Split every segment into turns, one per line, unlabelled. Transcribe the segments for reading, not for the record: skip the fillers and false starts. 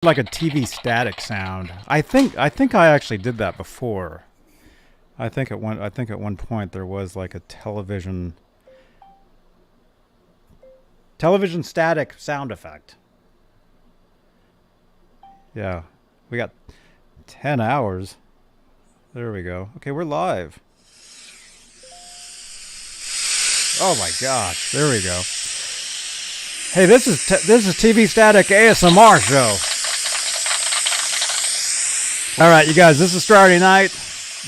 like a TV static sound. I think I actually did that before. I think at one point there was like a television static sound effect. Yeah. We got 10 hours. There we go. Okay, we're live. Oh my gosh. There we go. Hey, this is TV Static ASMR show. All right, you guys, this is Straturday Night.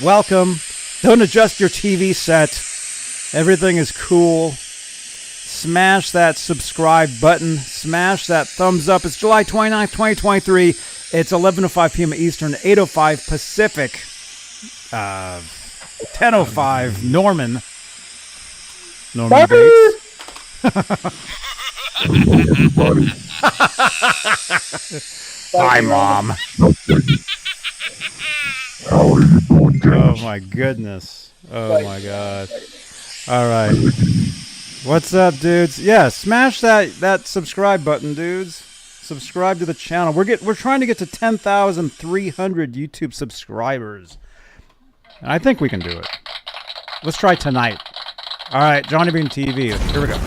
Welcome. Don't adjust your TV set. Everything is cool. Smash that subscribe button. Smash that thumbs up. It's July 29th, 2023. It's 11:05 p.m. Eastern, 8:05 Pacific, 10:05 Norman Bates. Hi, Mom. Oh, my goodness. Oh, my God. All right. What's up, dudes? Yeah, smash that subscribe button, dudes. Subscribe to the channel. We're trying to get to 10,300 YouTube subscribers. And I think we can do it. Let's try tonight. All right, Johnny Bean TV. Here we go.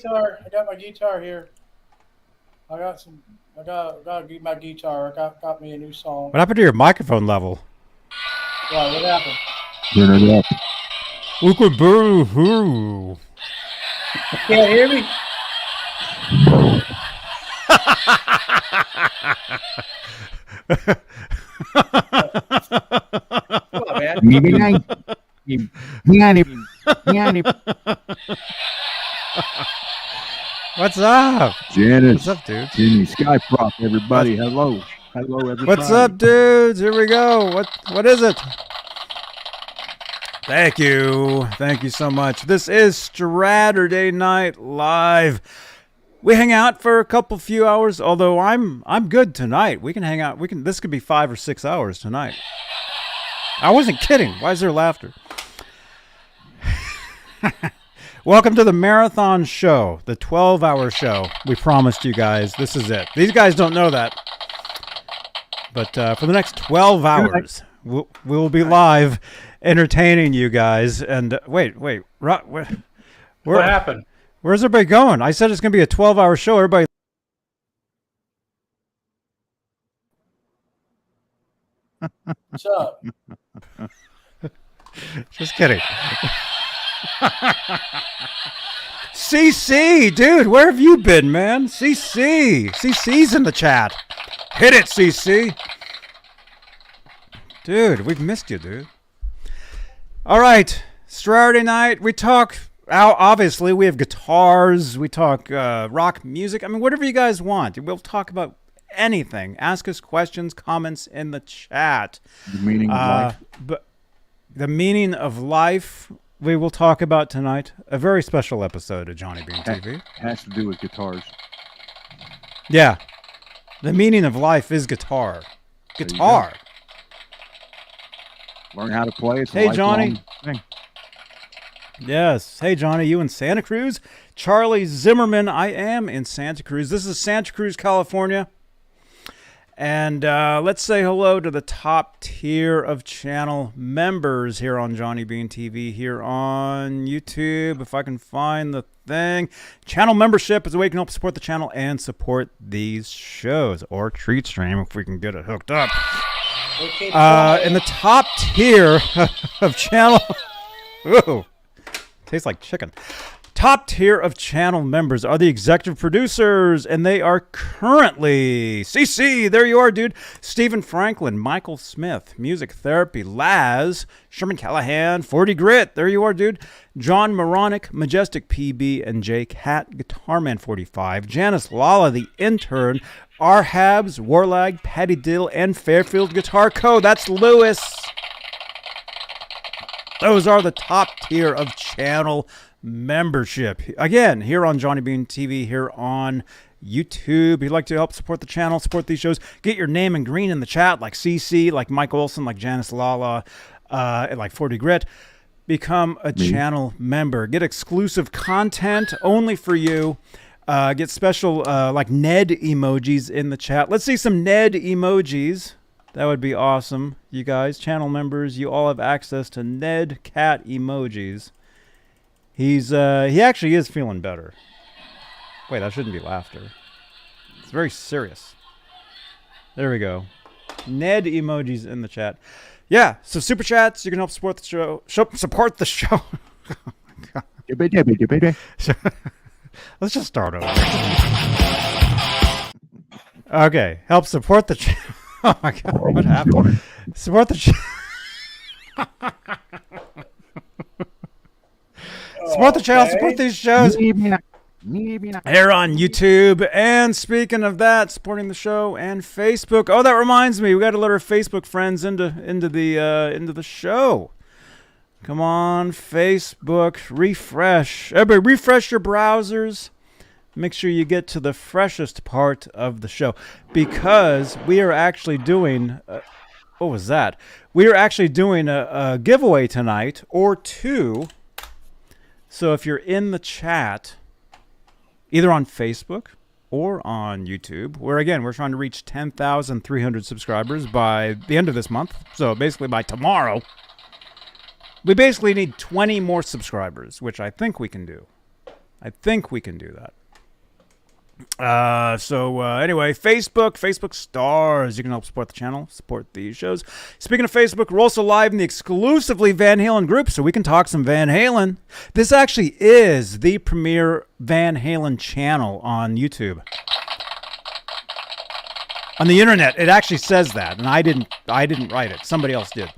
I got my guitar here. I got to get my guitar. I got me a new song.
What happened to your microphone level?
What happened?
Turn it up.
Ooh-boo-hoo.
Can't hear me? Come on, man.
What's up?
Janice.
What's up, dude?
Jimmy Skyprop, everybody. Hello, everybody.
What's up, dudes? Here we go. What is it? Thank you so much. This is Straturday Night Live. We hang out for a few hours. Although I'm good tonight. We can hang out. This could be 5 or 6 hours tonight. I wasn't kidding. Why is there laughter? Welcome to the marathon show, the 12-hour show. We promised you guys. This is it. These guys don't know that. But for the next 12 hours, we'll be live entertaining you guys. And wait. What
happened?
Where's everybody going? I said it's going to be a 12-hour show. Everybody.
What's up?
Just kidding. CC, dude, where have you been, man? CC's in the chat. Hit it, CC. Dude, we've missed you, dude. All right, Straturday Night. We talk. Obviously, we have guitars. We talk rock music. I mean, whatever you guys want. We'll talk about anything. Ask us questions, comments in the chat.
The meaning of life.
But the meaning of life. We will talk about tonight a very special episode of Johnny Bean TV.
Has to do with guitars.
Yeah. The meaning of life is guitar. Guitar.
Learn how to play. It's a
hey, Johnny.
thing.
Yes. Hey, Johnny, you in Santa Cruz? Charlie Zimmerman, I am in Santa Cruz. This is Santa Cruz, California. And let's say hello to the top tier of channel members here on Johnny Bean TV, here on YouTube, if I can find the thing. Channel membership is a way you can help support the channel and support these shows, or treat stream if we can get it hooked up. In the top tier of channel... Ooh, tastes like chicken. Top tier of channel members are the executive producers, and they are currently CC. There you are, dude. Stephen Franklin, Michael Smith, Music Therapy, Laz, Sherman Callahan, 40 Grit. There you are, dude. John Moronic, Majestic PB, and Jay Cat, Guitarman 45, Janice Lala, the intern, Arhabs, Warlag, Patty Dill, and Fairfield Guitar Co. That's Lewis. Those are the top tier of channel membership. Again, here on Johnny Bean TV, here on YouTube. If you'd like to help support the channel, support these shows, get your name in green in the chat, like CC, like Mike Olson, like Janice Lala, and like 40 Grit. Become a channel member. Get exclusive content only for you. Get special like Ned emojis in the chat. Let's see some Ned emojis. That would be awesome. You guys, channel members, you all have access to Ned cat emojis. He actually is feeling better. Wait, that shouldn't be laughter. It's very serious. There we go. Ned emojis in the chat. Yeah, so super chats, you can help support the show. Support the show. Oh my God. Let's just start over. Okay, help support the channel. Oh my God, what happened? Support the channel. Support the channel, support these shows here on YouTube. And speaking of that, supporting the show and Facebook. Oh, that reminds me, we got to let our Facebook friends into the show. Come on, Facebook, refresh. Everybody, refresh your browsers. Make sure you get to the freshest part of the show, because we are actually doing. What was that? We are actually doing a giveaway tonight, or two. So if you're in the chat, either on Facebook or on YouTube, where again, we're trying to reach 10,300 subscribers by the end of this month. So basically by tomorrow, we basically need 20 more subscribers, which I think we can do. I think we can do that. Anyway, Facebook stars. You can help support the channel, support these shows. Speaking of Facebook, we're also live in the exclusively Van Halen group, so we can talk some Van Halen. This actually is the premier Van Halen channel on YouTube. On the internet, it actually says that, and I didn't write it. Somebody else did.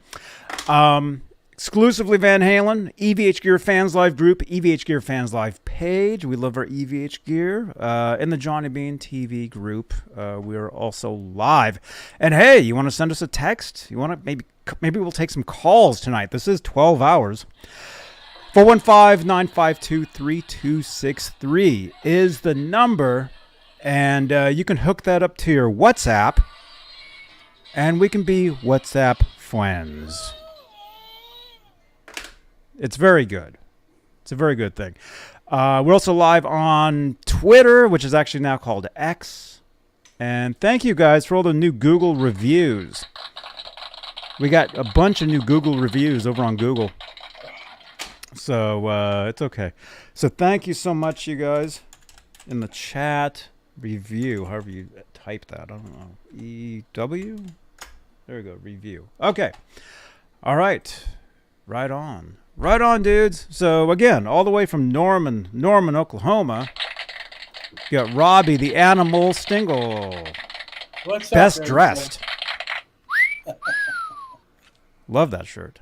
Exclusively Van Halen, EVH Gear Fans Live group, EVH Gear Fans Live page. We love our EVH gear. In the Johnny Bean TV group, we're also live. And hey, you want to send us a text? You want to maybe we'll take some calls tonight. This is 12 hours. 415-952-3263 is the number, and you can hook that up to your WhatsApp, and we can be WhatsApp friends. It's very good. It's a very good thing. We're also live on Twitter, which is actually now called X. And thank you guys for all the new Google reviews. We got a bunch of new Google reviews over on Google. So it's okay. So thank you so much, you guys. In the chat, review, however you type that. I don't know. EW? There we go, review. Okay. All right. Right on. Right on, dudes. So, again, all the way from Norman, Oklahoma, you got Robbie, the animal Stingle.
What's
Best
up,
dressed. Love that shirt.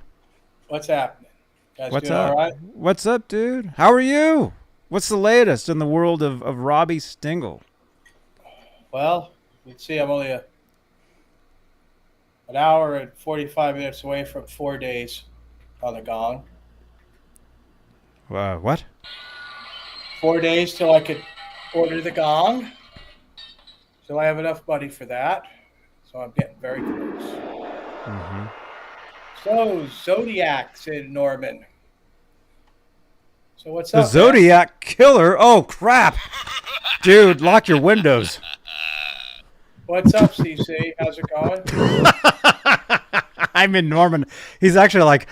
What's happening? Guys
What's
doing
up?
all right?
What's up, dude? How are you? What's the latest in the world of Robbie Stingle?
Well, you see, I'm only an hour and 45 minutes away from 4 days on the gong.
What?
4 days till I could order the gong. So I have enough money for that. So I'm getting very close.
Mm-hmm.
So Zodiac's in Norman. So what's
The
up?
Zodiac Killer? Oh, crap. Dude, lock your windows.
What's up, CC? How's it going?
I'm in Norman. He's actually like,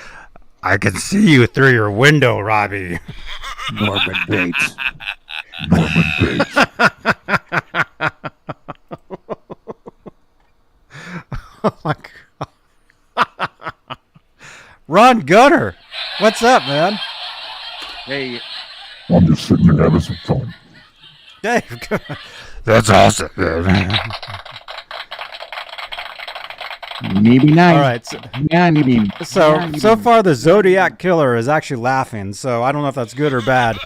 I can see you through your window, Robbie.
Norman Bates. Norman Bates.
Oh my God. Ron Gunner, what's up, man?
Hey,
I'm just sitting here having some fun.
Hey,
That's awesome, man.
maybe nice.
all right. So far, the Zodiac Killer is actually laughing. So I don't know if that's good or bad.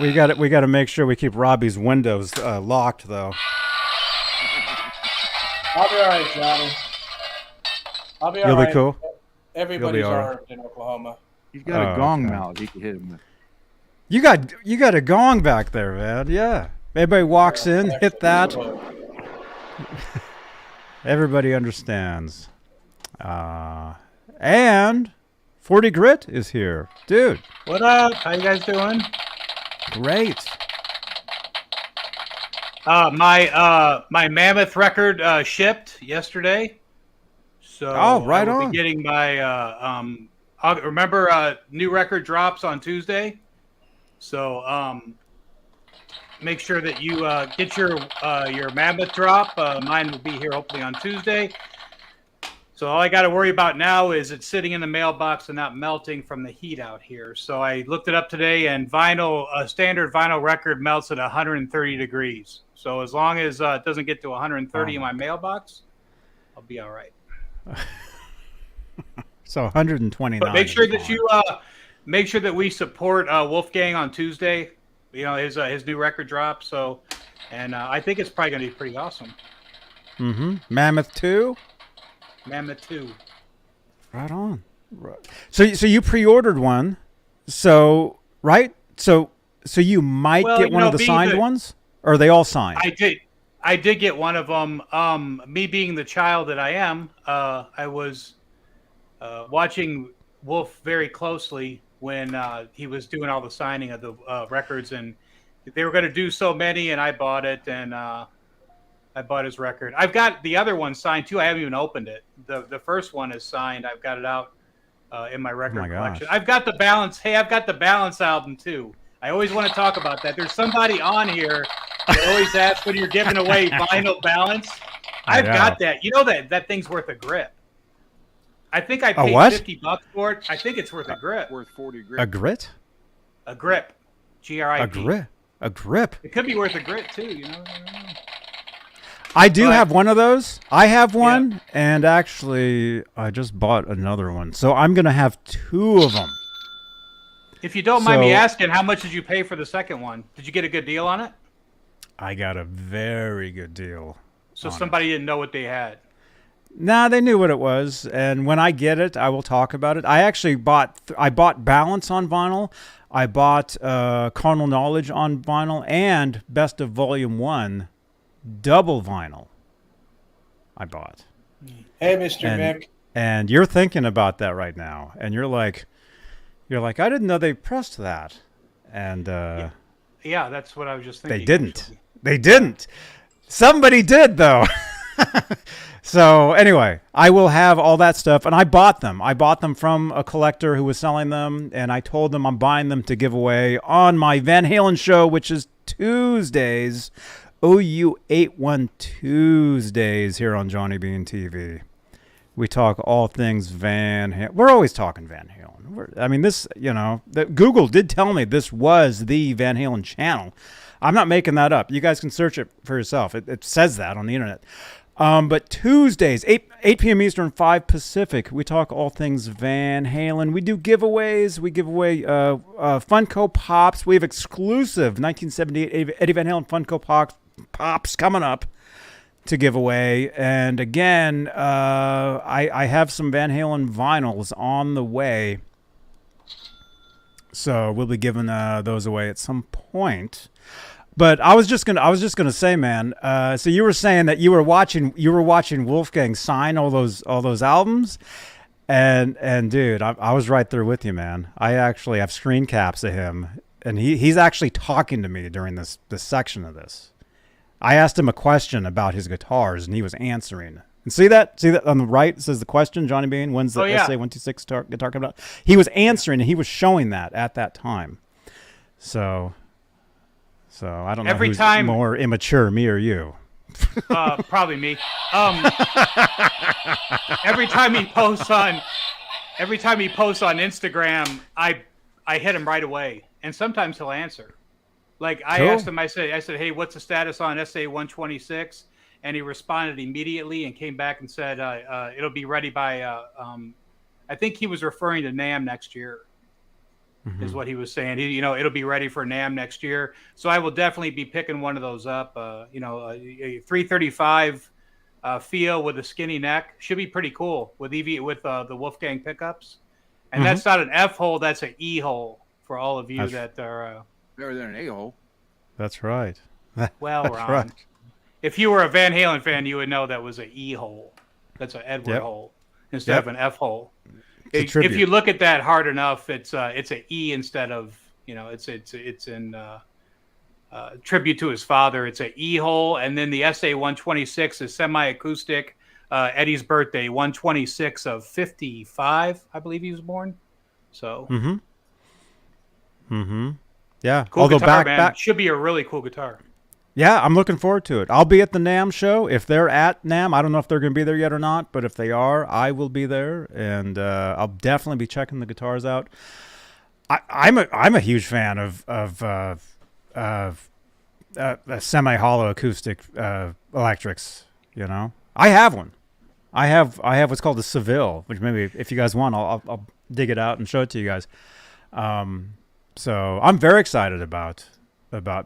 We got to make sure we keep Robbie's windows locked, though.
I'll be all right, Johnny. I'll be all
You'll
right.
be cool.
Everybody's
all right.
armed in Oklahoma.
He's got a gong
okay.
mallet he can hit him with.
You got a gong back there, man. Yeah. Everybody walks in, hit that. Everybody understands. And 40 Grit is here. Dude,
What up? How you guys doing?
great.
My Mammoth record shipped yesterday. So
Oh, right
I will
on.
be getting my remember new record drops on Tuesday. So make sure that you get your Mammoth drop. Mine will be here hopefully on Tuesday. So all I got to worry about now is it's sitting in the mailbox and not melting from the heat out here. So I looked it up today, and a standard vinyl record melts at 130 degrees. So as long as it doesn't get to 130 in my mailbox, I'll be all right.
So 129.
But make sure
is
that
fine.
you make sure that we support Wolfgang on Tuesday. You know his new record drop. So, and I think it's probably going to be pretty awesome.
Mammoth 2?
Mammoth 2.
Right on. Right. So you pre-ordered one. So, right? So you might
Well,
get
you
one
know,
of the
being
signed
the-
ones? Or are they all signed?
I did get one of them. Me being the child that I am, I was watching Wolf very closely when he was doing all the signing of the records, and they were going to do so many, and I bought it, and I bought his record. I've got the other one signed too. I haven't even opened it. The first one is signed. I've got it out in my record collection.
gosh.
I've got the Balance. Hey, I've got the Balance album too. I always want to talk about that. There's somebody on here that always asks when you're giving away vinyl Balance. I've got that. You know that thing's worth a grip. I think I paid
what?
$50 for it. I think it's worth a grip.
Worth 40
A
grand.
grit?
A grip. GRIP.
A grip? A grip?
It could be worth a grip too. You know.
I do
But-
have one of those. I have one, and actually, I just bought another one. So I'm going to have two of them.
If you don't mind me
So-
asking, how much did you pay for the second one? Did you get a good deal on it?
I got a very good deal.
So somebody didn't know what they had.
Nah, they knew what it was, and when I get it, I will talk about it. I actually bought Balance on vinyl. I bought Carnal Knowledge on vinyl and Best of Volume 1 double vinyl. I bought.
Hey, Mr.
And-
Mick.
And you're thinking about that right now, and you're like, I didn't know they pressed that, and
Yeah, that's what I was just thinking.
they didn't. They didn't. Somebody did though. So anyway, I will have all that stuff, and I bought them. I bought them from a collector who was selling them, and I told them I'm buying them to give away on my Van Halen show, which is Tuesdays, OU81 Tuesdays here on Johnny Bean TV. We talk all things Van Halen. We're always talking Van Halen. This, Google did tell me this was the Van Halen channel. I'm not making that up. You guys can search it for yourself. It says that on the internet. But Tuesdays, 8 p.m. Eastern, 5 Pacific, we talk all things Van Halen. We do giveaways. We give away Funko Pops. We have exclusive 1978 Eddie Van Halen Funko Pops coming up to give away. And again, I have some Van Halen vinyls on the way. So we'll be giving those away at some point. But I was just gonna say, man. So you were saying that you were watching Wolfgang sign all those albums, and dude, I was right there with you, man. I actually have screen caps of him, and he's actually talking to me during this section of this. I asked him a question about his guitars, and he was answering. And see that on the right, it says the question, Johnny Bean, when's the SA126 guitar coming out? He was answering, and he was showing that at that time. So I don't know
Every
who's
time-
more immature, me or you.
Probably me. Every time he posts on Instagram, I hit him right away, and sometimes he'll answer. Like I
Cool.
asked him, I said, hey, what's the status on SA 126? And he responded immediately and came back and said, it'll be ready by. I think he was referring to NAMM next year. Is what he was saying. It'll be ready for NAMM next year. So I will definitely be picking one of those up. A 335 feel with a skinny neck should be pretty cool with the Wolfgang pickups. And that's not an F hole, that's an E hole for all of you that are
Better than an A-hole.
That's right.
well,
That's
Ron.
right.
If you were a Van Halen fan, you would know that was an E hole. That's an Edward hole instead of an F hole. If you look at that hard enough, it's an E instead of it's in tribute to his father. It's an E hole, and then the SA 126 is semi-acoustic. Eddie's birthday, 126 of 55, I believe he was born. So
Yeah.
cool
Although
guitar,
back
man. Should be a really cool guitar.
Yeah, I'm looking forward to it. I'll be at the NAMM show. If they're at NAMM, I don't know if they're going to be there yet or not, but if they are, I will be there, and I'll definitely be checking the guitars out. I'm a huge fan of semi-hollow acoustic electrics. I have one. I have what's called a Seville, which maybe if you guys want, I'll dig it out and show it to you guys. So I'm very excited about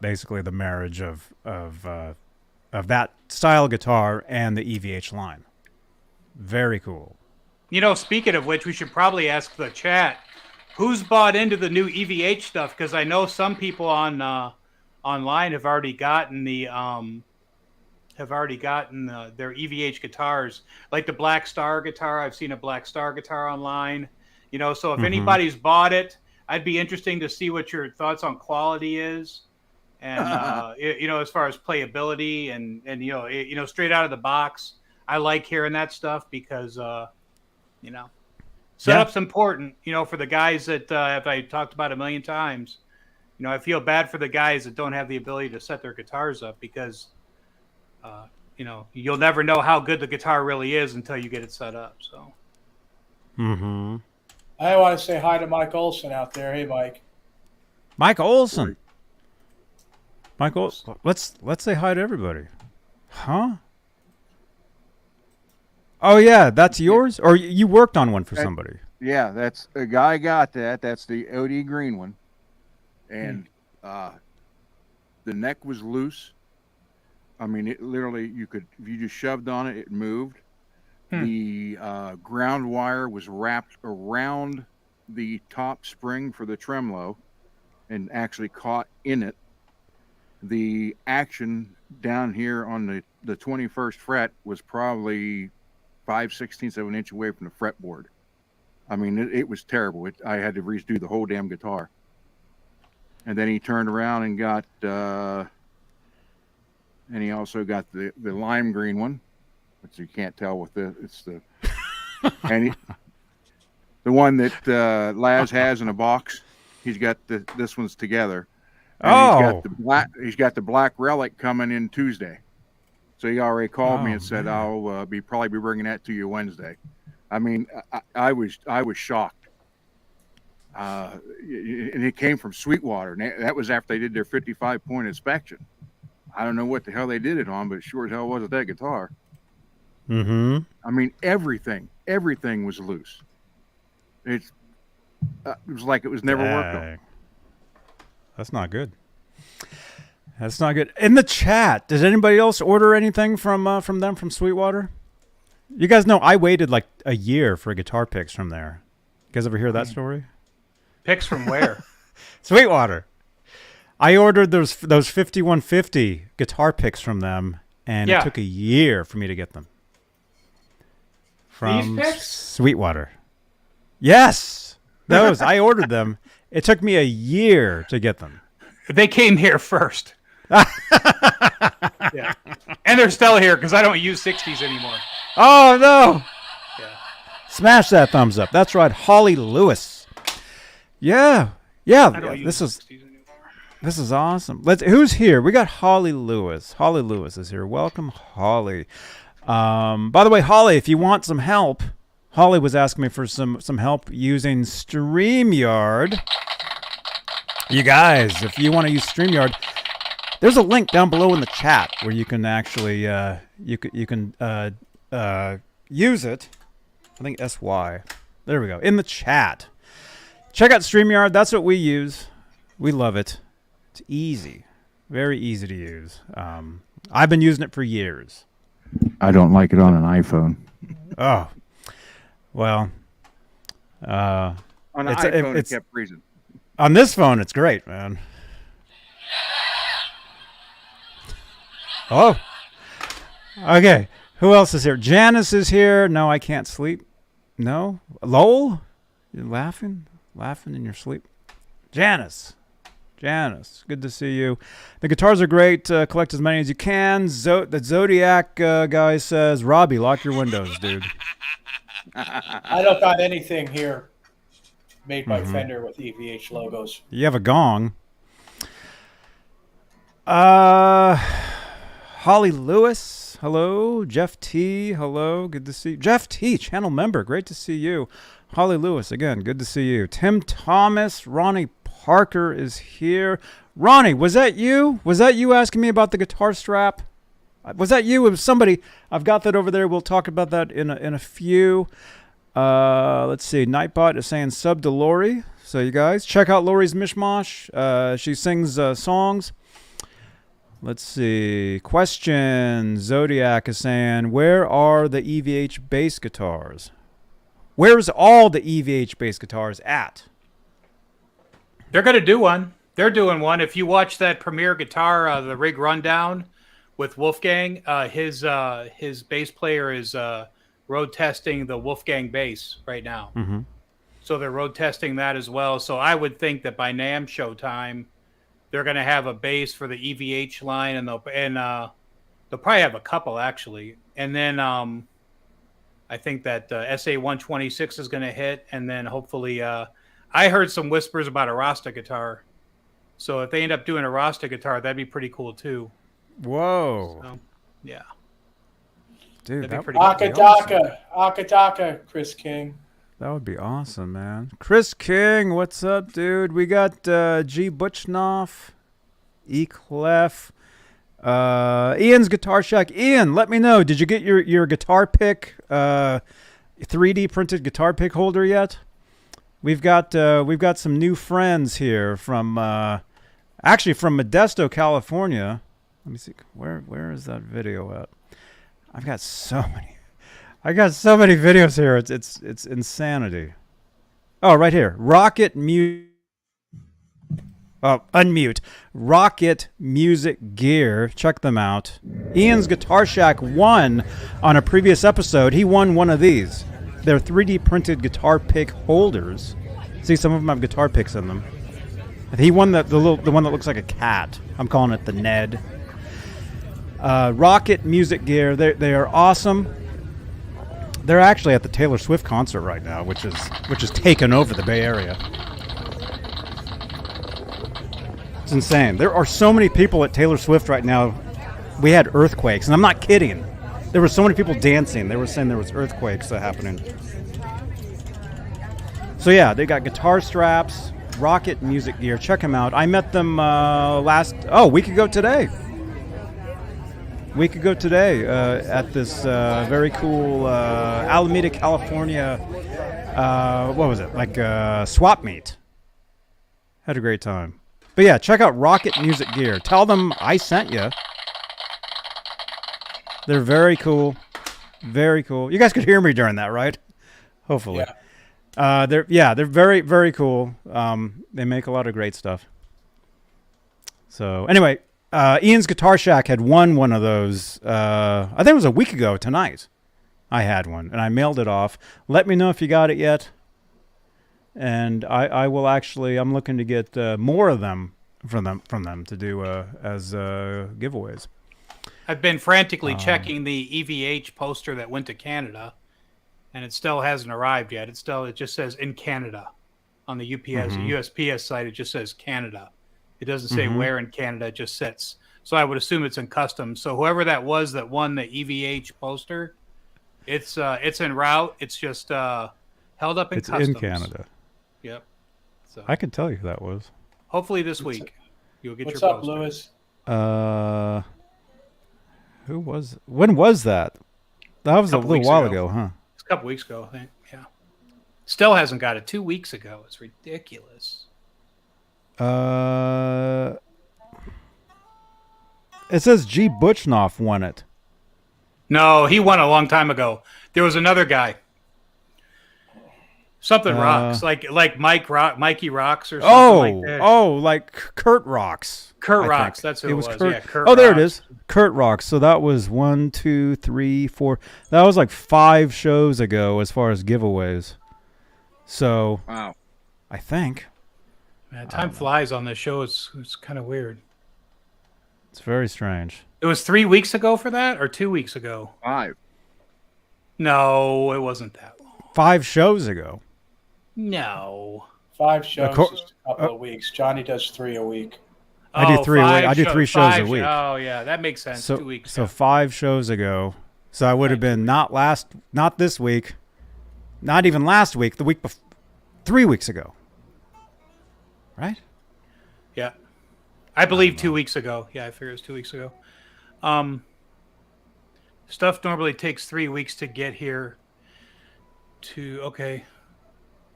basically the marriage of that style guitar and the EVH line. Very cool.
Speaking of which, we should probably ask the chat who's bought into the new EVH stuff, because I know some people online have already gotten their EVH guitars, like the Black Star guitar. I've seen a Black Star guitar online. So if anybody's bought it, I'd be interesting to see what your thoughts on quality is. And as far as playability and straight out of the box, I like hearing that stuff because setup's important. For the guys that if I talked about a million times, I feel bad for the guys that don't have the ability to set their guitars up because you'll never know how good the guitar really is until you get it set up. So.
I want to say hi to Mike Olson out there. Hey, Mike.
Mike Olson. Michael, let's say hi to everybody. Huh? Oh yeah, that's yours, or you worked on one for somebody?
Yeah, that's a guy got that. That's the OD green one, and the neck was loose. I mean, it literally if you just shoved on it, it moved. The ground wire was wrapped around the top spring for the tremolo, and actually caught in it. The action down here on the 21st fret was probably 5/16 of an inch away from the fretboard. I mean, it was terrible. I had to redo the whole damn guitar. And then he turned around and got, and he also got the lime green one, which you can't tell with it's the, and the one that Laz has in a box. He's got this one's together. And he's got the black relic coming in Tuesday. So he already called me and said, I'll probably be bringing that to you Wednesday. I mean, I was shocked. And it came from Sweetwater. And that was after they did their 55-point inspection. I don't know what the hell they did it on, but it sure as hell wasn't that guitar. I mean, everything was loose. It was like it was never worked on.
That's not good. That's not good. In the chat, does anybody else order anything from them, from Sweetwater? You guys know I waited like a year for guitar picks from there. You guys ever hear that story?
Picks from where?
Sweetwater. I ordered those 5150 guitar picks from them, and it took a year for me to get them. From
These picks?
Sweetwater. Yes, those. I ordered them. It took me a year to get them.
They came here first. Yeah. And they're still here because I don't use 60s anymore.
Oh, no.
Yeah.
Smash that thumbs up. That's right. Holly Lewis. Yeah.
I don't use 60s anymore.
This is awesome. Who's here? We got Holly Lewis. Holly Lewis is here. Welcome, Holly. By the way, Holly, if you want some help, Holly was asking me for some help using StreamYard. You guys, if you want to use StreamYard, there's a link down below in the chat where you can actually you can use it. I think SY. There we go. In the chat. Check out StreamYard. That's what we use. We love it. It's easy. Very easy to use. I've been using it for years.
I don't like it on an iPhone.
Oh. Well.
On an iPhone, it kept freezing.
On this phone, it's great, man. Oh. Okay. Who else is here? Janice is here. No, I can't sleep. No? Lowell? You're laughing? Laughing in your sleep? Janice, good to see you. The guitars are great. Collect as many as you can. The Zodiac guy says, Robbie, lock your windows, dude.
I don't got anything here made by Fender with EVH logos.
You have a gong. Holly Lewis, hello. Jeff T, hello. Good to see you. Jeff T, channel member. Great to see you. Holly Lewis, again, good to see you. Tim Thomas, Ronnie Parker is here. Ronnie, was that you? Was that you asking me about the guitar strap? Was that you? It was somebody. I've got that over there. We'll talk about that in a few. Let's see. Nightbot is saying sub to Lori. So you guys, check out Lori's Mishmash. She sings songs. Let's see. Question. Zodiac is saying, where are the EVH bass guitars? Where's all the EVH bass guitars at?
They're going to do one. They're doing one. If you watch that premiere guitar, the rig rundown with Wolfgang, his bass player is road testing the Wolfgang bass right now.
Mm-hmm.
So they're road testing that as well. So I would think that by NAMM show time, they're going to have a bass for the EVH line, and they'll probably have a couple actually. And then I think that SA 126 is going to hit, and then hopefully I heard some whispers about a Rasta guitar. So if they end up doing a Rasta guitar, that'd be pretty cool too.
Whoa.
So, yeah.
Dude,
that'd be pretty
Akataka, Akataka, Chris King.
That would be awesome, man. Chris King, what's up, dude? We got G. Butchnoff, E. Clef, Ian's Guitar Shack. Ian, let me know. Did you get your guitar pick, 3D printed guitar pick holder yet? We've got some new friends here from actually from Modesto, California. Let me see. Where is that video at? I've got so many. I got so many videos here. It's insanity. Oh, right here. Rocket Mute. Oh, unmute. Rocket Music Gear. Check them out. Ian's Guitar Shack won on a previous episode. He won one of these. They're 3D printed guitar pick holders. See, some of them have guitar picks in them. He won the one that looks like a cat. I'm calling it the Ned. Rocket Music Gear. They are awesome. They're actually at the Taylor Swift concert right now, which is taken over the Bay Area. It's insane. There are so many people at Taylor Swift right now. We had earthquakes, and I'm not kidding. There were so many people dancing. They were saying there was earthquakes happening. So yeah, they got guitar straps, Rocket Music Gear. Check them out. I met them a week ago today. At this very cool Alameda, California, what was it? Like swap meet. Had a great time. But yeah, check out Rocket Music Gear. Tell them I sent you. They're very cool. Very cool. You guys could hear me during that, right? Hopefully. Yeah. They're very, very cool. They make a lot of great stuff. So anyway, Ian's Guitar Shack had won one of those. I think it was a week ago tonight. I had one, and I mailed it off. Let me know if you got it yet. And I will actually. I'm looking to get more of them from them to do as giveaways.
I've been frantically checking the EVH poster that went to Canada, and it still hasn't arrived yet. It just says in Canada on the USPS site. It just says Canada. It doesn't say where in Canada. It just sits. So I would assume it's in customs. So whoever that was that won the EVH poster, it's en route. It's just held up in
It's
customs.
in Canada.
Yep. So
I can tell you who that was.
hopefully this week you'll get
What's
your
up,
poster.
Lewis?
Who was? When was that? That was a
Couple
little
weeks
while
ago.
ago, huh?
It's a couple weeks ago, I think. Yeah. Still hasn't got it. 2 weeks ago. It's ridiculous.
It says G. Butchnoff won it.
No, he won a long time ago. There was another guy. Something rocks, like Mikey Rocks or something like that.
Like Kurt Rocks.
Kurt
I
Rocks,
think.
that's who it was.
Kurt.
Yeah, Kurt
Oh, there
Rocks.
it is. Kurt Rocks. So that was 1, 2, 3, 4. That was like 5 shows ago as far as giveaways. So
Wow.
I think
Man, time flies on this show. It's kind of weird.
it's very strange.
It was 3 weeks ago for that, or 2 weeks ago?
5.
No, it wasn't that long.
5 shows ago.
No.
5 shows,
co-
just a couple of weeks. Johnny does 3 a week.
I do 3 a week. I do 3 shows a
five-
week.
Oh yeah, that makes sense. 2 weeks.
So 5 shows ago. So I would have been not this week, not even last week, the week before, 3 weeks ago. Right?
Yeah. I believe 2 weeks ago. Yeah, I figure it was 2 weeks ago. Stuff normally takes 3 weeks to get here. Okay.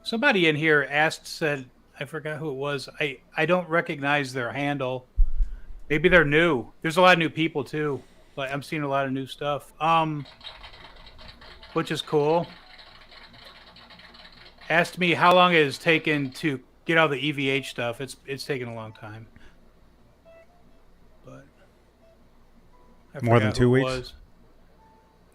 Somebody in here said, I forgot who it was. I don't recognize their handle. Maybe they're new. There's a lot of new people too. But I'm seeing a lot of new stuff. Which is cool. Asked me how long it has taken to get all the EVH stuff. It's taken a long time. But I
More than
forgot
2
who it
weeks?
was.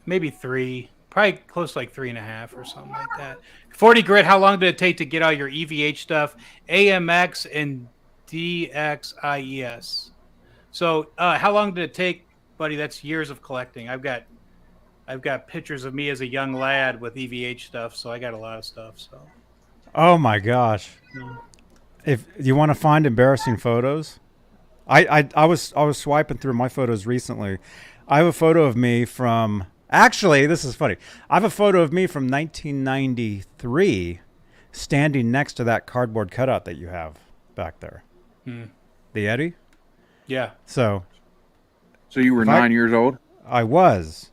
Maybe 3. Probably close to like 3.5 or something like that. 40 grit, how long did it take to get all your EVH stuff? AMX and DXIES. So how long did it take, buddy? That's years of collecting. I've got pictures of me as a young lad with EVH stuff, so I got a lot of stuff. So
Oh my gosh. If you want to find embarrassing photos, I was swiping through my photos recently. I have a photo of me from actually, this is funny. I have a photo of me from 1993 standing next to that cardboard cutout that you have back there. The Eddie?
yeah,
So
So you were
If I-
9 years old?
I was.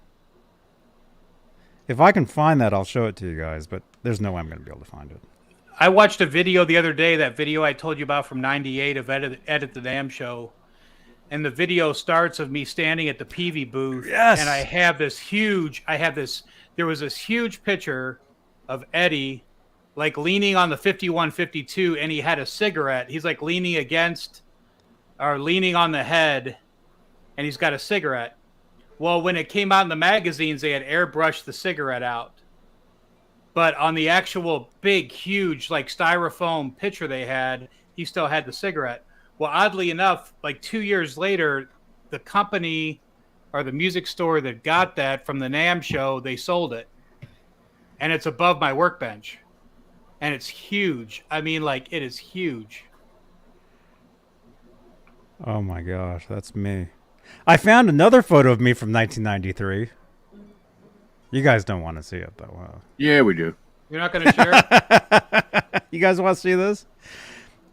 If I can find that, I'll show it to you guys, but there's no way I'm going to be able to find it.
I watched a video the other day, that video I told you about from 98 of Edit the Damn Show. And the video starts of me standing at the Peavey booth.
Yes.
And there was this huge picture of Eddie, like leaning on the 5152, and he had a cigarette. He's like leaning on the head, and he's got a cigarette. Well, when it came out in the magazines, they had airbrushed the cigarette out. But on the actual big, huge, like styrofoam picture they had, he still had the cigarette. Well, oddly enough, like 2 years later, the company or the music store that got that from the NAMM show, they sold it. And it's above my workbench. And it's huge. I mean, like, it is huge.
Oh my gosh, that's me. I found another photo of me from 1993. You guys don't want to see it, though. Huh?
Yeah, we do.
You're not going to share it?
You guys want to see this?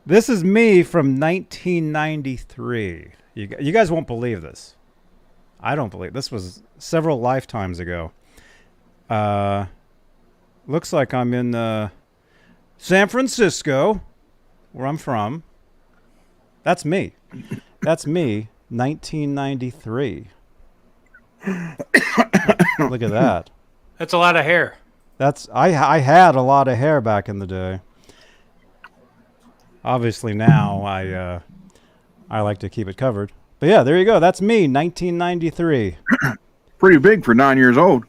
This is me from 1993. You guys won't believe this. I don't believe this was several lifetimes ago. Looks like I'm in San Francisco, where I'm from. That's me. That's me, 1993. Look at that.
That's a lot of hair.
I had a lot of hair back in the day. Obviously now I like to keep it covered. But yeah, there you go. That's me, 1993.
Pretty big for 9 years old.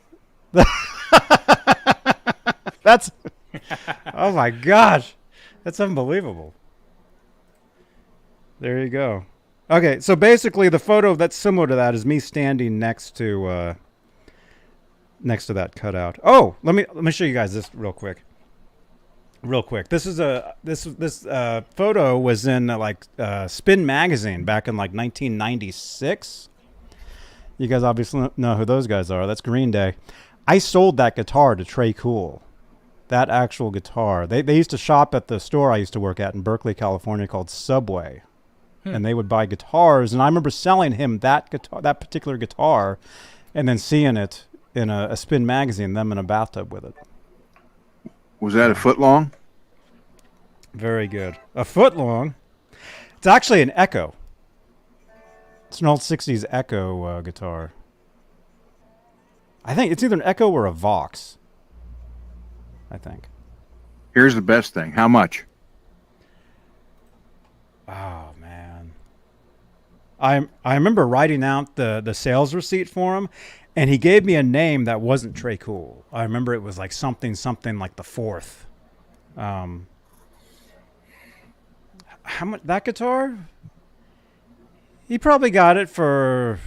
That's oh my gosh, that's unbelievable. There you go. Okay, so basically the photo that's similar to that is me standing next to that cutout. Oh, let me show you guys this real quick. real quick. This photo was in Spin magazine back in like 1996. You guys obviously know who those guys are. That's Green Day. I sold that guitar to Trey Cool. That actual guitar. They used to shop at the store I used to work at in Berkeley, California called Subway. And they would buy guitars, and I remember selling him that particular guitar, and then seeing it in a Spin magazine, them in a bathtub with it.
Was that a foot long?
Very good. A foot long. It's actually an Echo. It's an old 60s Echo guitar. I think it's either an Echo or a Vox. I think.
Here's the best thing. How much?
Oh, man. I remember writing out the sales receipt for him, and he gave me a name that wasn't Trey Cool. I remember it was like something like the Fourth. How much that guitar? He probably got it for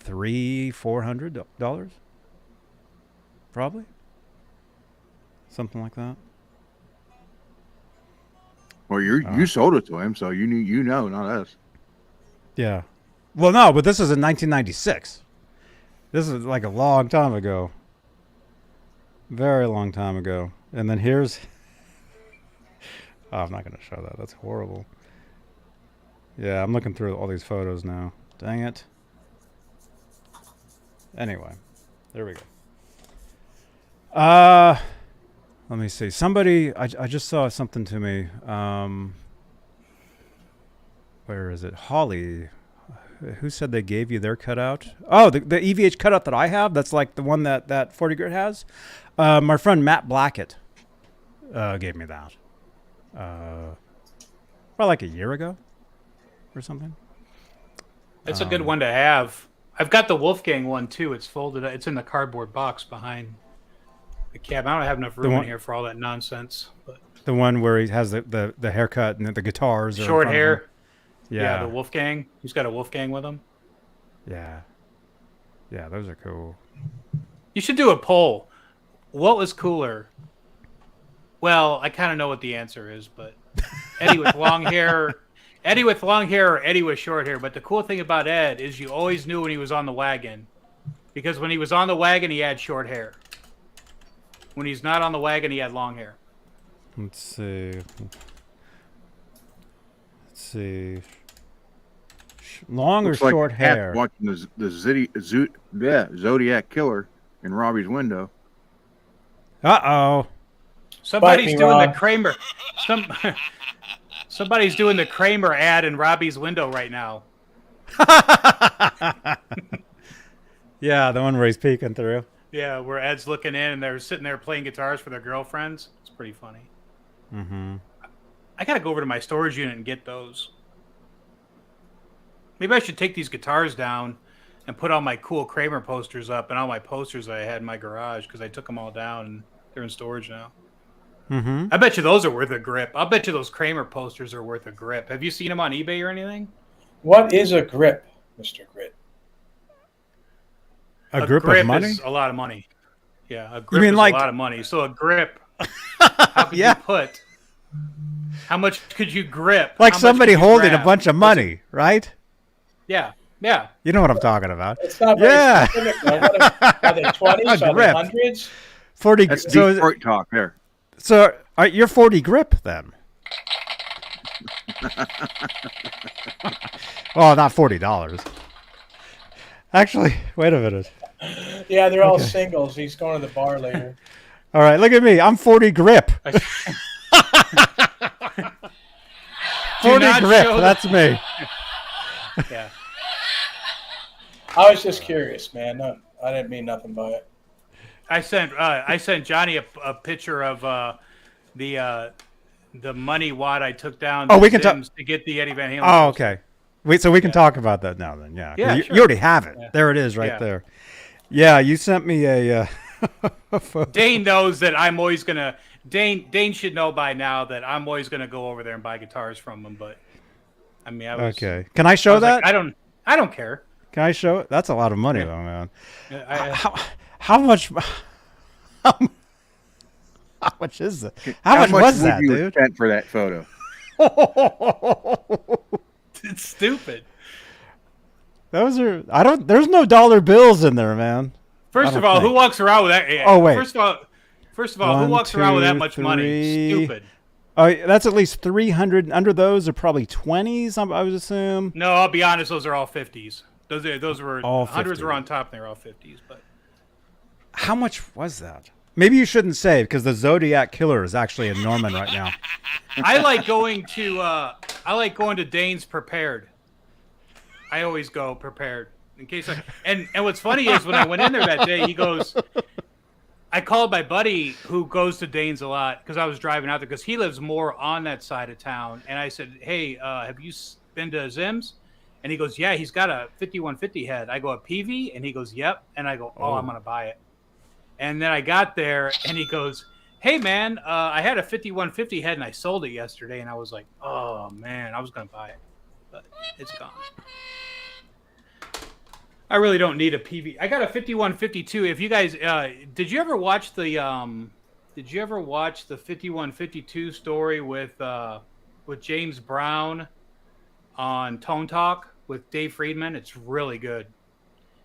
$300-$400, probably something like that.
Well, you sold it to him, so you know, not us.
Yeah. Well, no, but this is in 1996. This is like a long time ago. Very long time ago. And then here's... Oh, I'm not going to show that. That's horrible. Yeah, I'm looking through all these photos now. Dang it. Anyway, there we go. Let me see. Somebody, I just saw something to me. Where is it? Holly. Who said they gave you their cutout? Oh, the EVH cutout that I have. That's like the one that 40 Grit has. My friend Matt Blackett gave me that. Probably like a year ago or something.
It's a good one to have. I've got the Wolfgang one too. It's folded. It's in the cardboard box behind the cab. I don't have enough room in here for all that nonsense. But
the one where he has the haircut and the guitars.
Short hair.
Yeah,
the Wolfgang. He's got a Wolfgang with him.
Yeah. Yeah, those are cool.
You should do a poll. What was cooler? Well, I kind of know what the answer is, but Eddie with long hair, Eddie with long hair, or Eddie with short hair. But the cool thing about Ed is you always knew when he was on the wagon, because when he was on the wagon, he had short hair. When he's not on the wagon, he had long hair.
Let's see. Long
Looks
or
like
short
a cat
hair?
watching the Zodiac Killer in Robbie's window.
Uh-oh.
Somebody's doing the Kramer. Somebody's doing the Kramer ad in Robbie's window right now.
Yeah, the one where he's peeking through.
Yeah, where Ed's looking in and they're sitting there playing guitars for their girlfriends. It's pretty funny.
Mm-hmm.
I gotta go over to my storage unit and get those. Maybe I should take these guitars down and put all my cool Kramer posters up and all my posters I had in my garage because I took them all down and they're in storage now.
Mm-hmm.
I bet you those are worth a grip. I'll bet you those Kramer posters are worth a grip. Have you seen them on eBay or anything?
What is a grip, Mr. Grit?
A grip of money?
Is a lot of money. Yeah, a grip
mean
is
like...
a lot of money. So a grip, how could
Yeah.
you put? How much could you grip?
Like
How much
somebody
could you
holding
grab?
a bunch of money, right?
Yeah, yeah.
You know what I'm talking about.
It's not very
Yeah.
specific. Though. Are they 20s? Are they
grip.
hundreds?
40.
That's
So,
Detroit talk there.
so you're 40 grip then? Oh, not $40. Actually, wait a minute.
Yeah, they're all singles. He's going to the bar later.
All right, look at me. I'm 40 grip. 40
not
grip.
show
That's me.
Yeah.
I was just curious, man. No, I didn't mean nothing by it.
I sent Johnny a picture of the money wad I took down.
Oh, we can talk
to get the Eddie Van Halen.
Oh,
poster.
okay. Wait, so we can talk about that now then. Yeah.
Yeah,
You,
sure.
you already have it.
Yeah.
There it is right
Yeah.
there. Yeah, you sent me a photo.
Dane knows that I'm always gonna. Dane should know by now that I'm always gonna go over there and buy guitars from him. But I mean, I was
Okay. Can I show
was
that?
like, I don't care.
Can I show it? That's a lot of money though, man.
I-
How much How much is it? How much was
would
that,
you
dude?
have spent for that photo?
It's stupid.
Those are there's no dollar bills in there, man.
First
I
of
don't
all,
think.
who walks around with that?
Oh, wait.
First of all, who
One,
walks around with that
two,
much money?
three.
Stupid.
Oh, that's at least 300. Under those are probably 20s, I would assume.
No, I'll be honest. Those are all 50s. Those were
All
hundreds
50.
were on top, and they were all 50s. But
How much was that? Maybe you shouldn't say because the Zodiac Killer is actually in Norman right now.
I like going to Dane's prepared. I always go prepared in case and what's funny is when I went in there that day, he goes. I called my buddy who goes to Dane's a lot because I was driving out there because he lives more on that side of town. And I said, hey, have you been to Zim's? And he goes, yeah, he's got a 5150 head. I go, a Peavey? And he goes, yep. And I go, I'm going to buy it. And then I got there and he goes, hey, man, I had a 5150 head and I sold it yesterday. And I was like, oh, man, I was going to buy it. But it's gone. I really don't need a PV. I got a 5152. If you guys, did you ever watch the 5152 story with James Brown on Tone Talk with Dave Friedman? It's really good.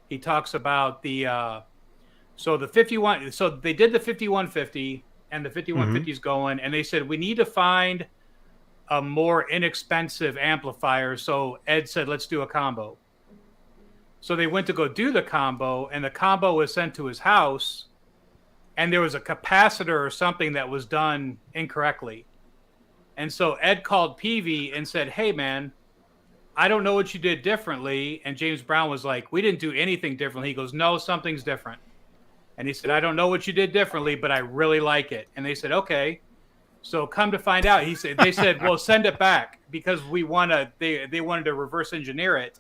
He talks about so the 51. So they did the 5150 and the 5150 is going, and they said we need to find a more inexpensive amplifier. So Ed said, let's do a combo. So they went to go do the combo, and the combo was sent to his house, and there was a capacitor or something that was done incorrectly. And so Ed called Peavey and said, hey, man, I don't know what you did differently. And James Brown was like, we didn't do anything differently. He goes, no, something's different. And he said, I don't know what you did differently, but I really like it. And they said, okay. So come to find out, they said, well, send it back because they wanted to reverse engineer it.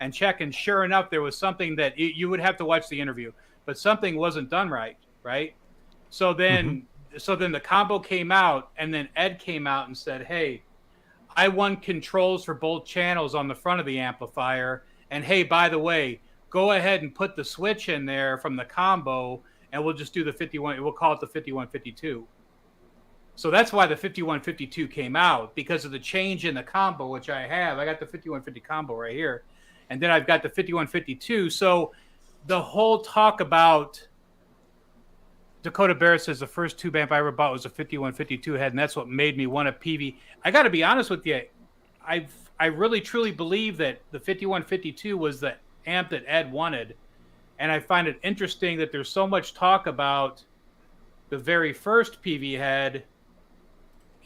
And check, and sure enough, there was something that you would have to watch the interview, but something wasn't done right. So then the combo came out, and then Ed came out and said, hey, I want controls for both channels on the front of the amplifier, and hey, by the way, go ahead and put the switch in there from the combo, and we'll just do the 51. We'll call it the 5152. So that's why the 5152 came out, because of the change in the combo, which I have. I got the 5150 combo right here. And then I've got the 5152. So the whole talk about Dakota Barrett says the first tube amp I ever bought was a 5152 head, and that's what made me want a Peavey. I got to be honest with you. I really truly believe that the 5152 was the amp that Ed wanted. And I find it interesting that there's so much talk about the very first Peavey head,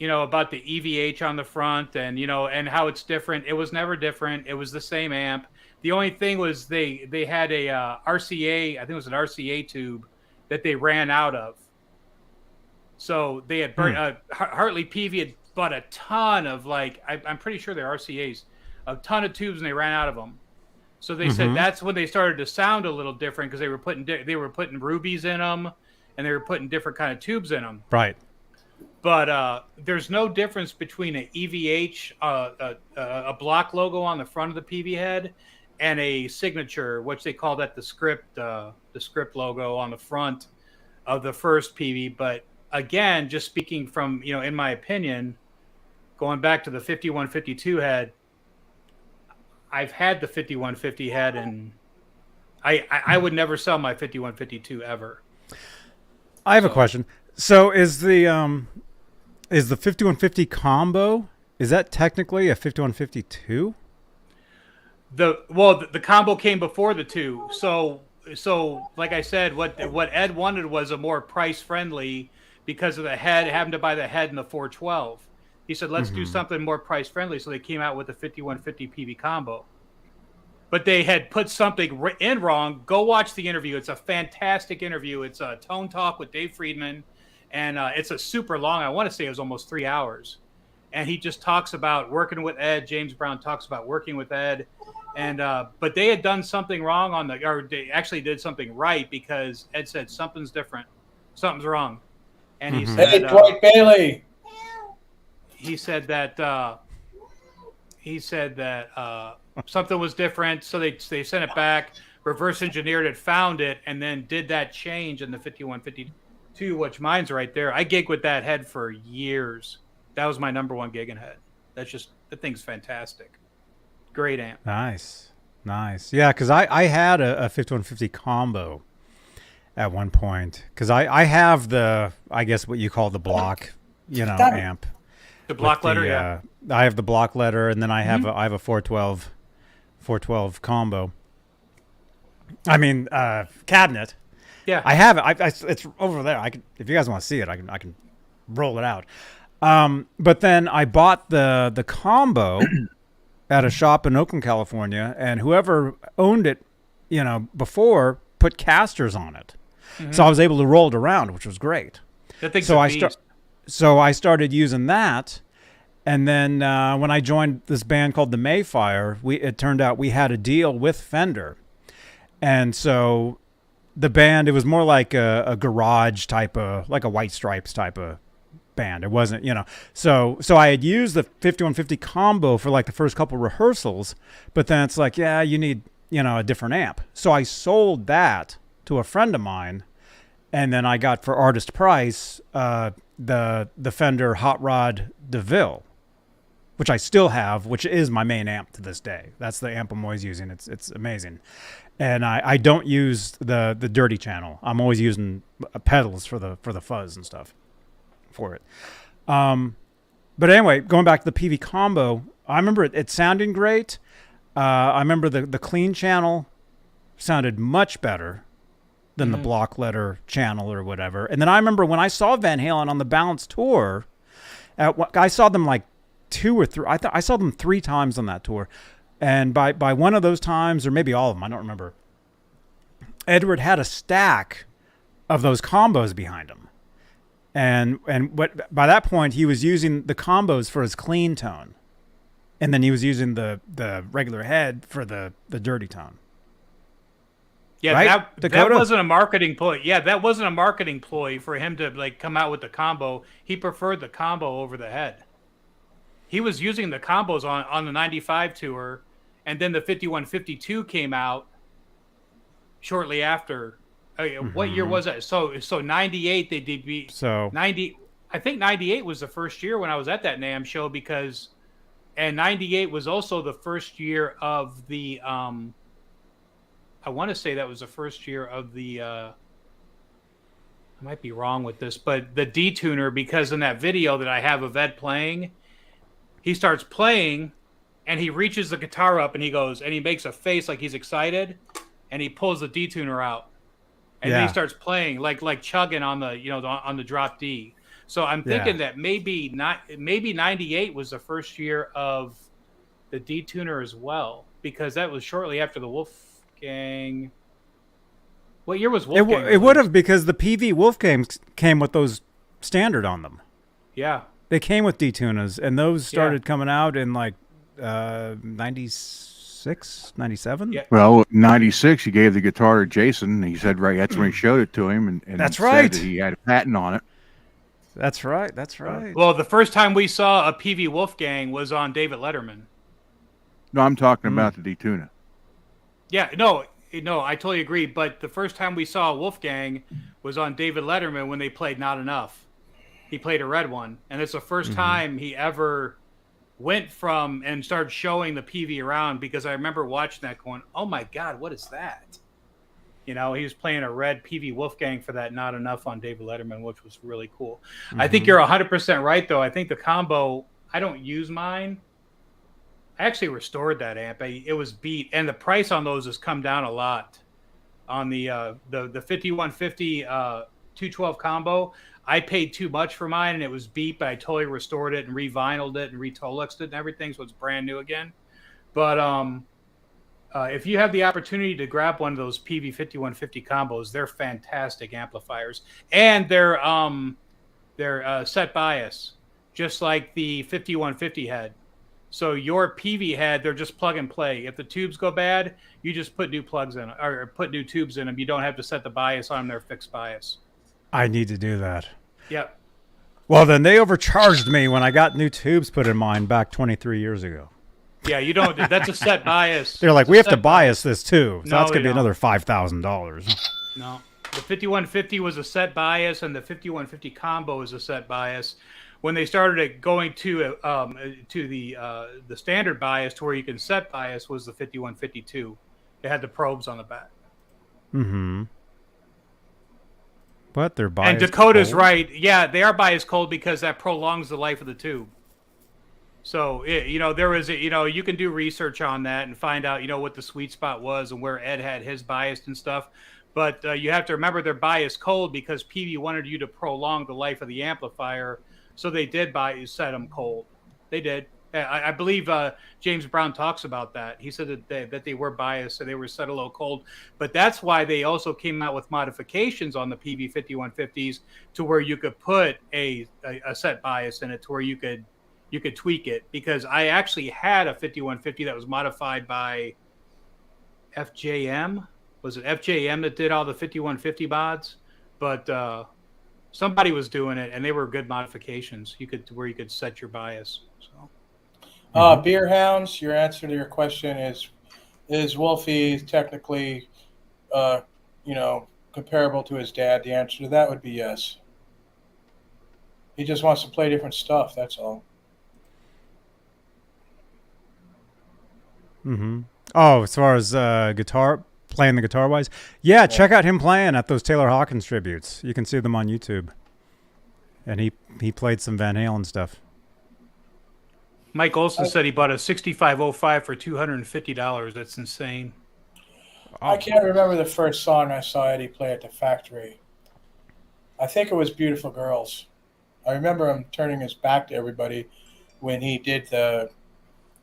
about the EVH on the front and, and how it's different. It was never different. It was the same amp. The only thing was they had a RCA, I think it was an RCA tube that they ran out of. So they had Hartley Peavey had bought a ton of I'm pretty sure they're RCAs, a ton of tubes, and they ran out of them. So they said that's when they started to sound a little different because they were putting rubies in them and they were putting different kind of tubes in them.
Right.
But there's no difference between an EVH, a block logo on the front of the Peavey head, and a signature, which they call that the script logo on the front of the first Peavey. But again, just speaking from in my opinion, going back to the 5152 head, I've had the 5150 head, and I would never sell my 5152 ever.
I have a question. So is the 5150 combo, is that technically a 5152?
The combo came before the two. So like I said, what Ed wanted was a more price friendly because of the head, having to buy the head and the 412. He said, let's do something more price friendly. So they came out with the 5150 PV combo. But they had put something in wrong. Go watch the interview. It's a fantastic interview. It's a Tone Talk with Dave Friedman. And it's a super long, I want to say it was almost 3 hours. And he just talks about working with Ed. James Brown talks about working with Ed. And but they had done something wrong or they actually did something right because Ed said something's different. Something's wrong. And he said,
hey, Dwight Bailey.
He said that something was different. So they sent it back, reverse engineered it, found it, and then did that change in the 5152 too, which mine's right there. I gig with that head for years. That was my number one gigging head. That thing's fantastic. Great amp.
Nice. Yeah, because I had a 5150 combo at one point. Because I have I guess what you call the block, amp.
The block letter, yeah.
I have the block letter, and then I have I have a 412 combo. I mean, cabinet.
Yeah,
I have it. It's over there. If you guys want to see it, I can roll it out. But then I bought the combo at a shop in Oakland, California, and whoever owned it, before put casters on it, so I was able to roll it around, which was great.
That thing's a beast.
So I started using that, and then when I joined this band called the Mayfire, it turned out we had a deal with Fender, and so the band, it was more like a garage type of, like a White Stripes type of band. It wasn't, so I had used the 5150 combo for like the first couple rehearsals, but then it's like, yeah, you need, a different amp. So I sold that to a friend of mine, and then I got for artist price the Fender Hot Rod DeVille, which I still have, which is my main amp to this day. That's the amp I'm always using. It's amazing. And I don't use the dirty channel. I'm always using pedals for the fuzz and stuff for it. But anyway, going back to the Peavey combo, I remember it sounding great. I remember the clean channel sounded much better than the block letter channel or whatever. And then I remember when I saw Van Halen on the Balance tour, I saw them like 2 or 3. I saw them 3 times on that tour. And by one of those times, or maybe all of them, I don't remember, Edward had a stack of those combos behind him. And by that point, he was using the combos for his clean tone. And then he was using the regular head for the dirty tone.
Yeah,
right?
that wasn't a marketing ploy. Yeah, that wasn't a marketing ploy for him to like come out with the combo. He preferred the combo over the head. He was using the combos on the 95 tour, and then the 5152 came out shortly after. What year was that? So 98 they did.
So
90, I think 98 was the first year when I was at that NAMM show, and 98 was also the first year of the I want to say that was the first year of the I might be wrong with this, but the detuner, because in that video that I have of Ed playing, he starts playing and he reaches the guitar up and he makes a face like he's excited, and he pulls the detuner out. And then he starts playing like chugging on the on the drop D. So I'm thinking that maybe 98 was the first year of the detuner as well, because that was shortly after the Wolfgang. What year was Wolfgang?
It would have, because the Peavey Wolfgang came with those standard on them.
Yeah,
they came with detuners, and those started coming out in like 96, 97.
Yeah.
Well, 96, he gave the guitar to Jason. He said, right, that's when he showed it to him, and
that's
said
right.
that he had a patent on it.
That's right.
Well, the first time we saw a Peavey Wolfgang was on David Letterman.
No, I'm talking about the detuner.
Yeah, no, I totally agree. But the first time we saw Wolfgang was on David Letterman when they played Not Enough. He played a red one, and it's the first time he ever went from and started showing the Peavey around, because I remember watching that going, oh my God, what is that? He was playing a red Peavey Wolfgang for that Not Enough on David Letterman, which was really cool. I think you're 100% right, though. I think the combo, I don't use mine. I actually restored that amp. It was beat, and the price on those has come down a lot. On the 5150 212 combo, I paid too much for mine, and it was beat, but I totally restored it and re-vinyled it and re-Toluxed it and everything, so it's brand new again. But if you have the opportunity to grab one of those Peavey 5150 combos, they're fantastic amplifiers, and they're set bias, just like the 5150 head. So your Peavey head, they're just plug and play. If the tubes go bad, you just put new plugs in, or put new tubes in them. You don't have to set the bias on them; they're fixed bias.
I need to do that.
Yep.
Well, then they overcharged me when I got new tubes put in mine back 23 years ago.
Yeah, you don't. That's a set bias.
They're like, we have to bias this too. So
No,
that's going to be
they
another $5,000.
No. The 5150 was a set bias, and the 5150 combo is a set bias. When they started going to the standard bias, to where you can set bias, was the 5152. It had the probes on the back.
Mm-hmm. But they're biased.
And Dakota's
cold?
right. Yeah, they are biased cold because that prolongs the life of the tube. So, there was, you can do research on that and find out, what the sweet spot was and where Ed had his biased and stuff. But you have to remember they're biased cold because Peavey wanted you to prolong the life of the amplifier. So they did set them cold. They did. I believe James Brown talks about that. He said that they were biased, so they were set a little cold. But that's why they also came out with modifications on the Peavey 5150s to where you could put a set bias in it, to where you could tweak it. Because I actually had a 5150 that was modified by FJM. Was it FJM that did all the 5150 mods? But somebody was doing it, and they were good modifications. You could set your bias. So.
Beer Hounds, your answer to your question is Wolfie technically, comparable to his dad? The answer to that would be yes. He just wants to play different stuff. That's all.
Mm-hmm. Oh, as far as playing the guitar wise, yeah, check out him playing at those Taylor Hawkins tributes. You can see them on YouTube. And he played some Van Halen stuff.
Mike Olson said he bought a 6505 for $250. That's insane.
I can't remember the first song I saw Eddie play at the factory. I think it was Beautiful Girls. I remember him turning his back to everybody when he did the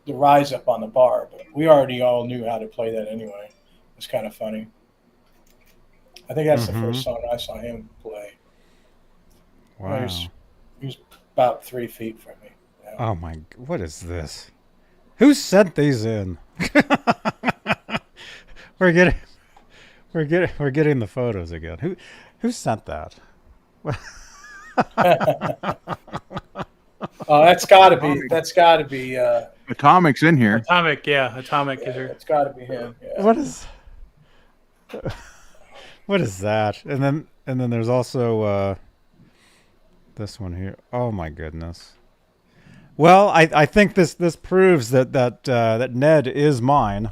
rise up on the bar, but we already all knew how to play that anyway. It's kind of funny. I think that's the first song I saw him play.
Wow.
He was about 3 feet from me. Yeah.
Oh my! What is this? Who sent these in? We're getting the photos again. Who sent that?
Oh, that's got to be.
Atomic's in here.
Atomic is here.
It's got to be him. Yeah.
What is that? And then there's also this one here. Oh my goodness. Well, I think this proves that Ned is mine.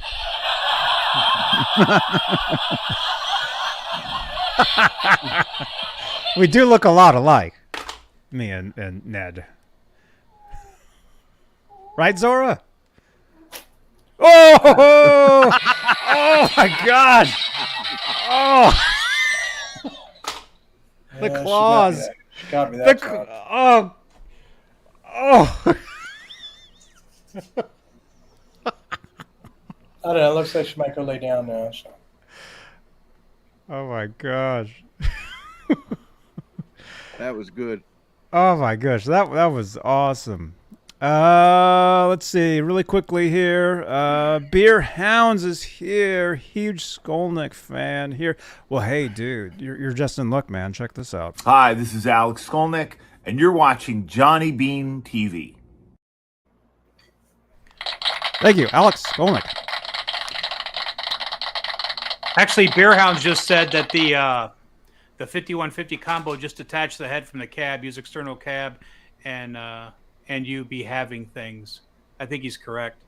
We do look a lot alike, me and Ned. Right, Zora? Oh! Oh my God! Oh! The claws.
She got me that time.
Oh! Oh!
I don't know. It looks like she might go lay down now. So.
Oh my gosh!
That was good.
Oh my gosh, that was awesome. Let's see, really quickly here. Beer Hounds is here. Huge Skolnick fan here. Well, hey, dude, you're just in luck, man. Check this out.
Hi, this is Alex Skolnick, and you're watching Johnny Bean TV.
Thank you, Alex Skolnick.
Actually, Beerhounds just said that the 5150 combo just detach the head from the cab, use external cab, and you be having things. I think he's correct.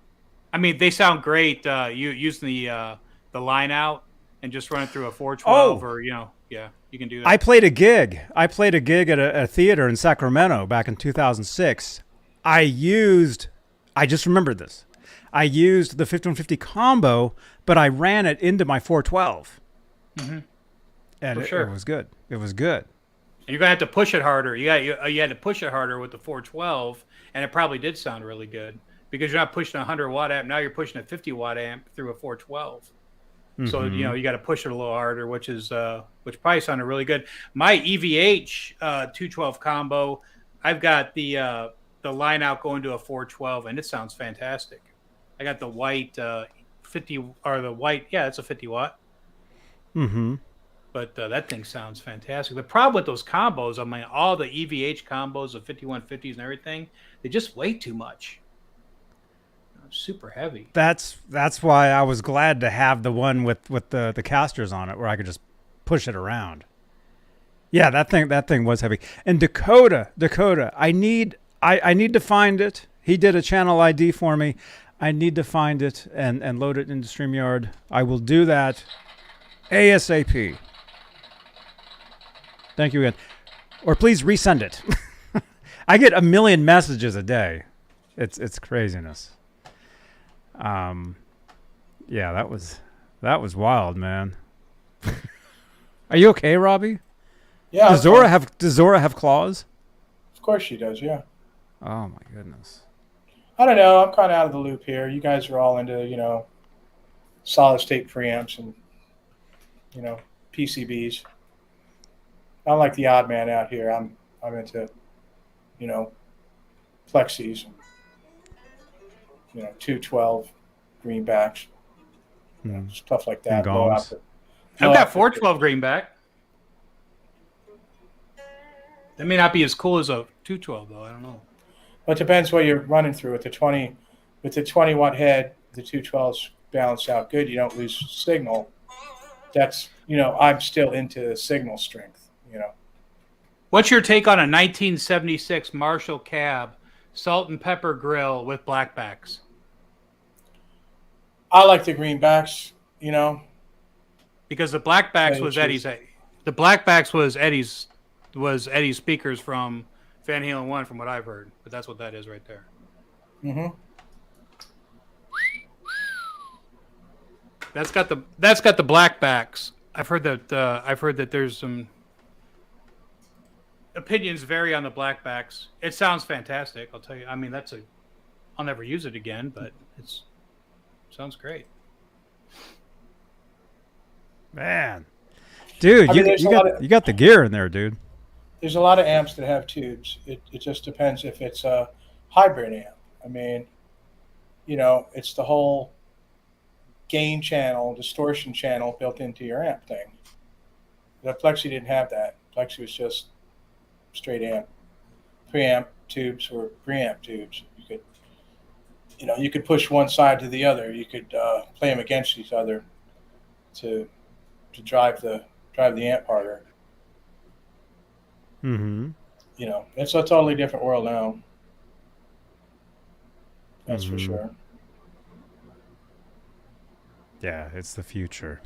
I mean, they sound great. You using the line out and just run it through a 412 or yeah, you can do that.
I played a gig at a theater in Sacramento back in 2006. I just remembered this. I used the 5150 combo, but I ran it into my 412.
Mm-hmm.
And it was good. It was good.
And you're gonna have to push it harder. You had to push it harder with the 412, and it probably did sound really good because you're not pushing a 100 watt amp. Now you're pushing a 50 watt amp through a 412. Mm-hmm. So you got to push it a little harder, which probably sounded really good. My EVH 212 combo, I've got the line out going to a 412, and it sounds fantastic. I got the white 50 or the white, yeah, it's a 50 watt.
Mm-hmm.
But that thing sounds fantastic. The problem with those combos, I mean, all the EVH combos of 5150s and everything, they just weigh too much. Super heavy.
That's why I was glad to have the one with the casters on it, where I could just push it around. Yeah, that thing was heavy. And Dakota, I need to find it. He did a channel ID for me. I need to find it and load it into StreamYard. I will do that ASAP. Thank you again. Or please resend it. I get 1 million messages a day. It's craziness. Yeah, that was wild, man. Are you okay, Robbie?
Yeah.
Does Zora have claws?
Of course she does. Yeah.
Oh my goodness.
I don't know. I'm kind of out of the loop here. You guys are all into, solid state preamps and, PCBs. I'm like the odd man out here. I'm into, plexis, 212 greenbacks, stuff like that.
Gongs.
I've got 412 greenback. That may not be as cool as a 212 though. I don't know.
Well, it depends what you're running through. With the 20 watt head, the 212s balance out good. You don't lose signal. That's I'm still into signal strength.
What's your take on a 1976 Marshall cab salt and pepper grill with blackbacks?
I like the greenbacks.
Because the blackbacks was Eddie's. The blackbacks was Eddie's speakers from Van Halen 1, from what I've heard. But that's what that is right there.
Mm-hmm.
That's got the blackbacks. I've heard that there's some opinions vary on the blackbacks. It sounds fantastic. I'll tell you. I mean, I'll never use it again, but it sounds great.
Man, dude, you got the gear in there, dude.
There's a lot of amps that have tubes. It just depends if it's a hybrid amp. I mean, it's the whole gain channel, distortion channel built into your amp thing. The Plexi didn't have that. Plexi was just straight amp. Preamp tubes or preamp tubes. You could push one side to the other. You could play them against each other to drive the amp harder.
Mm-hmm.
It's a totally different world now. That's for sure.
Yeah, it's the future.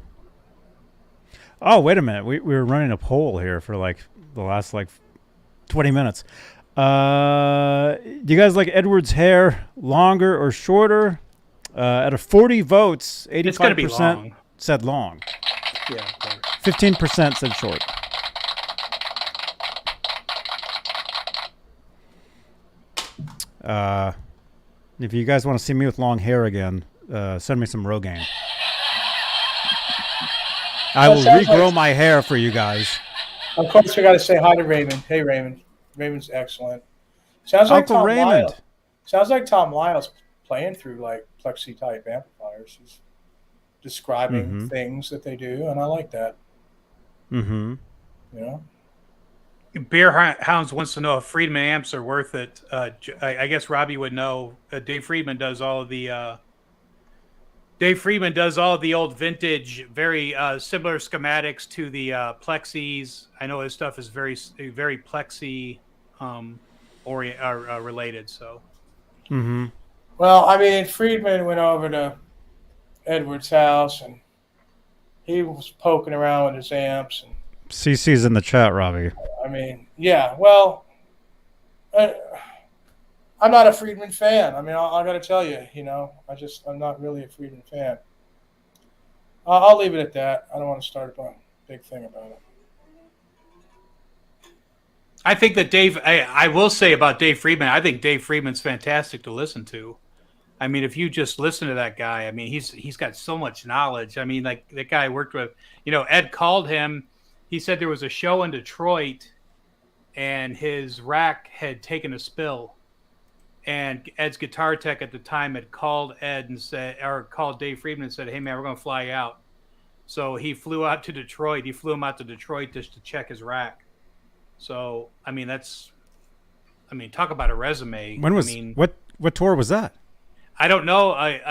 Oh, wait a minute. We were running a poll here for the last 20 minutes. Do you guys like Edward's hair longer or shorter? Out of 40 votes, 85% said long.
Yeah.
15% said short. If you guys want to see me with long hair again, send me some Rogaine. I will regrow my hair for you guys.
Of course, we got to say hi to Raymond. Hey, Raymond. Raymond's excellent. Sounds like
Uncle
Tom
Raymond.
Lyle. Sounds like Tom Lyle's playing through Plexi type amplifiers. He's describing things that they do, and I like that.
Mm-hmm.
Beer Hounds wants to know if Friedman amps are worth it. I guess Robbie would know. Dave Friedman does all of the old vintage, very similar schematics to the Plexis. I know his stuff is very, very Plexi related. So,
Well, I mean, Friedman went over to Edward's house and he was poking around with his amps. And
CC's in the chat, Robbie.
I mean, yeah. Well, I'm not a Friedman fan. I mean, I got to tell you, I'm not really a Friedman fan. I'll leave it at that. I don't want to start a big thing about it.
I think that I will say about Dave Friedman, I think Dave Friedman's fantastic to listen to. I mean, if you just listen to that guy, I mean, he's got so much knowledge. I mean, like that guy I worked with, Ed called him. He said there was a show in Detroit and his rack had taken a spill. And Ed's guitar tech at the time had called called Dave Friedman and said, "Hey man, we're going to fly you out." So he flew out to Detroit. He flew him out to Detroit just to check his rack. So I mean, talk about a resume.
What tour was that?
I don't know. I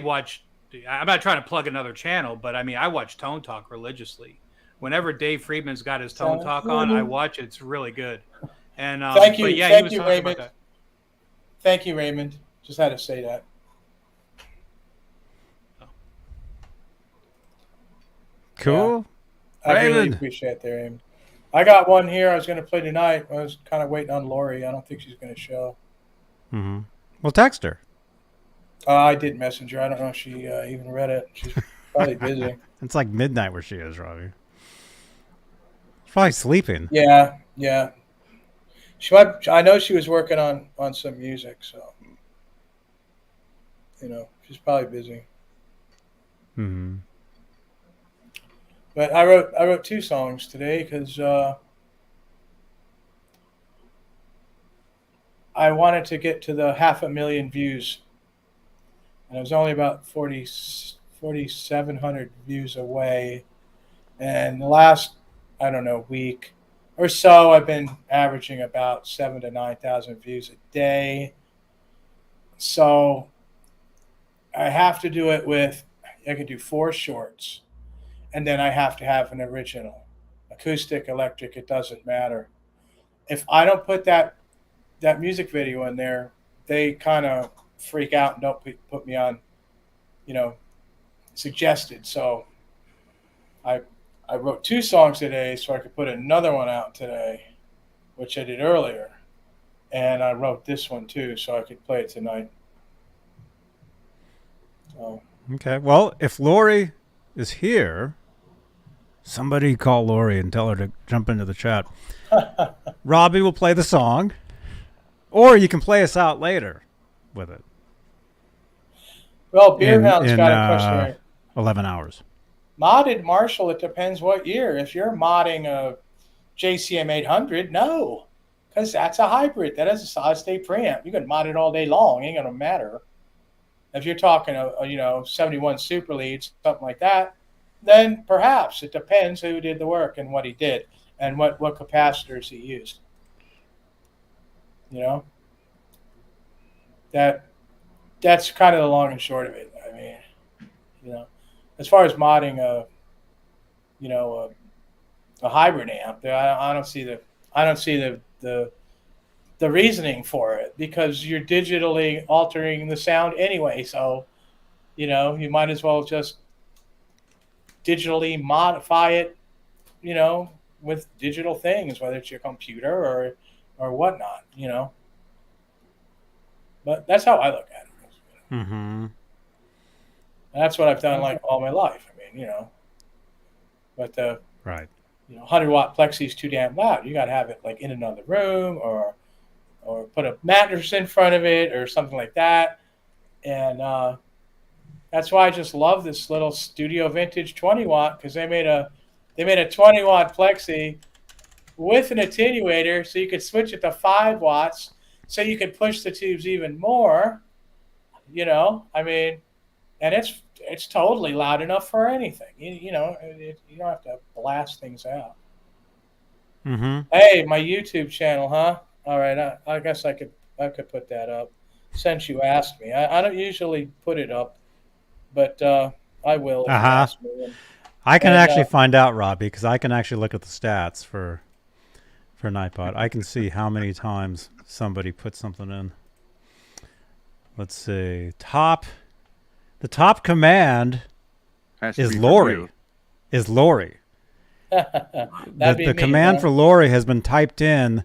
watched I'm not trying to plug another channel, but I mean, I watch Tone Talk religiously. Whenever Dave Friedman's got his Tone Talk on, I watch it. It's really good. And
thank you,
but yeah,
thank
he was
you,
talking
Raymond.
about that.
Thank you, Raymond. Just had to say that.
Cool.
Yeah, I really
Raymond.
appreciate that, Raymond. I got one here I was going to play tonight. I was kind of waiting on Lori. I don't think she's going to show.
Mm-hmm. Well, text her.
I did Messenger. I don't know if she even read it. She's probably busy.
It's like midnight where she is, Robbie. She's probably sleeping.
Yeah, yeah. She might. I know she was working on some music, so she's probably busy.
Mm-hmm.
But I wrote 2 songs today because I wanted to get to the 500,000 views, and it was only about 4,700 views away. And the last, I don't know, week or so, I've been averaging about 7,000 to 9,000 views a day. So I have to do it with, I could do 4 shorts, and then I have to have an original, acoustic, electric, it doesn't matter. If I don't put that music video in there, they kind of freak out and don't put me on, suggested. So I wrote 2 songs today so I could put another one out today, which I did earlier. And I wrote this one too so I could play it tonight. So.
Okay. Well, if Lori is here, somebody call Lori and tell her to jump into the chat. Robbie will play the song, or you can play us out later with it.
Well, Beerhound's got a question right.
11 hours.
Modded Marshall, it depends what year. If you're modding a JCM 800, no, because that's a hybrid. That is a solid-state preamp. You can mod it all day long. It ain't going to matter. If you're talking a 71 Super Leads, something like that, then perhaps it depends who did the work and what he did and what capacitors he used. That's kind of the long and short of it. I mean, as far as modding a hybrid amp, I don't see the reasoning for it, because you're digitally altering the sound anyway. So, you might as well just digitally modify it, with digital things, whether it's your computer or whatnot, But that's how I look at it.
Mm-hmm.
And that's what I've done like all my life. I mean, but the
right,
100-watt plexi is too damn loud. You got to have it like in another room or put a mattress in front of it or something like that. And that's why I just love this little Studio Vintage 20-watt, because they made a 20-watt plexi with an attenuator, so you could switch it to 5 watts, so you could push the tubes even more. I mean, and it's totally loud enough for anything. You don't have to blast things out.
Mm-hmm.
Hey, my YouTube channel, huh? All right, I guess I could put that up since you asked me. I don't usually put it up, but I will if you ask me.
I can actually find out, Robbie, because I can actually look at the stats for Nightbot. I can see how many times somebody put something in. Let's see. The top command is Lori. Is Lori. The command for Lori has been typed in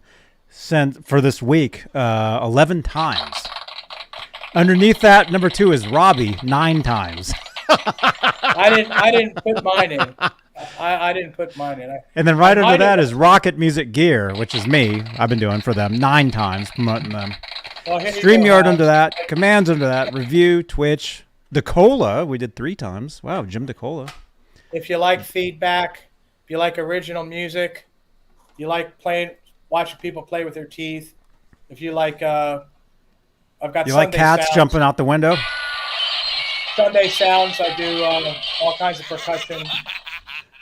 for this week 11 times. Underneath that, number 2 is Robbie 9 times.
I didn't put mine in. I didn't put mine in.
And then right under that is Rocket Music Gear, which is me. I've been doing for them 9 times, promoting them.
Well,
StreamYard under that, commands under that, review, Twitch, DeCola, we did 3 times. Wow, Jim DeCola.
If you like feedback, if you like original music, you like watching people play with their teeth, if you like, I've got.
You like cats
sounds.
Jumping out the window?
Sunday sounds. I do all kinds of percussion.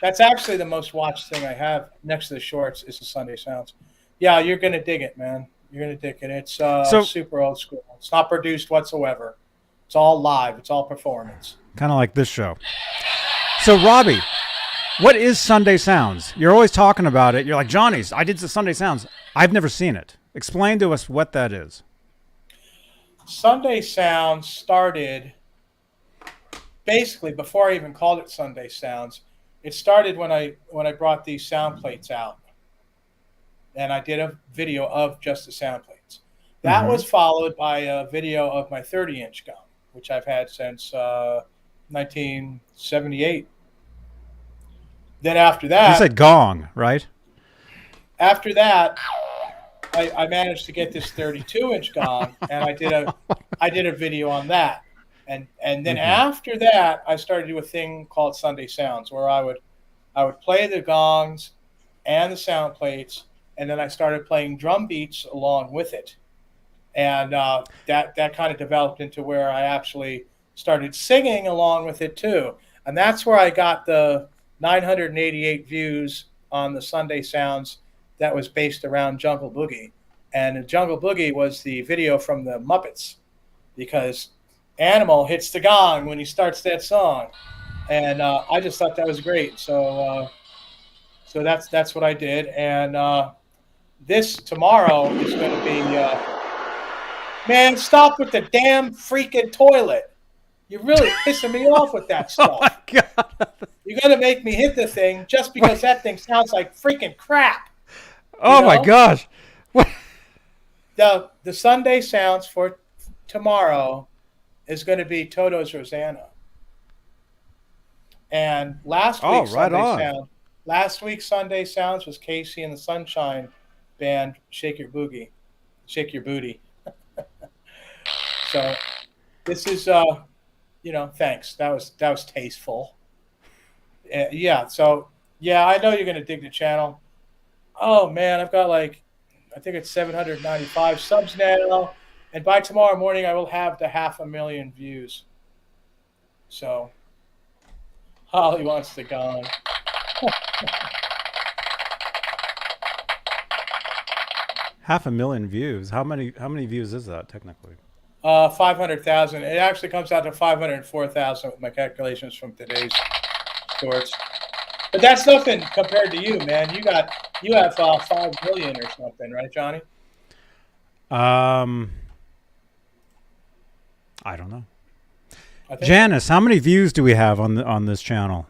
That's actually the most watched thing I have next to the shorts is the Sunday sounds. Yeah, you're gonna dig it, man. You're gonna dig it. It's super old school. It's not produced whatsoever. It's all live. It's all performance.
kind of like this show. So, Robbie, what is Sunday Sounds? You're always talking about it. You're like, Johnny's, I did the Sunday Sounds. I've never seen it. Explain to us what that is.
Sunday Sounds started basically before I even called it Sunday Sounds. It started when I brought these sound plates out, and I did a video of just the sound plates. That was followed by a video of my 30-inch gong, which I've had since 1978. Then after that,
You said gong, right?
after that, I managed to get this 32-inch gong, and I did a video on that. And then after that, I started to do a thing called Sunday Sounds, where I would play the gongs and the sound plates, and then I started playing drum beats along with it. And that kind of developed into where I actually started singing along with it too. And that's where I got the 988 views on the Sunday Sounds that was based around Jungle Boogie. And Jungle Boogie was the video from the Muppets, because Animal hits the gong when he starts that song. And I just thought that was great. So that's what I did. And this tomorrow is going to be, man, stop with the damn freaking toilet. You're really pissing me off with that stuff.
Oh, my God.
You're going to make me hit the thing just because that thing sounds like freaking crap.
Oh, my gosh. What?
The Sunday Sounds for tomorrow is going to be Toto's Rosanna. And last week's Sunday Sounds was Casey and the Sunshine Band, Shake Your Booty. So this is, thanks. That was tasteful. So I know you're going to dig the channel. Oh man, I've got I think it's 795 subs now. And by tomorrow morning, I will have the 500,000 views. So Holly wants to go.
Half a million views. How many views is that technically?
500,000. It actually comes out to 504,000 with my calculations from today's shorts. But that's nothing compared to you, man. You have 5 million or something, right, Johnny?
I don't know. Janice, how many views do we have on this channel?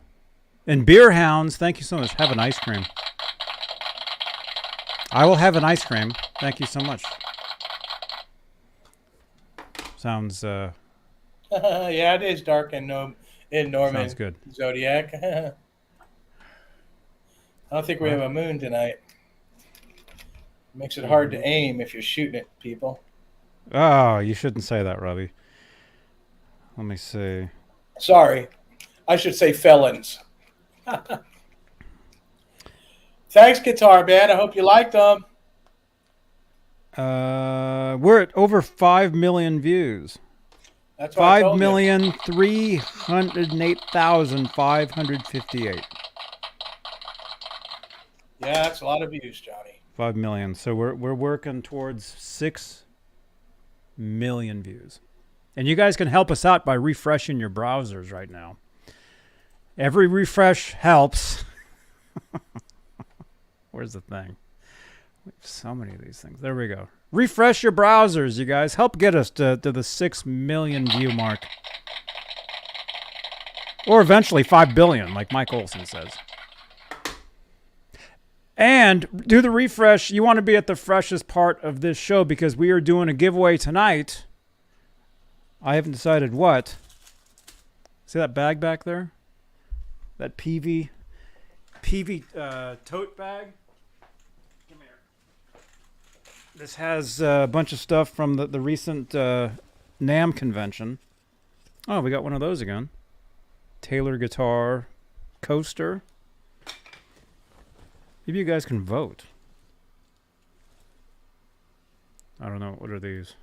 And Beer Hounds, thank you so much. Have an ice cream. I will have an ice cream. Thank you so much. Sounds
yeah, it is dark in Norman.
Sounds good.
Zodiac. I don't think we have a moon tonight. Makes it hard to aim if you're shooting at people.
Oh, you shouldn't say that, Robbie. Let me see.
Sorry. I should say felons. Thanks, Guitar Band. I hope you liked them.
We're at over 5 million views.
That's what I told you.
5,308,558.
Yeah, that's a lot of views, Johnny.
5 million. So we're working towards 6 million views. And you guys can help us out by refreshing your browsers right now. Every refresh helps. Where's the thing? We have so many of these things. There we go. Refresh your browsers, you guys. Help get us to the 6 million view mark. Or eventually 5 billion, like Mike Olson says. And do the refresh. You want to be at the freshest part of this show because we are doing a giveaway tonight. I haven't decided what. See that bag back there? That Peavey tote bag? Come here. This has a bunch of stuff from the recent NAMM convention. Oh, we got one of those again. Taylor guitar coaster. Maybe you guys can vote. I don't know. What are these?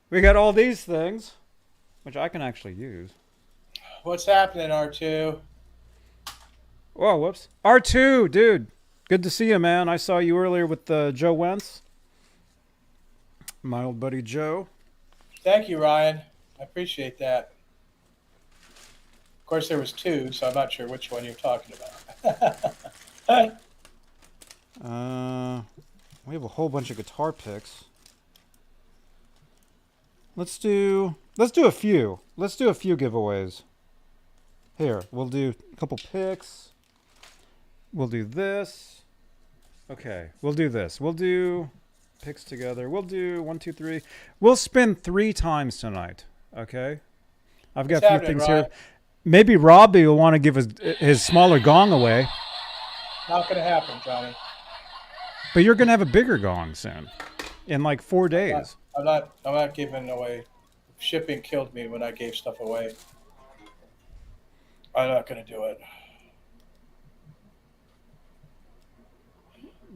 We got all these things, which I can actually use.
What's happening, R2?
Oh, whoops. R2, dude. Good to see you, man. I saw you earlier with Joe Wentz. My old buddy Joe.
Thank you, Ryan. I appreciate that. Of course, there was 2, so I'm not sure which one you're talking about.
We have a whole bunch of guitar picks. Let's do a few. Let's do a few giveaways. Here, we'll do a couple picks. We'll do this. Okay, we'll do this. We'll do picks together. We'll do 1, 2, 3. We'll spin 3 times tonight. Okay? I've got a few things here. Maybe Robbie will want to give his smaller gong away.
Not going to happen, Johnny.
But you're going to have a bigger gong soon. In like 4 days.
I'm not giving away. Shipping killed me when I gave stuff away. I'm not going to do it.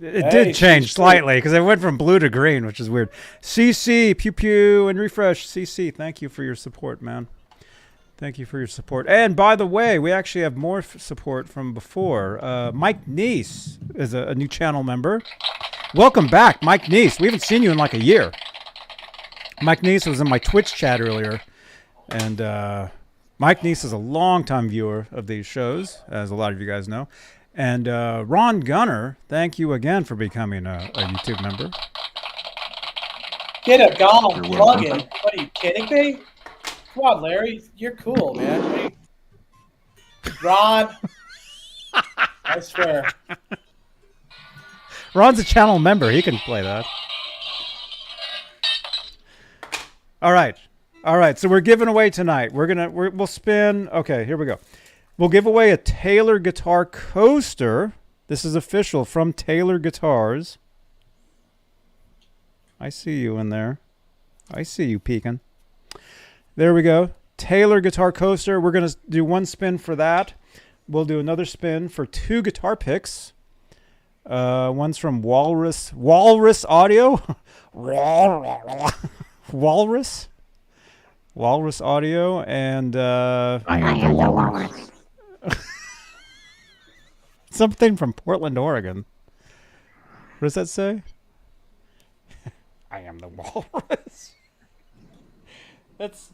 It did change slightly because it went from blue to green, which is weird. CC, pew pew, and refresh. CC, thank you for your support, man. Thank you for your support. And by the way, we actually have more support from before. Mike Neese is a new channel member. Welcome back, Mike Neese. We haven't seen you in like a year. Mike Neese was in my Twitch chat earlier. And Mike Neese is a longtime viewer of these shows, as a lot of you guys know. And Ron Gunner, thank you again for becoming a YouTube member.
Get a gong, plug it. What are you kidding me? Come on, Larry. You're cool, man. Ron. I swear.
Ron's a channel member. He can play that. All right. All right. So we're giving away tonight. We'll spin. Okay, here we go. We'll give away a Taylor guitar coaster. This is official from Taylor Guitars. I see you in there. I see you peeking. There we go. Taylor guitar coaster. We're going to do 1 spin for that. We'll do another spin for 2 guitar picks. One's from Walrus Audio. Walrus Audio. And
I am the walrus.
something from Portland, Oregon. What does that say? I am the walrus. That's...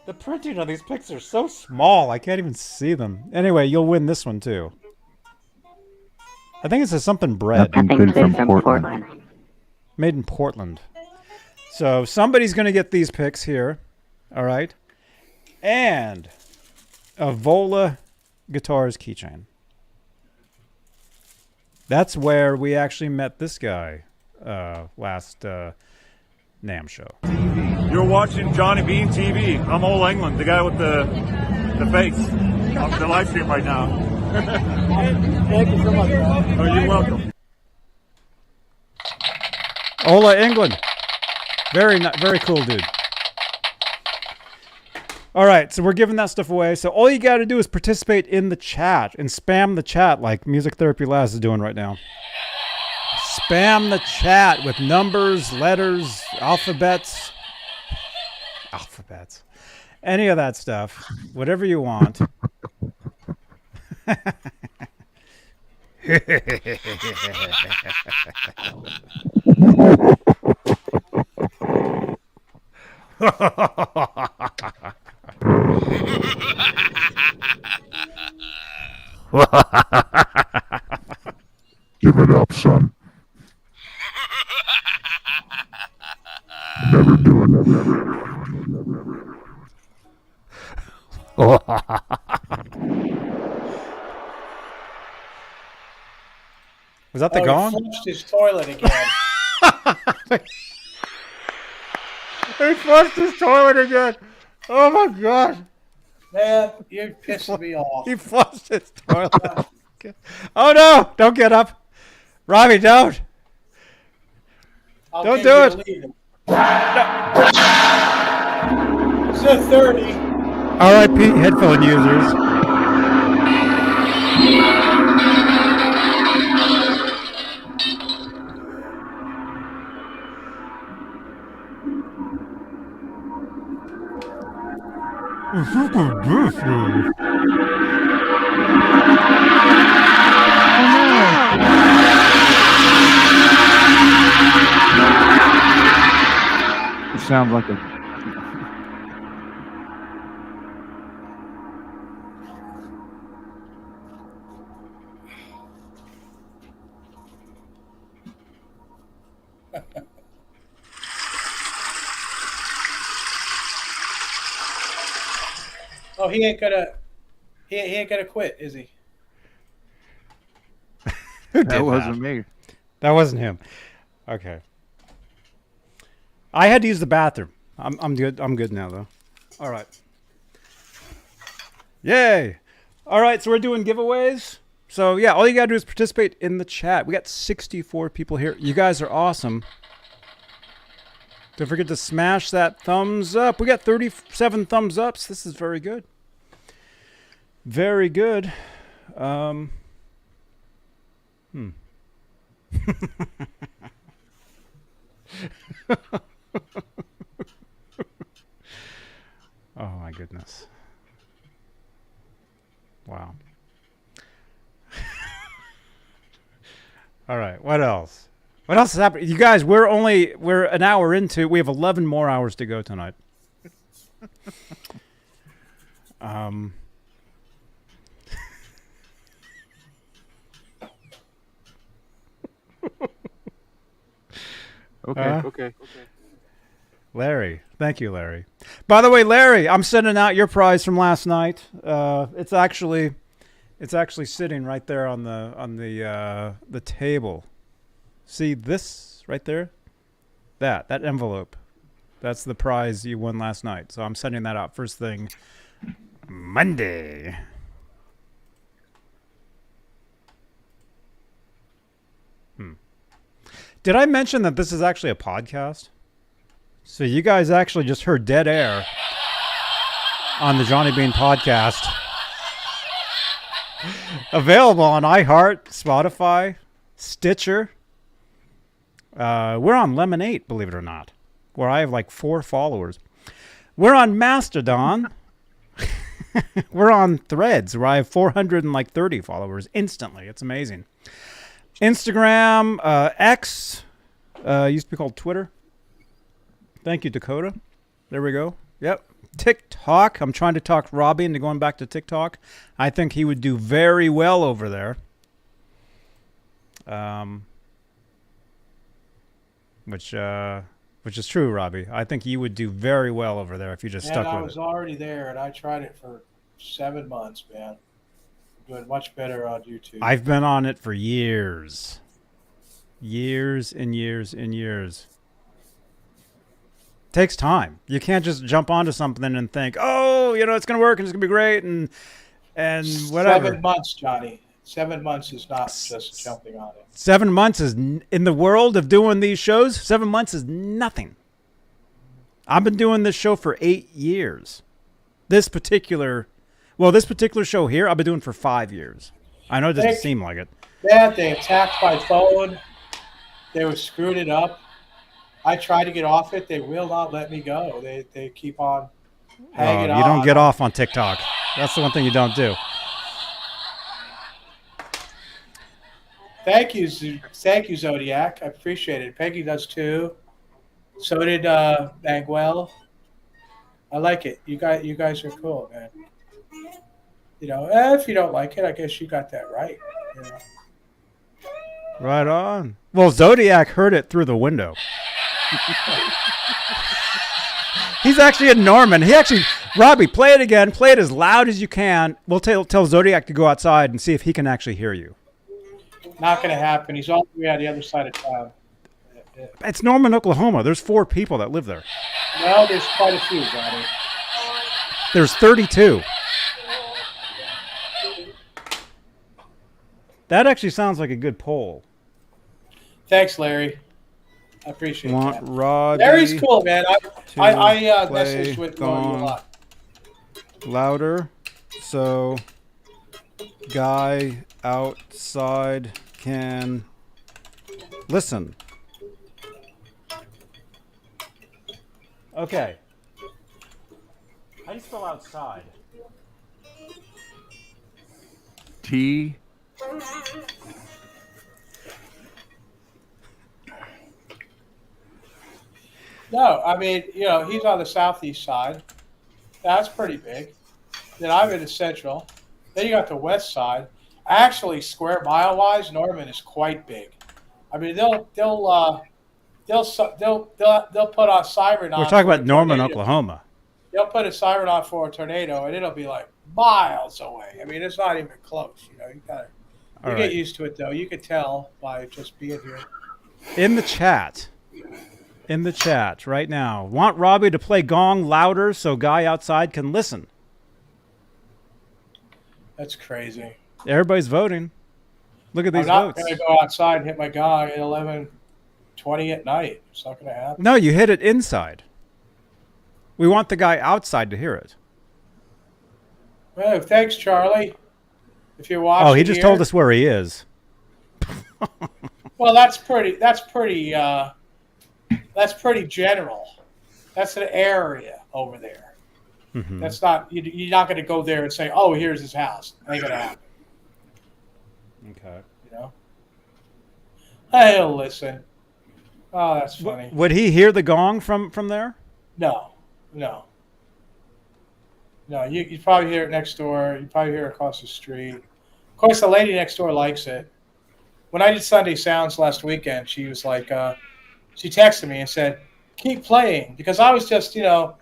The printing of these pics are so small, I can't even see them. Anyway, you'll win this one, too. I think it says something bread.
I think it's from Portland.
Made in Portland. So somebody's going to get these pics here. All right. And a Vola Guitars keychain. That's where we actually met this guy last NAMM show.
You're watching Johnny Bean TV. I'm Old England, the guy with the face on the live stream right now.
Thank you so much, man.
Oh, you're welcome.
Ola England. Very cool dude. All right, so we're giving that stuff away. So all you got to do is participate in the chat and spam the chat like Music Therapy Labs is doing right now. Spam the chat with numbers, letters, alphabets, any of that stuff, whatever you want.
Give it up, son. Never do it. Never.
Was that the gong?
He flushed his toilet again.
He flushed his toilet again. Oh my god.
Man, you're pissing me off.
He flushed his toilet. Oh no! Don't get up. Robbie, don't. Don't do it.
No. It's a 30.
R.I.P. headphone users.
It sounds like a
Oh, he ain't gonna quit, is he?
Who did
That wasn't me.
That wasn't him. Okay. I had to use the bathroom. I'm good. I'm good now though. All right. Yay! All right, so we're doing giveaways. So yeah, all you gotta do is participate in the chat. We got 64 people here. You guys are awesome. Don't forget to smash that thumbs up. We got 37 thumbs ups. This is very good. Very good. Oh my goodness. Wow. All right, what else? What else is happening? You guys, we're an hour into. We have 11 more hours to go tonight.
Okay.
Larry, thank you, Larry. By the way, Larry, I'm sending out your prize from last night. It's actually sitting right there on the table. See this right there? That envelope. That's the prize you won last night. So I'm sending that out first thing Monday. Did I mention that this is actually a podcast? So you guys actually just heard dead air on the Johnny Bean podcast. Available on iHeart, Spotify, Stitcher. We're on Lemonade, believe it or not, where I have like 4 followers. We're on Mastodon. We're on Threads, where I have 430 followers instantly. It's amazing. Instagram, X, used to be called Twitter. Thank you, Dakota. There we go. Yep. TikTok. I'm trying to talk Robbie into going back to TikTok. I think he would do very well over there. Which is true, Robbie. I think you would do very well over there if you just stuck with it.
I was already there, and I tried it for 7 months, man. I'm doing much better on YouTube.
I've been on it for years. Years and years and years. Takes time. You can't just jump onto something and think, oh, it's going to work and it's going to be great and whatever.
7 months, Johnny. 7 months is not just jumping on it.
7 months is, in the world of doing these shows, 7 months is nothing. I've been doing this show for 8 years. This particular show here, I've been doing for 5 years. I know it doesn't seem like it.
Yeah, they attacked my phone. They were screwing it up. I tried to get off it. They will not let me go. They keep on hanging on.
You don't get off on TikTok. That's the one thing you don't do.
Thank you, Zodiac. I appreciate it. Peggy does too. So did Manuel. I like it. You guys are cool, man. If you don't like it, I guess you got that right.
Right on. Well, Zodiac heard it through the window. He's actually in Norman. Robbie, play it again. Play it as loud as you can. We'll tell Zodiac to go outside and see if he can actually hear you.
Not going to happen. He's all the way on the other side of town.
It's Norman, Oklahoma. There's 4 people that live there.
No, there's quite a few, Johnny.
There's 32. That actually sounds like a good poll.
Thanks, Larry. I appreciate that.
Robbie,
Larry's cool, man. I messaged with you a lot.
Louder, so guy outside can listen. Okay. How do you spell outside?
T.
No, I mean, he's on the southeast side. That's pretty big. Then I'm in the central. Then you got the west side. Actually, square mile wise, Norman is quite big. I mean, they'll they'll put a siren on.
We're talking
for
about
a
Norman,
tornado.
Oklahoma.
They'll put a siren on for a tornado, and it'll be like miles away. I mean, it's not even close. You know, you
All
get
right.
used to it though. You could tell by just being here.
In the chat right now, want Robbie to play gong louder so guy outside can listen.
That's crazy.
Everybody's voting. Look at these
I'm not
votes.
going to go outside and hit my gong at 11:20 at night. It's not going to happen.
No, you hit it inside. We want the guy outside to hear it.
Oh, thanks, Charlie. If you're watching,
Oh, he just told us where he is.
Well, that's pretty general. That's an area over there.
Mhm.
That's not. You're not going to go there and say, "Oh, here's his house." Ain't going to happen.
Okay.
You know. He'll listen. Oh, that's funny.
Would he hear the gong from there?
No. You probably hear it next door. You probably hear it across the street. Of course, the lady next door likes it. When I did Sunday Sounds last weekend, she was like, she texted me and said, "Keep playing," because I was just, I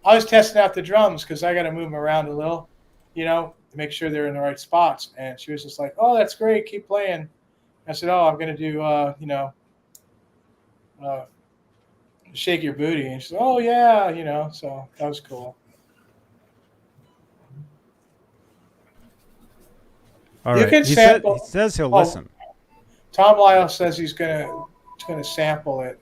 was testing out the drums because I got to move them around a little, to make sure they're in the right spots. And she was just like, "Oh, that's great. Keep playing." I said, "Oh, I'm going to do, Shake Your Booty." And she said, "Oh, yeah," so that was cool.
All
You
right.
can
He
sample.
says he'll listen.
Tom Lyle says he's gonna sample it.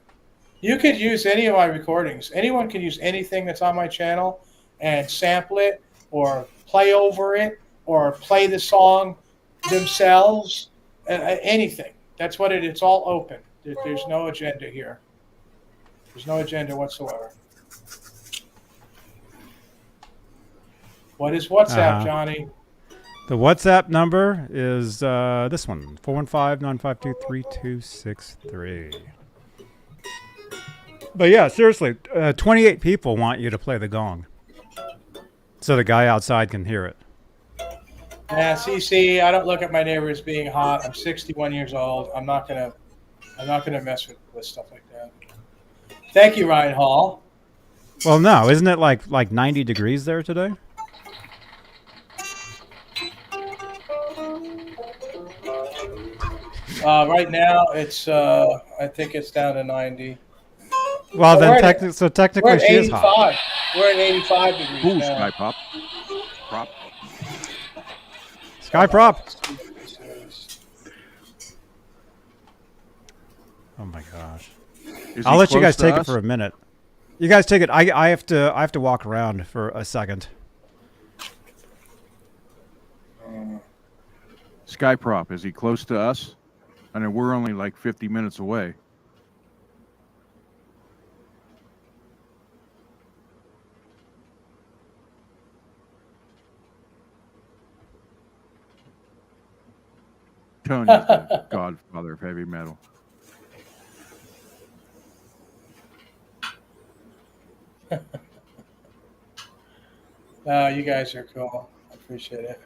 You could use any of my recordings. Anyone can use anything that's on my channel and sample it or play over it or play the song themselves. Anything. That's what it's all open. There's no agenda here. There's no agenda whatsoever. What is WhatsApp, Johnny?
The WhatsApp number is this one, 415-952-3263. But yeah, seriously, 28 people want you to play the gong so the guy outside can hear it.
Yeah, see, I don't look at my neighbors being hot. I'm 61 years old. I'm not gonna mess with stuff like that. Thank you, Ryan Hall.
Well, no, isn't it like 90 degrees there today?
Right now, it's I think it's down to 90.
Well, then
we're
technically
at
she is hot.
85. We're at 85 degrees
Ooh,
now.
Sky Pop. Prop.
Sky prop. Oh my gosh. I'll let you guys take it for a minute. You guys take it. I have to walk around for a second.
Sky Prop, is he close to us? I mean, we're only like 50 minutes away. Tony's the godfather of heavy metal.
You guys are cool. I appreciate it.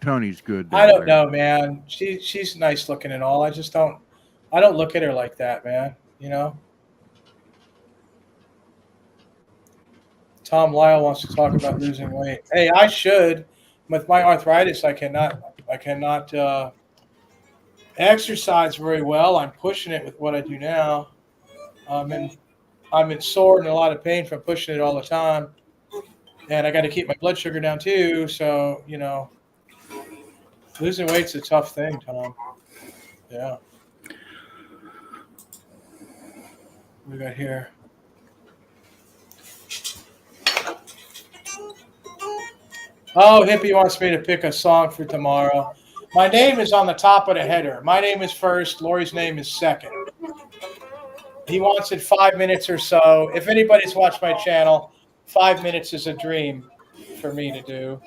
Tony's good.
I don't know, man. She's nice looking and all. I don't look at her like that, man. Tom Lyle wants to talk about losing weight. Hey, I should. With my arthritis, I cannot exercise very well. I'm pushing it with what I do now. I'm in sore and a lot of pain from pushing it all the time. And I got to keep my blood sugar down too. So, losing weight's a tough thing, Tom. Yeah. What we got here? Oh, Hippie wants me to pick a song for tomorrow. My name is on the top of the header. My name is first. Lori's name is second. He wants it 5 minutes or so. If anybody's watched my channel, 5 minutes is a dream for me to do.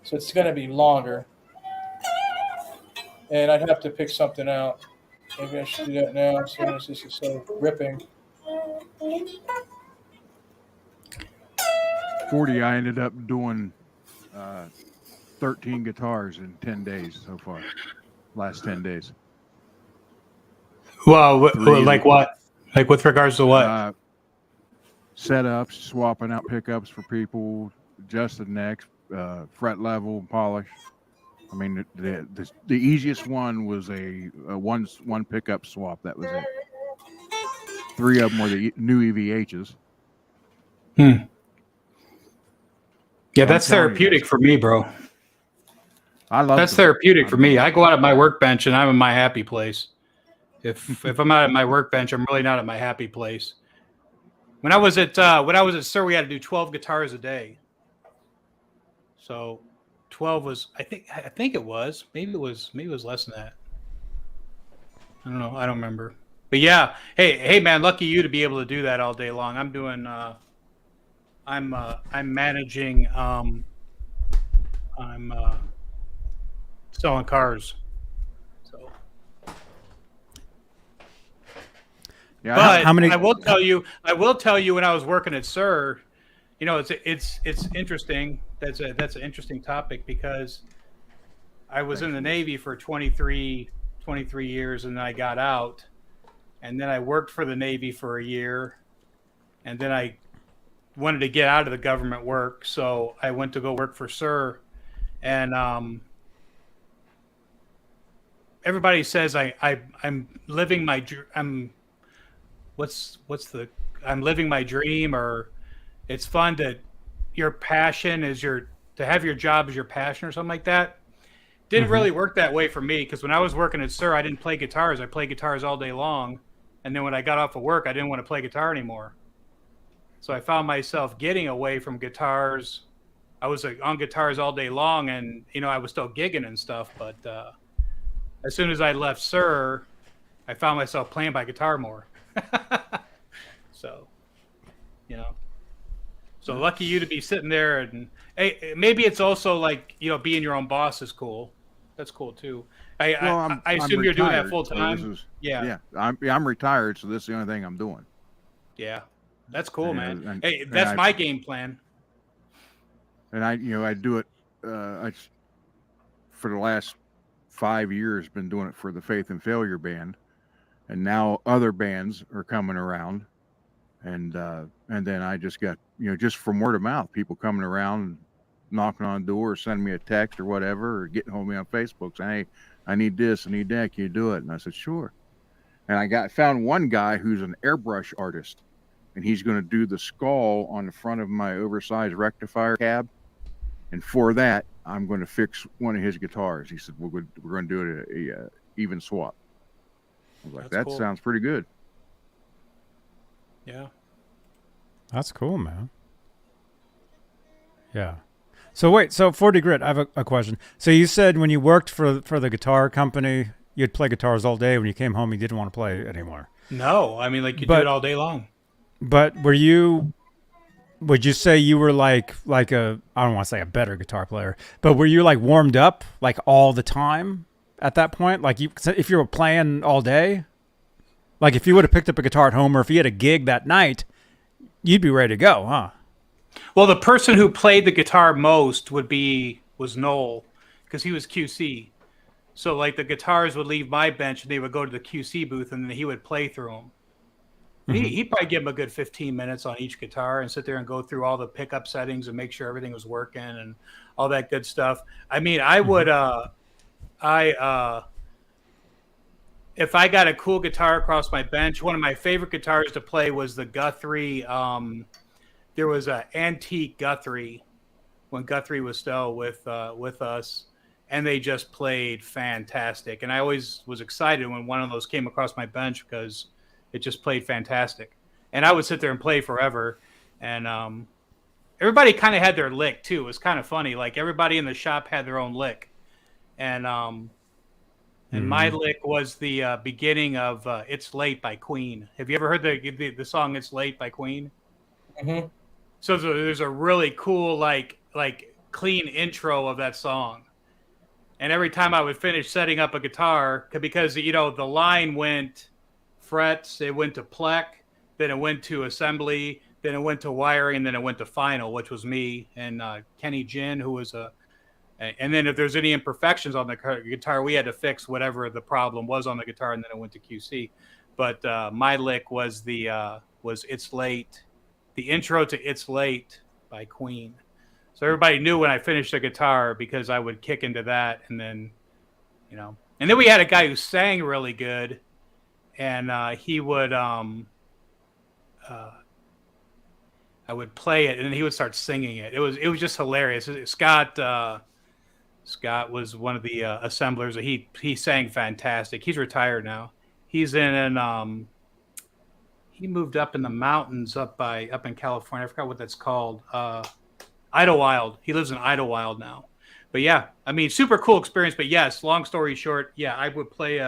So it's going to be longer. And I'd have to pick something out. Maybe I should do that now as soon as this is so ripping.
40, I ended up doing 13 guitars in 10 days so far. Last 10 days.
Well, like what? Like with regards to what?
Setups, swapping out pickups for people, adjusted necks, fret level, polish. I mean, the easiest one was a one pickup swap. That was it. 3 of them were the new EVHs.
Yeah, that's therapeutic for me, bro.
I love
that's therapeutic for me. I go out at my workbench and I'm in my happy place. If I'm out at my workbench, I'm really not at my happy place. When I was at Sir, we had to do 12 guitars a day. So 12 was I think it was maybe it was less than that. I don't know. I don't remember. But yeah, hey man, lucky you to be able to do that all day long. I'm doing I'm managing I'm selling cars. So
yeah,
but how many I will tell you when I was working at Sir, you know, it's interesting. That's an interesting topic because I was in the Navy for 23 years and then I got out. And then I worked for the Navy for a year. And then I wanted to get out of the government work. So I went to go work for Sir. And everybody says I'm living my I'm living my dream, or it's fun to your passion is to have your job as your passion or something like that. Didn't really work that way for me because when I was working at Sir, I didn't play guitars. I played guitars all day long. And then when I got off of work, I didn't want to play guitar anymore. So I found myself getting away from guitars. I was on guitars all day long and, you know, I was still gigging and stuff. But as soon as I left Sir, I found myself playing by guitar more. So, you know, so lucky you to be sitting there. And hey, maybe it's also like, you know, being your own boss is cool. That's cool too. I assume you're doing that full time. So yeah.
I'm retired, so this is the only thing I'm doing.
Yeah, that's cool, man. Hey, that's my game plan.
And I do it. For the last 5 years, been doing it for the Faith and Failure band, and now other bands are coming around, and then I just got just from word of mouth, people coming around, knocking on the door, or sending me a text or whatever, or getting hold of me on Facebook saying, "Hey, I need this, I need that, can you do it?" And I said, "Sure." And I found one guy who's an airbrush artist, and he's going to do the skull on the front of my oversized rectifier cab. And for that, I'm going to fix one of his guitars. He said, we're going to do it a even swap. I was like, that cool. Sounds pretty good.
Yeah.
That's cool, man. Yeah. So wait, so 40 Grit, I have a question. So you said when you worked for the guitar company, you'd play guitars all day. When you came home, you didn't want to play anymore.
No, I mean, like you do it all day long.
But would you say you were like a, I don't want to say a better guitar player, but were you like warmed up like all the time at that point? Like if you were playing all day, like if you would have picked up a guitar at home or if you had a gig that night, you'd be ready to go, huh?
Well, the person who played the guitar most was Noel, because he was QC. So like the guitars would leave my bench and they would go to the QC booth and then he would play through them. Mm-hmm. He'd probably give them a good 15 minutes on each guitar and sit there and go through all the pickup settings and make sure everything was working and all that good stuff. I mean, I would, if I got a cool guitar across my bench, one of my favorite guitars to play was the Guthrie. There was an antique Guthrie when Guthrie was still with us, and they just played fantastic. And I always was excited when one of those came across my bench because it just played fantastic. And I would sit there and play forever. And everybody kind of had their lick too. It was kind of funny. Like everybody in the shop had their own lick. And my lick was the beginning of "It's Late" by Queen. Have you ever heard the song "It's Late" by Queen?
Mm-hmm.
So there's a really cool like clean intro of that song. And every time I would finish setting up a guitar, because the line went frets, it went to plec, then it went to assembly, then it went to wiring, and then it went to final, which was me and Kenny Ginn, who was And then if there's any imperfections on the guitar, we had to fix whatever the problem was on the guitar, and then it went to QC. But my lick was It's Late, the intro to It's Late by Queen. So everybody knew when I finished the guitar because I would kick into that, and then, and then we had a guy who sang really good, and he would I would play it, and then he would start singing it. It was just hilarious. Scott was one of the assemblers. He sang fantastic. He's retired now. He's he moved up in the mountains up in California. I forgot what that's called. Idlewild. He lives in Idlewild now. But yeah, I mean, super cool experience. But yes, long story short, yeah, I would play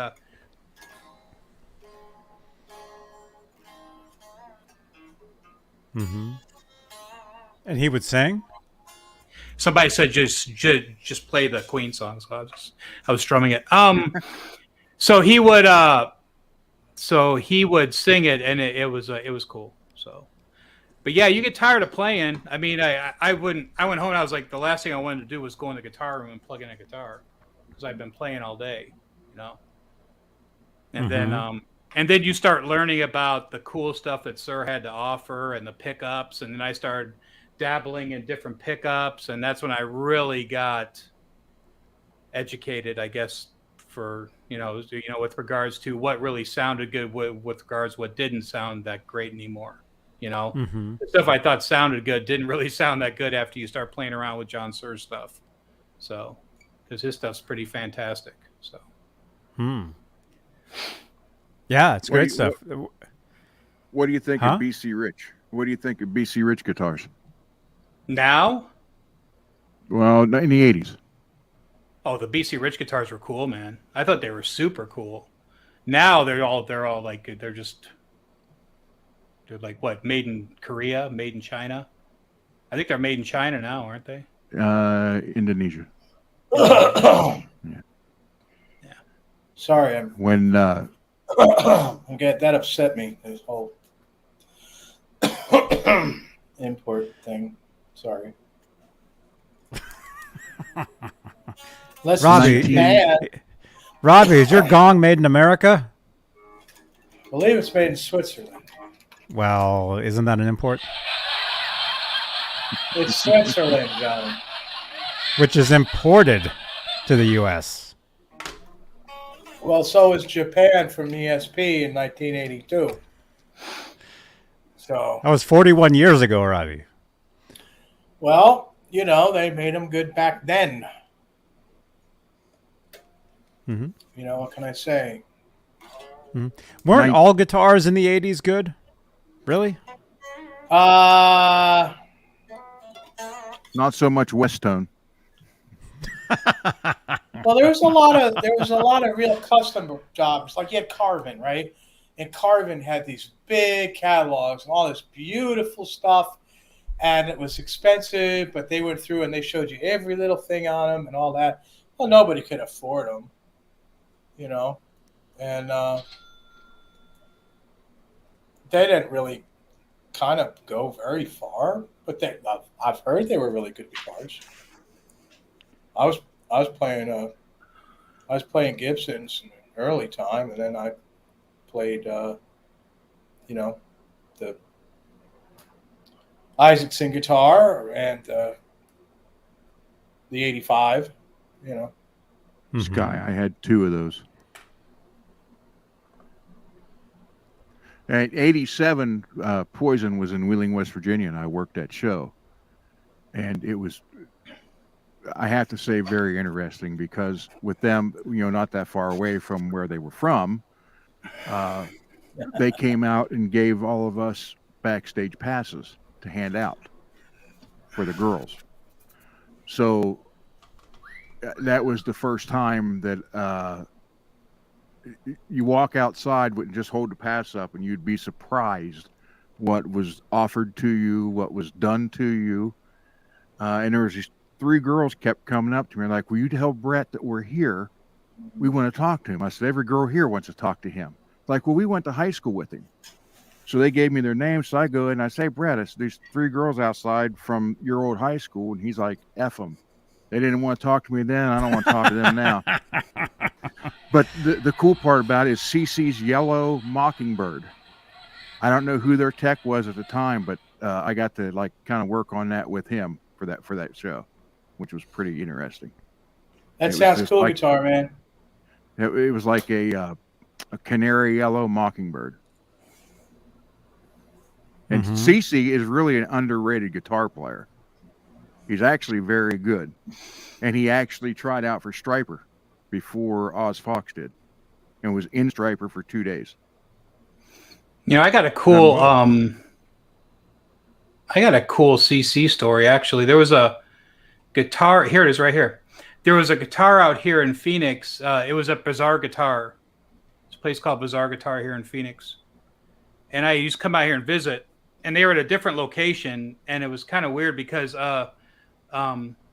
Mm-hmm. And he would sing?
Somebody said just play the Queen song, so I was strumming it. So he would sing it, and it was cool. So, but yeah, you get tired of playing. I mean, I went home and I was like, the last thing I wanted to do was go in the guitar room and plug in a guitar because I've been playing all day, And then you start learning about the cool stuff that Sir had to offer and the pickups, and then I started dabbling in different pickups, and that's when I really got educated, I guess, for with regards to what really sounded good, with regards to what didn't sound that great anymore. The stuff I thought sounded good didn't really sound that good after you start playing around with John Sir's stuff. So, because his stuff's pretty fantastic. So,
yeah, it's great stuff.
What do you think of BC Rich? What do you think of BC Rich guitars?
Now?
Well, in the 80s.
Oh, the BC Rich guitars were cool, man. I thought they were super cool. Now they're all like they're like what, made in Korea, made in China. I think they're made in China now, aren't they?
Indonesia.
Yeah. Sorry,
when
that upset me. This whole import thing. Sorry.
Robbie, is your gong made in America?
I believe it's made in Switzerland.
Well, isn't that an import?
It's Switzerland, John.
Which is imported to the U.S.
Well, so is Japan from ESP in 1982. So
that was 41 years ago, Robbie.
Well, they made them good back then.
Mm-hmm.
What can I say?
Mm-hmm. Weren't all guitars in the 80s good? Really?
Not so much West Tone.
Well, there was a lot of real custom jobs. Like you had Carvin, right? And Carvin had these big catalogs and all this beautiful stuff, and it was expensive, but they went through and they showed you every little thing on them and all that. Well, nobody could afford them, and they didn't really kind of go very far, but I've heard they were really good guitars. I was playing Gibsons in the early time, and then I played the Isaacson guitar and the 85.
Sky. I had two of those. At 87, Poison was in Wheeling, West Virginia, and I worked that show. And it was, I have to say, very interesting because with them, not that far away from where they were from, they came out and gave all of us backstage passes to hand out for the girls. So that was the first time that you walk outside and just hold the pass up and you'd be surprised what was offered to you, what was done to you. And there was these three girls kept coming up to me like, will you tell Brett that we're here? We want to talk to him. I said, every girl here wants to talk to him. Like, well, we went to high school with him. So they gave me their names. So I go in and I say, Brett, it's these three girls outside from your old high school. And he's like, F them. They didn't want to talk to me then. I don't want to talk to them now. But the cool part about it is CC's Yellow Mockingbird. I don't know who their tech was at the time, but I got to like kind of work on that with him for that show, which was pretty interesting.
That sounds cool, like, guitar man.
It was like a canary yellow mockingbird. And CC is really an underrated guitar player. He's actually very good. And he actually tried out for Stryper before Oz Fox did and was in Stryper for 2 days.
You know, I got a cool CC story actually. There was a guitar, here it is right here. There was a guitar out here in Phoenix. It was a Bizarre Guitar. It's a place called Bizarre Guitar here in Phoenix. And I used to come out here and visit. And they were at a different location. And it was kind of weird because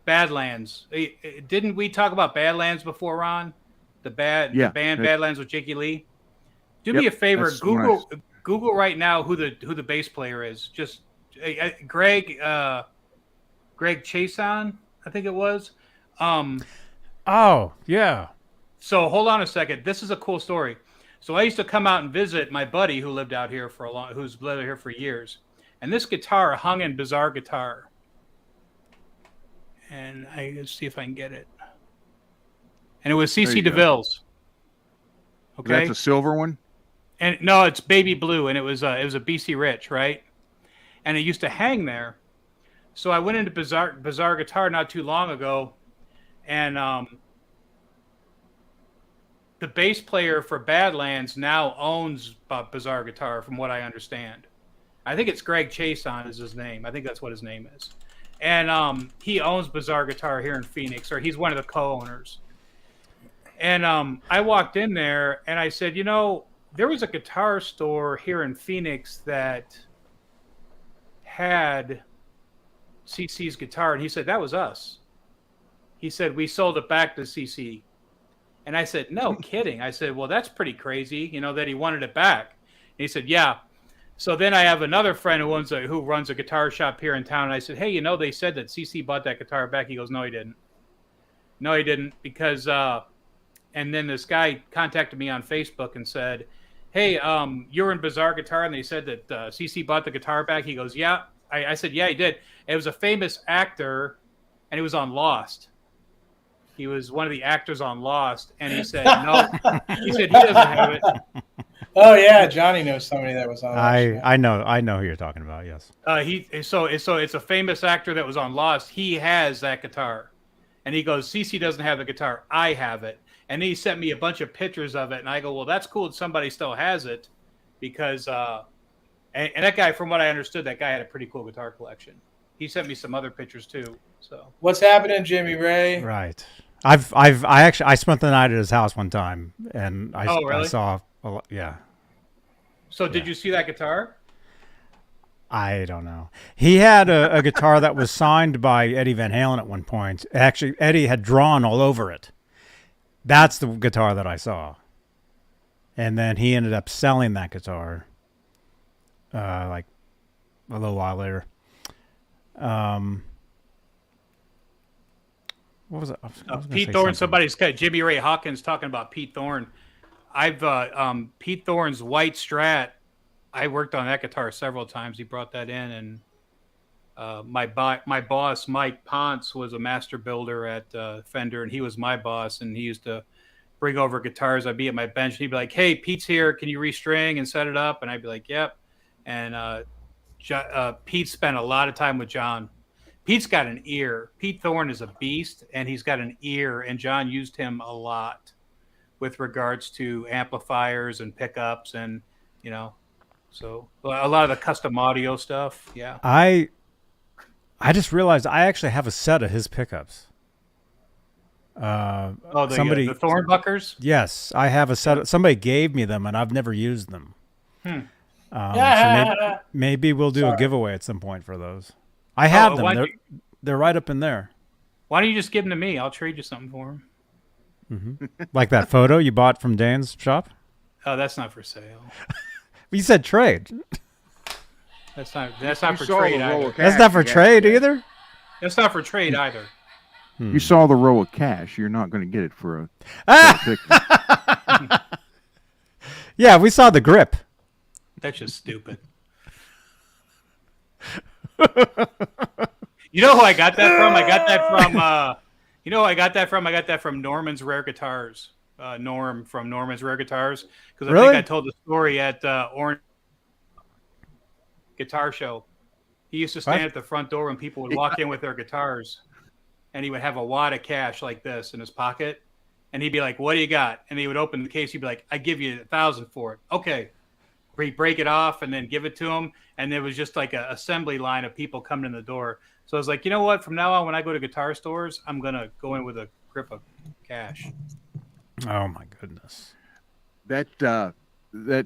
Badlands. Didn't we talk about Badlands before, Ron? The band Badlands with Jakey Lee? Do me a favor. Google right now who the bass player is. Just Greg Chason, I think it was.
Oh, yeah.
So hold on a second. This is a cool story. So I used to come out and visit my buddy who lived out here who's lived here for years. And this guitar hung in Bizarre Guitar. And let's see if I can get it. And it was CC DeVille's. Okay.
That's a silver one?
And no, it's baby blue, and it was a BC Rich, right? And it used to hang there. So I went into Bizarre Guitar not too long ago, and the bass player for Badlands now owns Bizarre Guitar, from what I understand. I think it's Greg Chason is his name. I think that's what his name is. And he owns Bizarre Guitar here in Phoenix, or he's one of the co-owners. And I walked in there, and I said, you know, there was a guitar store here in Phoenix that had CC's guitar, and he said, that was us. He said, we sold it back to CC. And I said, no kidding. I said, well, that's pretty crazy, you know, that he wanted it back. And he said, yeah. So then I have another friend who runs a guitar shop here in town, and I said, hey, you know, they said that CC bought that guitar back. He goes, no, he didn't. No, he didn't, because and then this guy contacted me on Facebook and said, hey, you're in Bizarre Guitar, and they said that CC bought the guitar back. He goes, yeah. I said, yeah, he did. It was a famous actor, and he was on Lost. He was one of the actors on Lost, and he said, no. He said he doesn't have it.
Oh yeah, Johnny knows somebody that was on.
I know who you're talking about. Yes.
So it's a famous actor that was on Lost. He has that guitar, and he goes, CC doesn't have the guitar. I have it. And he sent me a bunch of pictures of it, and I go, well, that's cool that somebody still has it, because and that guy, from what I understood, that guy had a pretty cool guitar collection. He sent me some other pictures too. So
what's happening, Jimmy Ray?
Right. I spent the night at his house one time, and I saw a lot. Yeah.
So did you see that guitar?
I don't know. He had a guitar that was signed by Eddie Van Halen at one point. Actually, Eddie had drawn all over it. That's the guitar that I saw. And then he ended up selling that guitar like a little while later. What was it?
Pete Thorne, somebody's got Jimmy Ray Hawkins talking about Pete Thorne. I've Pete Thorne's white Strat. I worked on that guitar several times. He brought that in, and my boss Mike Ponce was a master builder at Fender, and he was my boss, and he used to bring over guitars. I'd be at my bench, and he'd be like, "Hey, Pete's here. Can you restring and set it up?" And I'd be like, "Yep." And Pete spent a lot of time with John. Pete's got an ear. Pete Thorne is a beast, and he's got an ear, and John used him a lot with regards to amplifiers and pickups, and so a lot of the custom audio stuff. Yeah.
I just realized I actually have a set of his pickups.
The Thornbuckers?
Yes, I have a set. Somebody gave me them, and I've never used them. So maybe we'll do a giveaway at some point for those. I have them. They're right up in there.
Why don't you just give them to me? I'll trade you something for them.
Mm-hmm. Like that photo you bought from Dan's shop?
Oh, that's not for sale.
You said trade.
That's not for trade either.
That's not for trade either?
That's not for trade either.
You saw the roll of cash. You're not going to get it for a picture.
Yeah, we saw the grip.
That's just stupid. You know who I got that from? I got that from. You know who I got that from? I got that from Norman's Rare Guitars. Norm from Norman's Rare Guitars. Because I think I told the story at Orange Guitar Show. He used to stand at the front door when people would walk in with their guitars, and he would have a wad of cash like this in his pocket, and he'd be like, "What do you got?" And he would open the case. He'd be like, "I give you $1,000 for it." Okay. He'd break it off and then give it to him, and there was just like an assembly line of people coming in the door. So I was like, you know what? From now on, when I go to guitar stores, I'm gonna go in with a grip of cash.
Oh my goodness!
That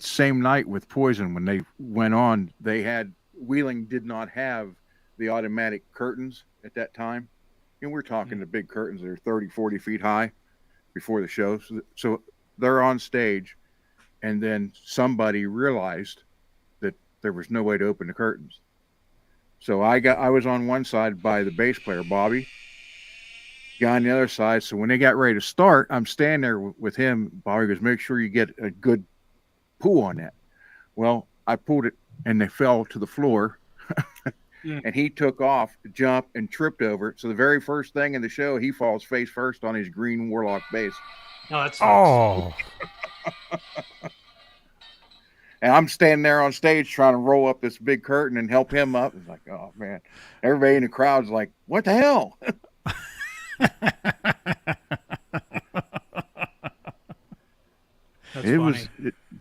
same night with Poison, when they went on, they had Wheeling did not have the automatic curtains at that time, and we're talking the big curtains that are 30, 40 feet high before the show. So they're on stage. And then somebody realized that there was no way to open the curtains. So I was on one side by the bass player, Bobby. Guy on the other side. So when they got ready to start, I'm standing there with him. Bobby goes, "Make sure you get a good pull on that." Well, I pulled it and they fell to the floor. And he took off, jumped, and tripped over it. So the very first thing in the show, he falls face first on his green Warlock bass.
No, that's
And I'm standing there on stage trying to roll up this big curtain and help him up. It's like, oh man, everybody in the crowd's like, "What the hell?"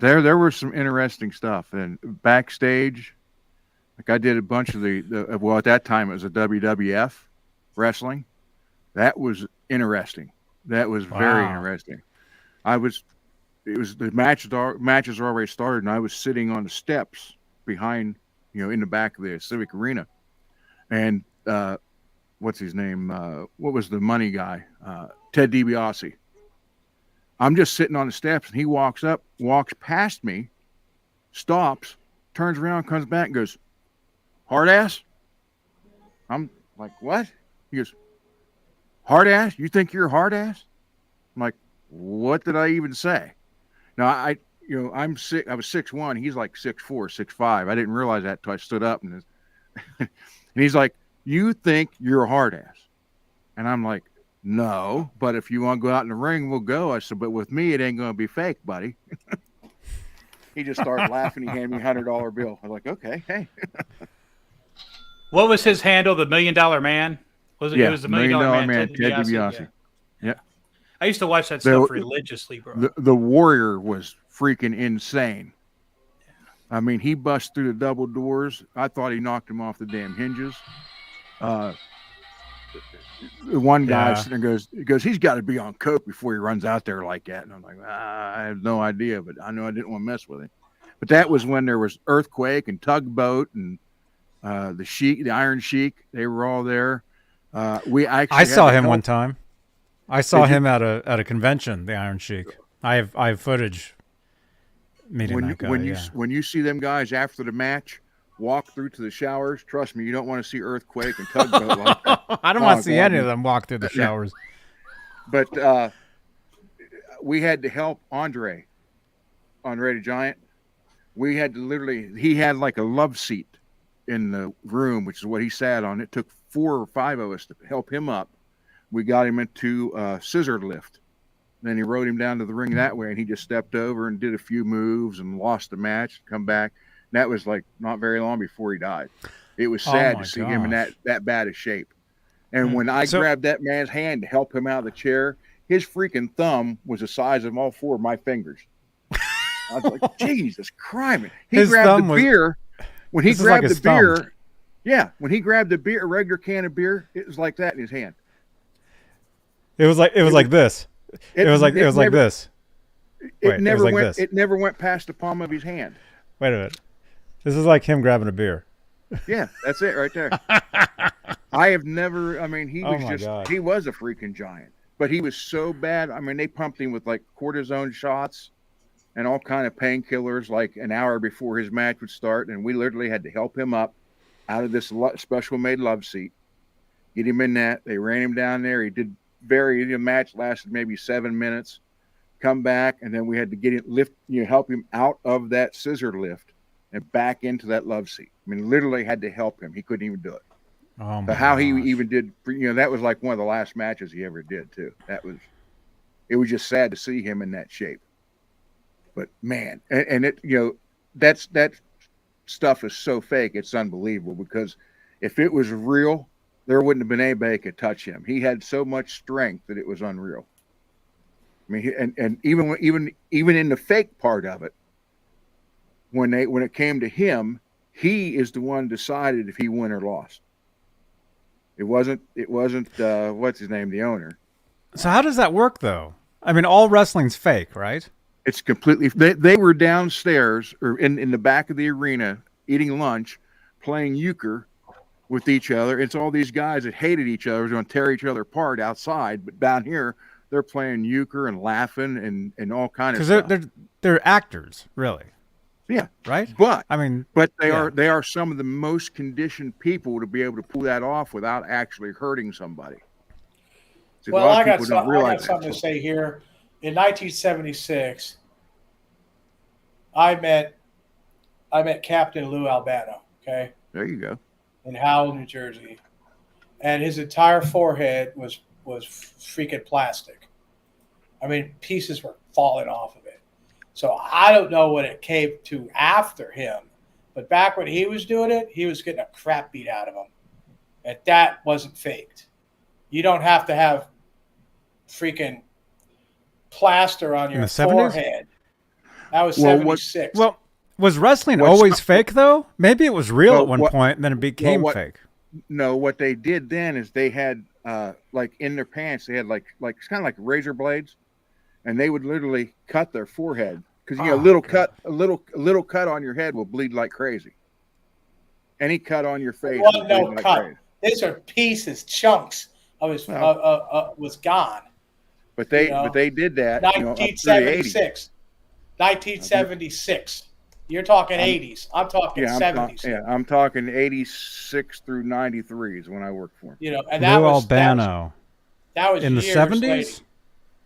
There was some interesting stuff, and backstage, like I did a bunch of well, at that time it was a WWF wrestling. That was interesting. That was very interesting. The matches already started, and I was sitting on the steps behind, in the back of the Civic Arena. And what's his name? What was the money guy? Ted DiBiase. I'm just sitting on the steps, and he walks up, walks past me, stops, turns around, comes back, and goes, "Hard ass?" I'm like, "What?" He goes, "Hard ass? You think you're a hard ass?" I'm like, "What did I even say?" Now I was 6'1", he's like 6'4", 6'5". I didn't realize that until I stood up and he's like, "You think you're a hard ass?" And I'm like, "No, but if you want to go out in the ring, we'll go." I said, "But with me, it ain't going to be fake, buddy." He just started laughing. He handed me $100 bill. I was like, "Okay, hey."
What was his handle? The $1 Million Man? Was it?
Yeah,
It was the $1 Million Man.
Ted DiBiase. Yeah.
I used to watch that stuff religiously, bro.
The Warrior was freaking insane. I mean, he bust through the double doors. I thought he knocked him off the damn hinges. The one guy sitting there goes, "He's got to be on coke before he runs out there like that." And I'm like, I have no idea, but I know I didn't want to mess with him. But that was when there was Earthquake and Tugboat and the Iron Sheik. They were all there.
I saw him one time. I saw him at a convention, the Iron Sheik. I have footage meeting that guy.
When you see them guys after the match walk through to the showers, trust me, you don't want to see Earthquake and Tugboat like that.
I don't want to see any of them walk through the showers.
But we had to help Andre the Giant. We had to he had like a love seat in the room, which is what he sat on. It took 4 or 5 of us to help him up. We got him into a scissor lift. Then he rode him down to the ring that way, and he just stepped over and did a few moves and lost the match, come back. And that was like not very long before he died. It was sad to see him in that bad of shape. And when I grabbed that man's hand to help him out of the chair, his freaking thumb was the size of all 4 of my fingers. I was like, Jesus Christ. He grabbed the beer. When he grabbed the beer, when he grabbed the beer, a regular can of beer, it was like that in his hand.
It was like this. It was like this.
It never went past the palm of his hand.
Wait a minute. This is like him grabbing a beer.
Yeah, that's it right there. I have never. I mean, he was a freaking giant, but he was so bad. I mean, they pumped him with like cortisone shots and all kind of painkillers like an hour before his match would start, and we literally had to help him up out of this special made love seat. get him in that. They ran him down there. He did the match lasted maybe 7 minutes. Come back, and then we had to get him help him out of that scissor lift and back into that love seat. I mean, literally had to help him. He couldn't even do it.
Oh my
But how he
gosh.
even did, that was like one of the last matches he ever did too. It was just sad to see him in that shape. But man, and it, that stuff is so fake. It's unbelievable, because if it was real, there wouldn't have been anybody that could touch him. He had so much strength that it was unreal. I mean, and even in the fake part of it, when it came to him, he is the one decided if he won or lost. It wasn't what's his name, the owner.
So how does that work, though? I mean, all wrestling's fake, right?
It's completely. They were downstairs or in the back of the arena eating lunch, playing euchre with each other. It's all these guys that hated each other, going to tear each other apart outside, but down here they're playing euchre and laughing and all kind of stuff.
Because they're actors, really.
Yeah,
right.
But they are some of the most conditioned people to be able to pull that off without actually hurting somebody.
So well, I got something to say here. In 1976, I met Captain Lou Albano. Okay,
there you go.
In Howell, New Jersey, and his entire forehead was freaking plastic. I mean, pieces were falling off of it. So I don't know what it came to after him, but back when he was doing it, he was getting a crap beat out of him, and that wasn't faked. You don't have to have freaking plaster on your forehead. That was 76.
Well, was wrestling always fake, though? Maybe it was real at one point, and then it became fake.
No, what they did then is they had like in their pants, they had like kind of like razor blades, and they would literally cut their forehead because a little cut on your head will bleed like crazy. Any cut on your face will bleed like crazy.
These are pieces, chunks of his was gone.
But they did that.
1976. 1976. You're talking 80s. I'm talking 70s.
I'm talking 86 through 93 is when I worked for him.
And that was
Albano.
That was
in the 70s.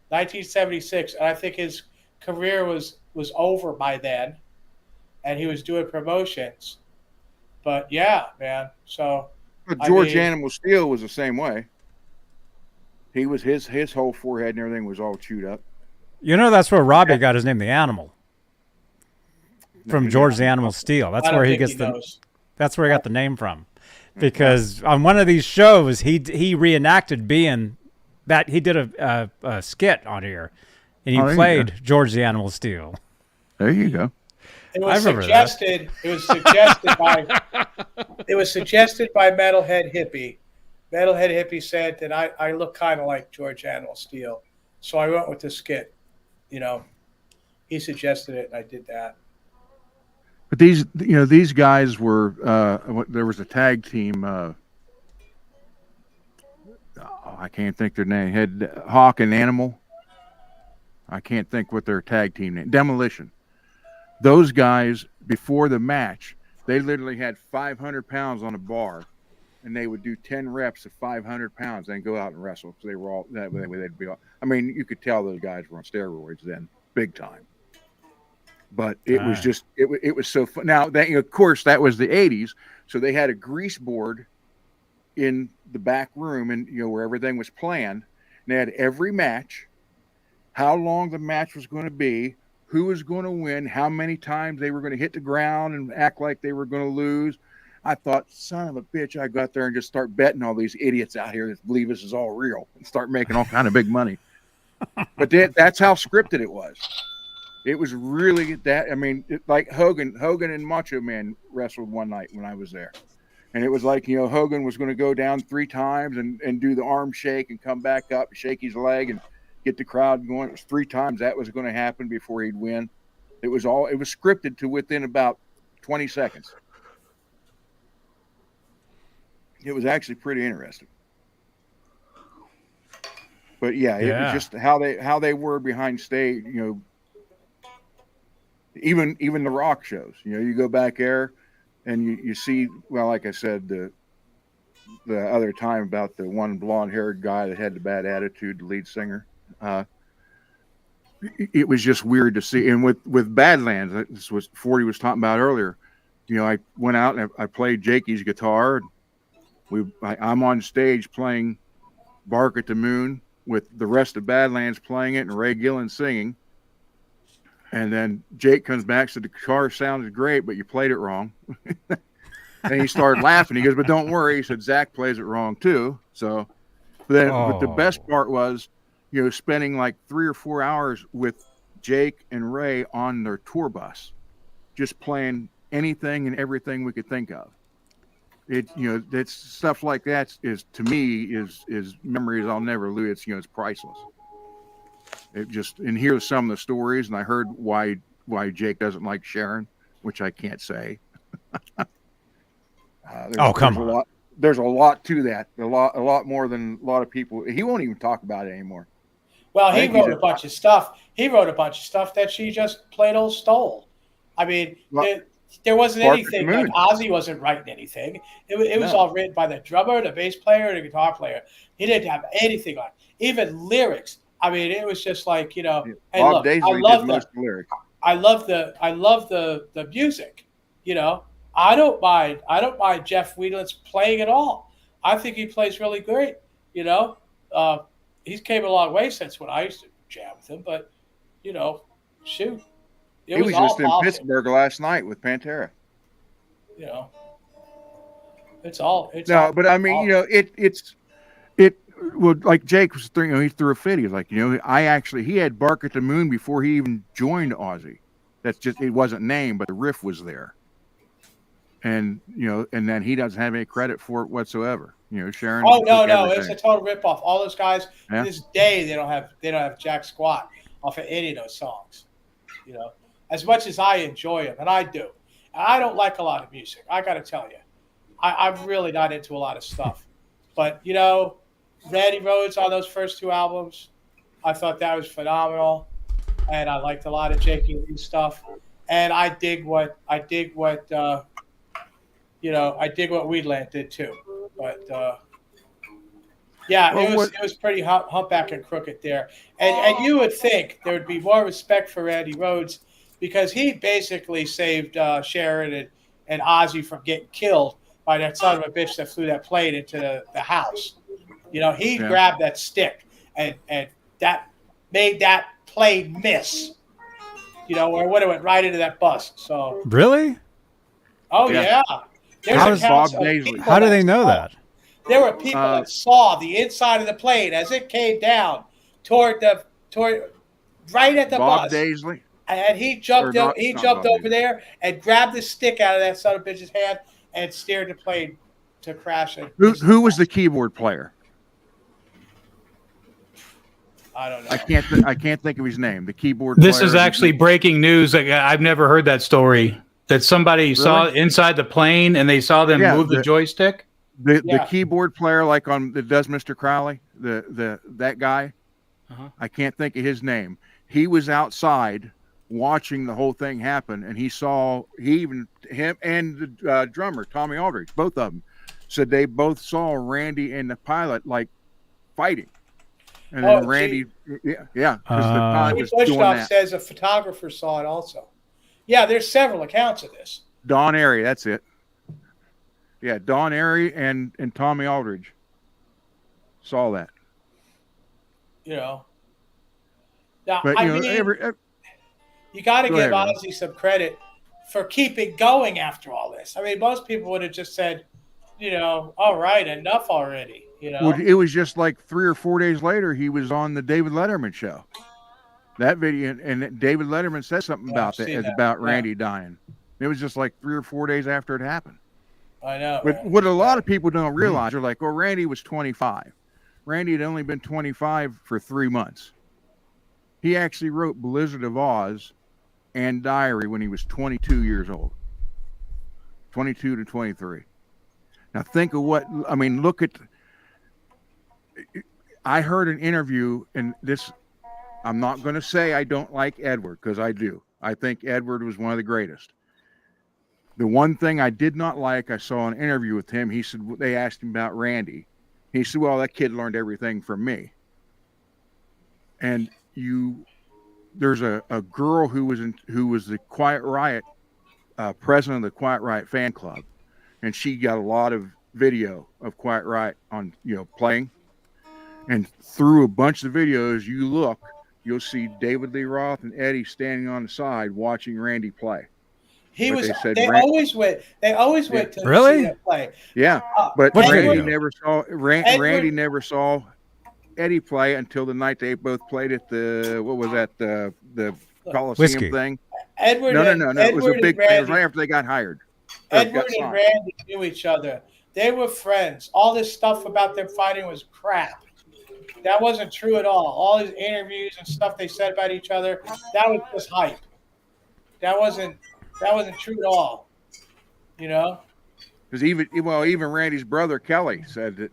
1976, and I think his career was over by then, and he was doing promotions. But yeah, man. So
George Animal Steel was the same way. He was his whole forehead and everything was all chewed up.
That's where Robbie got his name, the Animal. From George the Animal Steel. That's where he gets that's where he got the name from. Because on one of these shows he reenacted being that he did a skit on here, and he played George the Animal Steel.
There you go.
It was suggested. It was suggested by. It was suggested by Metalhead Hippie. Metalhead Hippie said that I look kind of like George Animal Steel, so I went with the skit. He suggested it, and I did that.
But these guys were. There was a tag team. I can't think their name. Had Hawk and Animal. I can't think what their tag team name. Demolition. Those guys before the match, they literally had 500 pounds on a bar, and they would do 10 reps of 500 pounds, and go out and wrestle. So they were all that way. They'd be all. I mean, you could tell those guys were on steroids then, big time. But it was just it was so fun. Now that of course that was the 80s, so they had a grease board in the back room, and where everything was planned. And they had every match, how long the match was going to be, who was going to win, how many times they were going to hit the ground and act like they were going to lose. I thought, son of a bitch, I go out there and just start betting all these idiots out here that believe this is all real and start making all kind of big money. But that's how scripted it was. It was really that. I mean, like Hogan and Macho Man wrestled one night when I was there, and it was like Hogan was going to go down 3 times and do the arm shake and come back up, shake his leg, and get the crowd going. It was 3 times that was going to happen before he'd win. It was scripted to within about 20 seconds. It was actually pretty interesting. But yeah, it was just how they were behind stage. Even the rock shows, you go back there and you see, well, like I said, the other time about the one blonde-haired guy that had the bad attitude, the lead singer. It was just weird to see. And with Badlands, this was 40 was talking about earlier. You know, I went out and I played Jakey's guitar. I'm on stage playing "Bark at the Moon" with the rest of Badlands playing it and Ray Gillen singing. And then Jake comes back and said, the guitar sounded great, but you played it wrong. And he started laughing. He goes, but don't worry. He said, Zach plays it wrong too. So but the best part was, you know, spending like 3 or 4 hours with Jake and Ray on their tour bus, just playing anything and everything we could think of. It, you know, that's stuff like that is, to me, is memories I'll never lose. It's, you know, it's priceless. It just, and here's some of the stories, and I heard why Jake doesn't like Sharon, which I can't say.
Come on.
There's a lot to that. A lot more than a lot of people. He won't even talk about it anymore.
Well, he wrote a bunch of stuff. He wrote a bunch of stuff that she just plain old stole. I mean, there wasn't anything. Like Ozzy wasn't writing anything. It was all written by the drummer, the bass player, the guitar player. He didn't have anything like even lyrics. I mean, it was just like, you know, hey,
Bob
look,
Daisley
I love
did most of the lyrics.
I love the music. You know, I don't mind Jeff Whelan's playing at all. I think he plays really great. You know, he's came a long way since when I used to jam with him. But you know, shoot,
he was just in Pittsburgh last night with Pantera.
You know, it's all.
But I mean, you know, it. Well, like Jake was, you know, he threw a fit. He was like, you know, he had "Bark at the Moon" before he even joined Ozzy. That's just, it wasn't named, but the riff was there. And, you know, and then he doesn't have any credit for it whatsoever. You know, Sharon.
Oh, no, it's a total ripoff. All those guys, to this day, they don't have jack squat off of any of those songs. You know, as much as I enjoy them, and I do. And I don't like a lot of music. I got to tell you, I'm really not into a lot of stuff. But, you know, Randy Rhoads on those first 2 albums, I thought that was phenomenal, and I liked a lot of Jakey Lee stuff. And I dig what Wheatland did too. But it was pretty humpback and crooked there. And you would think there would be more respect for Randy Rhoads because he basically saved Sharon and Ozzy from getting killed by that son of a bitch that flew that plane into the house. You know, he grabbed that stick and that made that plane miss. You know, or would have went right into that bus. So
really?
Oh yeah.
How do they know that?
There were people that saw the inside of the plane as it came down toward right at the
Bob
bus.
Daisley.
And he jumped over there and grabbed the stick out of that son of a bitch's hand and steered the plane to crash it.
Who was the keyboard player?
I don't know.
I can't think of his name. The keyboard.
This
player
is actually breaking news. I've never heard that story. That somebody saw inside the plane and they saw them move the joystick.
The keyboard player, like on that does Mr. Crowley, that guy. I can't think of his name. He was outside watching the whole thing happen, and him and the drummer Tommy Aldridge, both of them, said they both saw Randy and the pilot like fighting. And then Randy, because the pilot was doing that.
Says a photographer saw it also. Yeah, there's several accounts of this.
Don Airy, that's it. Yeah, Don Airy and Tommy Aldridge saw that.
You know. Now,
but,
you got to give Ozzy some credit for keeping going after all this. I mean, most people would have just said, you know, all right, enough already. You know,
well, it was just like 3 or 4 days later, he was on the David Letterman show. That video, and David Letterman said something about Randy dying. It was just like 3 or 4 days after it happened.
I know.
But what a lot of people don't realize, they're like, well, Randy was 25. Randy had only been 25 for 3 months. He actually wrote Blizzard of Oz and Diary when he was 22 years old. 22 to 23. Now think of look at, I heard an interview, and this, I'm not going to say I don't like Edward, because I do. I think Edward was one of the greatest. The one thing I did not like, I saw an interview with him. He said they asked him about Randy. He said, "Well, that kid learned everything from me." And there's a girl who was the Quiet Riot president of the Quiet Riot fan club, and she got a lot of video of Quiet Riot on playing. And through a bunch of videos, you'll see David Lee Roth and Eddie standing on the side watching Randy play.
He
But
was.
they said
They
Ran-
always went. They always went to
Really?
see him play.
Yeah, but
What
Randy
video?
never saw Randy never saw Eddie play until the night they both played at the Coliseum
Whiskey.
thing.
Edward.
No. It was a
Edward
big
and
thing. It was
Randy-
right after they got hired.
Edward and Randy knew each other. They were friends. All this stuff about them fighting was crap. That wasn't true at all. All his interviews and stuff they said about each other, that was just hype. That wasn't true at all.
Because even Randy's brother Kelly said that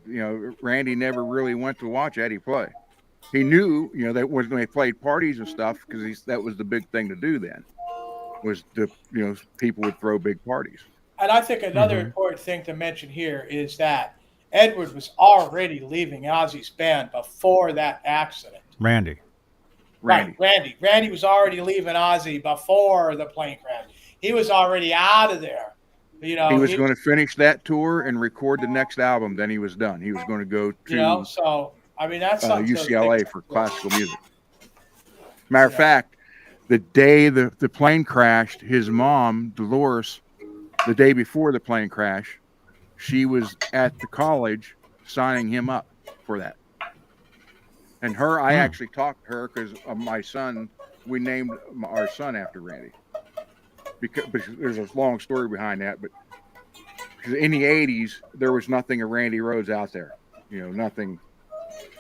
Randy never really went to watch Eddie play. He knew that when they played parties and stuff, because that was the big thing to do then. Was people would throw big parties.
And I think another important thing to mention here is that Edward was already leaving Ozzy's band before that accident.
Randy.
Right, Randy was already leaving Ozzy before the plane crash. He was already out of there.
He was going to finish that tour and record the next album. Then he was done. He was going to go to
So I mean that's something
UCLA for classical music. Matter of fact, the day the plane crashed, his mom Dolores, the day before the plane crash, she was at the college signing him up for that. And I actually talked to her because of my son. We named our son after Randy. Because there's a long story behind that, but because in the 80s there was nothing of Randy Rhoads out there. Nothing.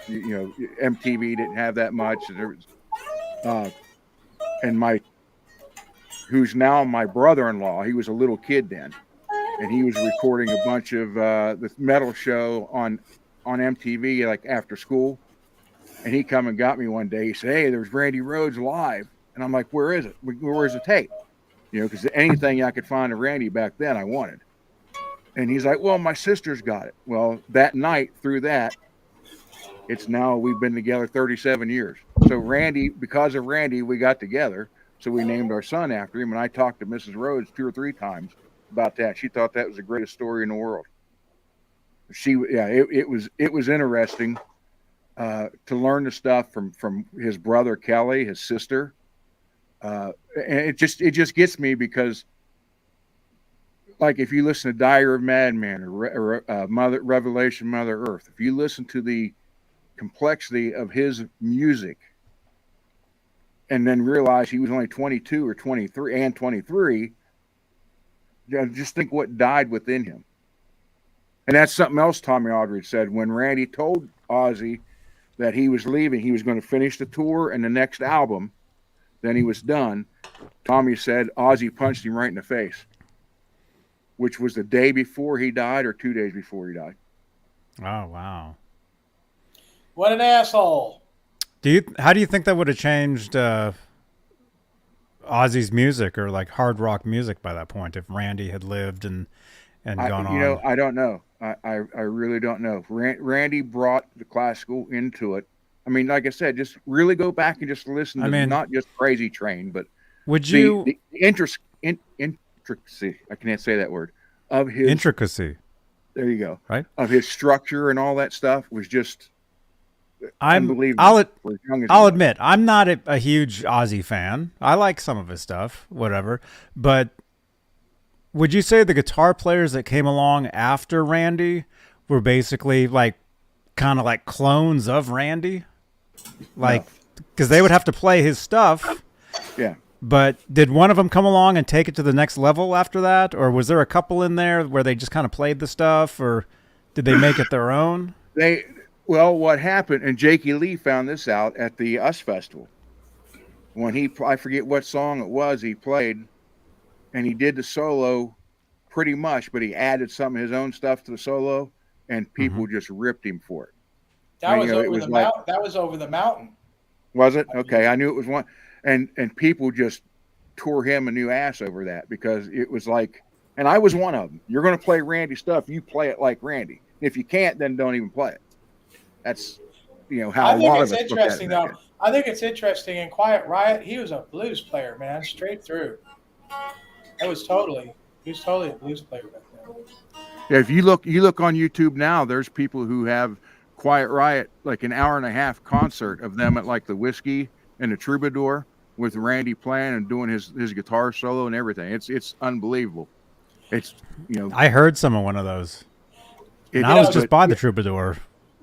MTV didn't have that much, and there was. And who's now my brother-in-law, he was a little kid then, and he was recording a bunch of the metal show on MTV like after school. And he come and got me one day. He said, "Hey, there's Randy Rhoads live." And I'm like, "Where is it? Where's the tape?" Because anything I could find of Randy back then, I wanted. And he's like, "Well, my sister's got it." Well, that night through that, we've been together 37 years. So because of Randy, we got together. So we named our son after him. And I talked to Mrs. Rhoads 2 or 3 times about that. She thought that was the greatest story in the world. It was interesting. To learn the stuff from his brother Kelly, his sister, and it just gets me because, like, if you listen to Diary of Madman or Revelation Mother Earth, if you listen to the complexity of his music, and then realize he was only 22 or 23, just think what died within him. And that's something else Tommy Aldridge said when Randy told Ozzy that he was leaving. He was going to finish the tour and the next album. Then he was done. Tommy said Ozzy punched him right in the face, which was the day before he died or 2 days before he died.
Oh, wow.
What an asshole.
How do you think that would have changed Ozzy's music or like hard rock music by that point if Randy had lived and gone on?
I don't know. I really don't know. Randy brought the classical into it. I mean, like I said, just really go back and just listen to not just Crazy Train, but the intricacy, I can't say that word, of his
intricacy.
There you go.
Right.
Of his structure and all that stuff was just unbelievable.
I'll admit, I'm not a huge Ozzy fan. I like some of his stuff, whatever, but would you say the guitar players that came along after Randy were basically kind of like clones of Randy? Because they would have to play his stuff.
Yeah.
But did one of them come along and take it to the next level after that? Or was there a couple in there where they just kind of played the stuff? Or did they make it their own?
What happened, and Jakey Lee found this out at the US Festival. When I forget what song it was he played, and he did the solo pretty much, but he added some of his own stuff to the solo, and people just ripped him for it.
That was over the mountain.
Was it? Okay, I knew it was one. And people just tore him a new ass over that because it was like And I was one of them. You're going to play Randy stuff. You play it like Randy. If you can't, then don't even play it. That's, how a lot of us look at it.
Interesting, though. I think it's interesting. In Quiet Riot, he was a blues player, man, straight through. He was totally a blues player back then.
Yeah, if you look on YouTube now, there's people who have Quiet Riot, like an hour and a half concert of them at like the Whiskey and the Troubadour with Randy playing and doing his guitar solo and everything. It's unbelievable. It's
I heard some of one of those. And I was just by the Troubadour.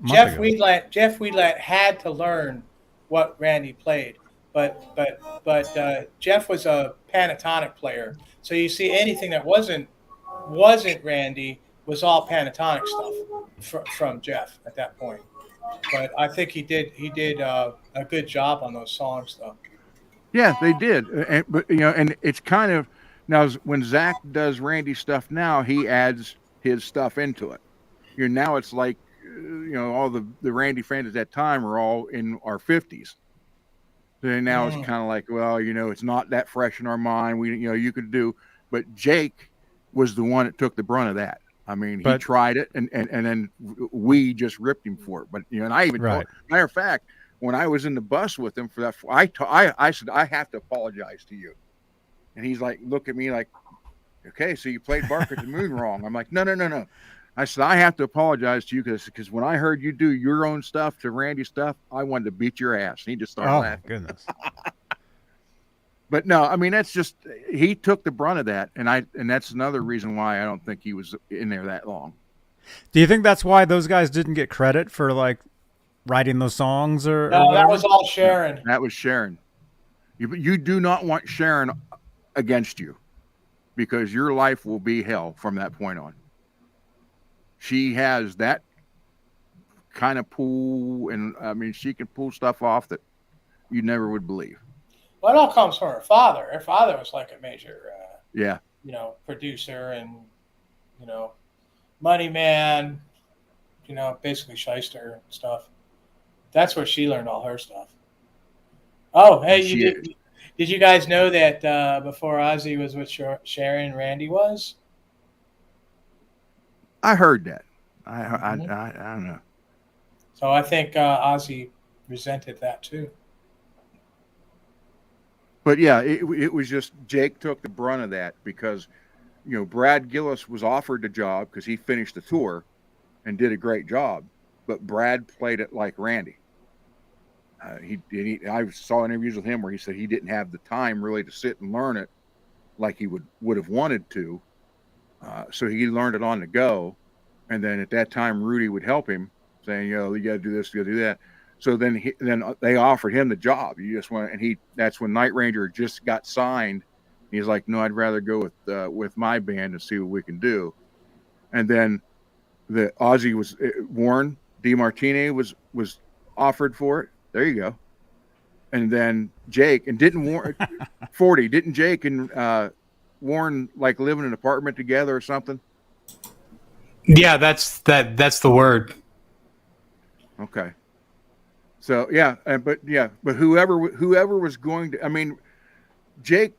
Jeff Wheatland had to learn what Randy played, but Jeff was a pentatonic player. So you see, anything that wasn't Randy was all pentatonic stuff from Jeff at that point. But I think he did a good job on those songs, though.
Yeah, they did. And it's kind of now when Zach does Randy stuff now, he adds his stuff into it. Now it's like all the Randy fans at that time are all in our 50s. So now it's kind of like, well, it's not that fresh in our mind. We you could do, but Jake was the one that took the brunt of that. I mean, he tried it, and then we just ripped him for it. But and I even told, matter of fact, when I was in the bus with him for that, I said I have to apologize to you, and he's like, look at me like, okay, so you played Bark at the Moon wrong. I'm like, no. I said I have to apologize to you because when I heard you do your own stuff to Randy stuff, I wanted to beat your ass. And he just started laughing.
Oh, goodness.
But no, I mean, that's just, he took the brunt of that. And that's another reason why I don't think he was in there that long.
Do you think that's why those guys didn't get credit for like writing those songs or
No,
whatever?
that was all Sharon.
That was Sharon. You do not want Sharon against you because your life will be hell from that point on. She has that kind of pull, and I mean, she can pull stuff off that you never would believe.
Well, it all comes from her father. Her father was like a major, producer and, money man, basically shyster and stuff. That's where she learned all her stuff. Oh, hey, did you guys know that before Ozzy was with Sharon, Randy was?
I heard that. I don't know.
So I think Ozzy resented that too.
But yeah, it was just Jake took the brunt of that because, Brad Gillis was offered the job because he finished the tour and did a great job, but Brad played it like Randy. I saw interviews with him where he said he didn't have the time really to sit and learn it like he would have wanted to. So he learned it on the go. And then at that time, Rudy would help him saying, you got to do this, you got to do that. So then they offered him the job. That's when Night Ranger just got signed. He's like, no, I'd rather go with my band and see what we can do. And then the Ozzy was Warren DeMartini was offered for it. There you go. And then Jake and didn't Jake and Warren like live in an apartment together or something?
Yeah, that's the word.
Okay. So yeah, but whoever was going to, I mean, Jake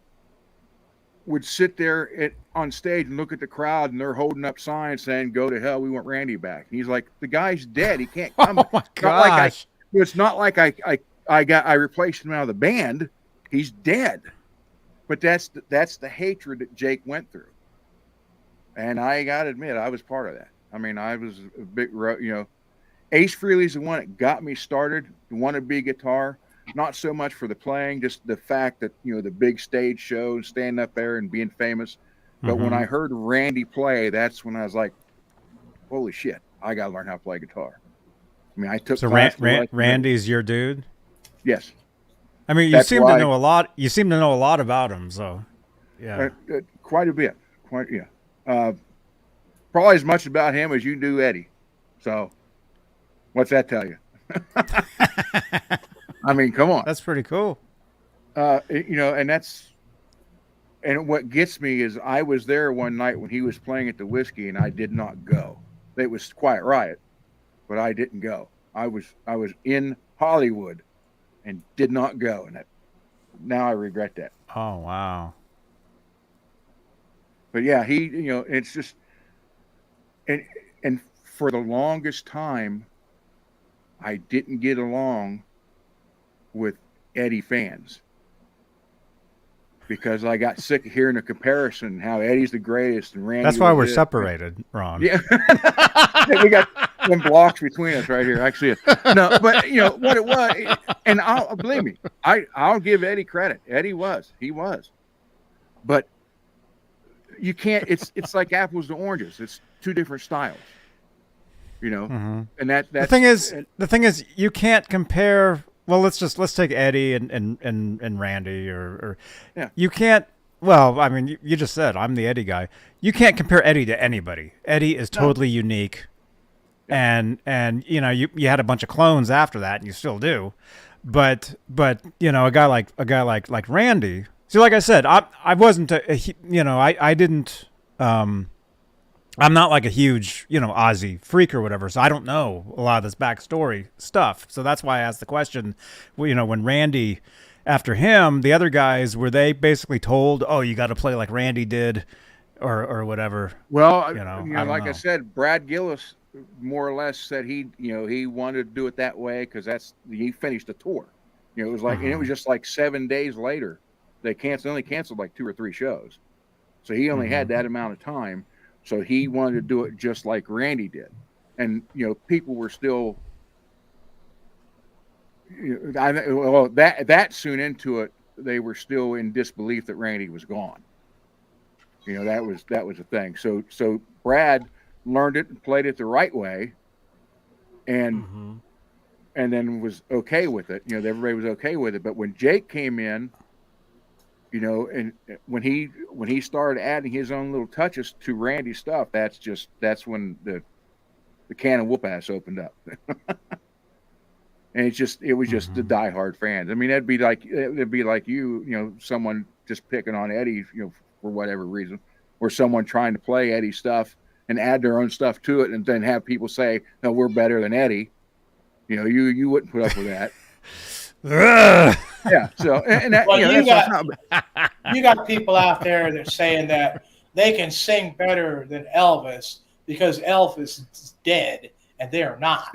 would sit there on stage and look at the crowd, and they're holding up signs saying, "Go to hell, we want Randy back." And he's like, "The guy's dead. He can't come."
Oh my gosh!
It's not like I replaced him out of the band. He's dead. But that's the hatred that Jake went through, and I gotta admit, I was part of that. I mean, I was a big, Ace Frehley's the one that got me started. Want to be guitar, not so much for the playing, just the fact that the big stage shows, standing up there and being famous. But when I heard Randy play, that's when I was like, "Holy shit! I gotta learn how to play guitar." I mean, I took.
So Randy's your dude?
Yes.
I mean, you seem to know a lot. You seem to know a lot about him, so yeah,
quite a bit. Probably as much about him as you do Eddie. So, what's that tell you? I mean, come on.
That's pretty cool.
And what gets me is I was there one night when he was playing at the Whiskey, and I did not go. It was Quiet Riot, but I didn't go. I was in Hollywood and did not go, and now I regret that.
Oh wow!
But yeah, it's just, and for the longest time, I didn't get along with Eddie fans because I got sick of hearing the comparison, how Eddie's the greatest and Randy.
That's why we're separated, Ron.
Yeah, we got some blocks between us right here. Actually, no, but what it was, and believe me, I'll give Eddie credit. He was, but you can't. It's like apples to oranges. It's two different styles. And that's
the thing is you can't compare. Well, let's take Eddie and Randy or
yeah.
You can't. Well, I mean, you just said I'm the Eddie guy. You can't compare Eddie to anybody. Eddie is totally unique, and you had a bunch of clones after that, and you still do. But a guy like Randy. See, like I said, I wasn't I didn't. I'm not like a huge, Ozzy freak or whatever, so I don't know a lot of this backstory stuff. So that's why I asked the question, when Randy, after him, the other guys, were they basically told, oh, you got to play like Randy did or whatever?
Well,
like
I said, Brad Gillis more or less said he wanted to do it that way because he finished the tour. It was like, and it was just like 7 days later, they only canceled like 2 or 3 shows. So he only had that amount of time. So he wanted to do it just like Randy did. And, people were still, that soon into it, they were still in disbelief that Randy was gone. That was a thing. So Brad learned it and played it the right way and then was okay with it. Everybody was okay with it. But when Jake came in, and when he started adding his own little touches to Randy's stuff, that's when the can of whoop ass opened up. And it was just the diehard fans. I mean, it'd be like you, someone just picking on Eddie, for whatever reason, or someone trying to play Eddie's stuff and add their own stuff to it, and then have people say, "No, we're better than Eddie." You wouldn't put up with that. Yeah. So, and that,
you got people out there that are saying that they can sing better than Elvis because Elvis is dead and they're not.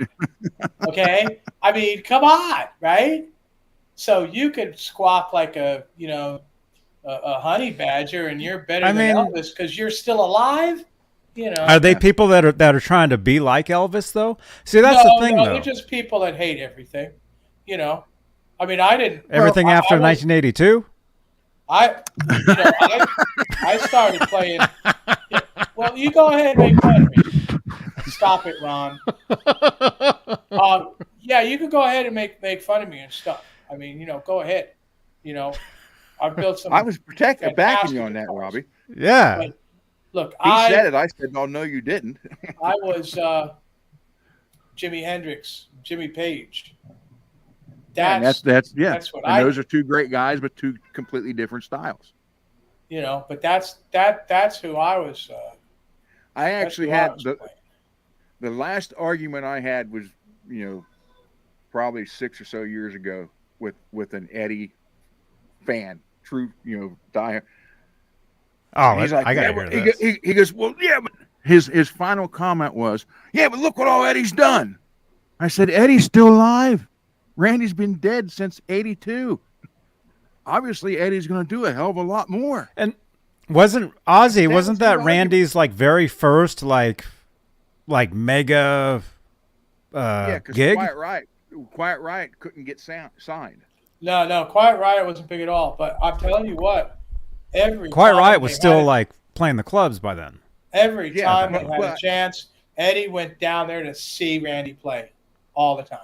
Okay. I mean, come on, right? So you could squawk like a honey badger and you're better than Elvis because you're still alive.
Are they people that are trying to be like Elvis though? See, that's the thing though.
They're just people that hate everything. I mean, I didn't.
Everything after 1982?
I started playing. Well, you go ahead and make fun of me. Stop it, Ron. Yeah, you can go ahead and make fun of me and stuff. I mean, go ahead. I've built some.
I was backing you on that, Robbie.
Yeah.
But look,
he said it. I said, no, you didn't.
I was Jimi Hendrix, Jimmy Page. That's what
those are 2 great guys, but 2 completely different styles.
But that's who I was.
I actually had the last argument I had was, probably 6 or so years ago with an Eddie fan, true, die.
Oh, he's like, I gotta hear this.
He goes, well, yeah, but his final comment was, yeah, but look what all Eddie's done. I said, Eddie's still alive. Randy's been dead since 82. Obviously, Eddie's going to do a hell of a lot more.
And wasn't that Randy's like very first like mega gig?
Quiet Riot couldn't get signed.
No, Quiet Riot wasn't big at all. But I'm telling you what,
Quiet Riot was still like playing the clubs by then.
Every time they had a chance, Eddie went down there to see Randy play all the time.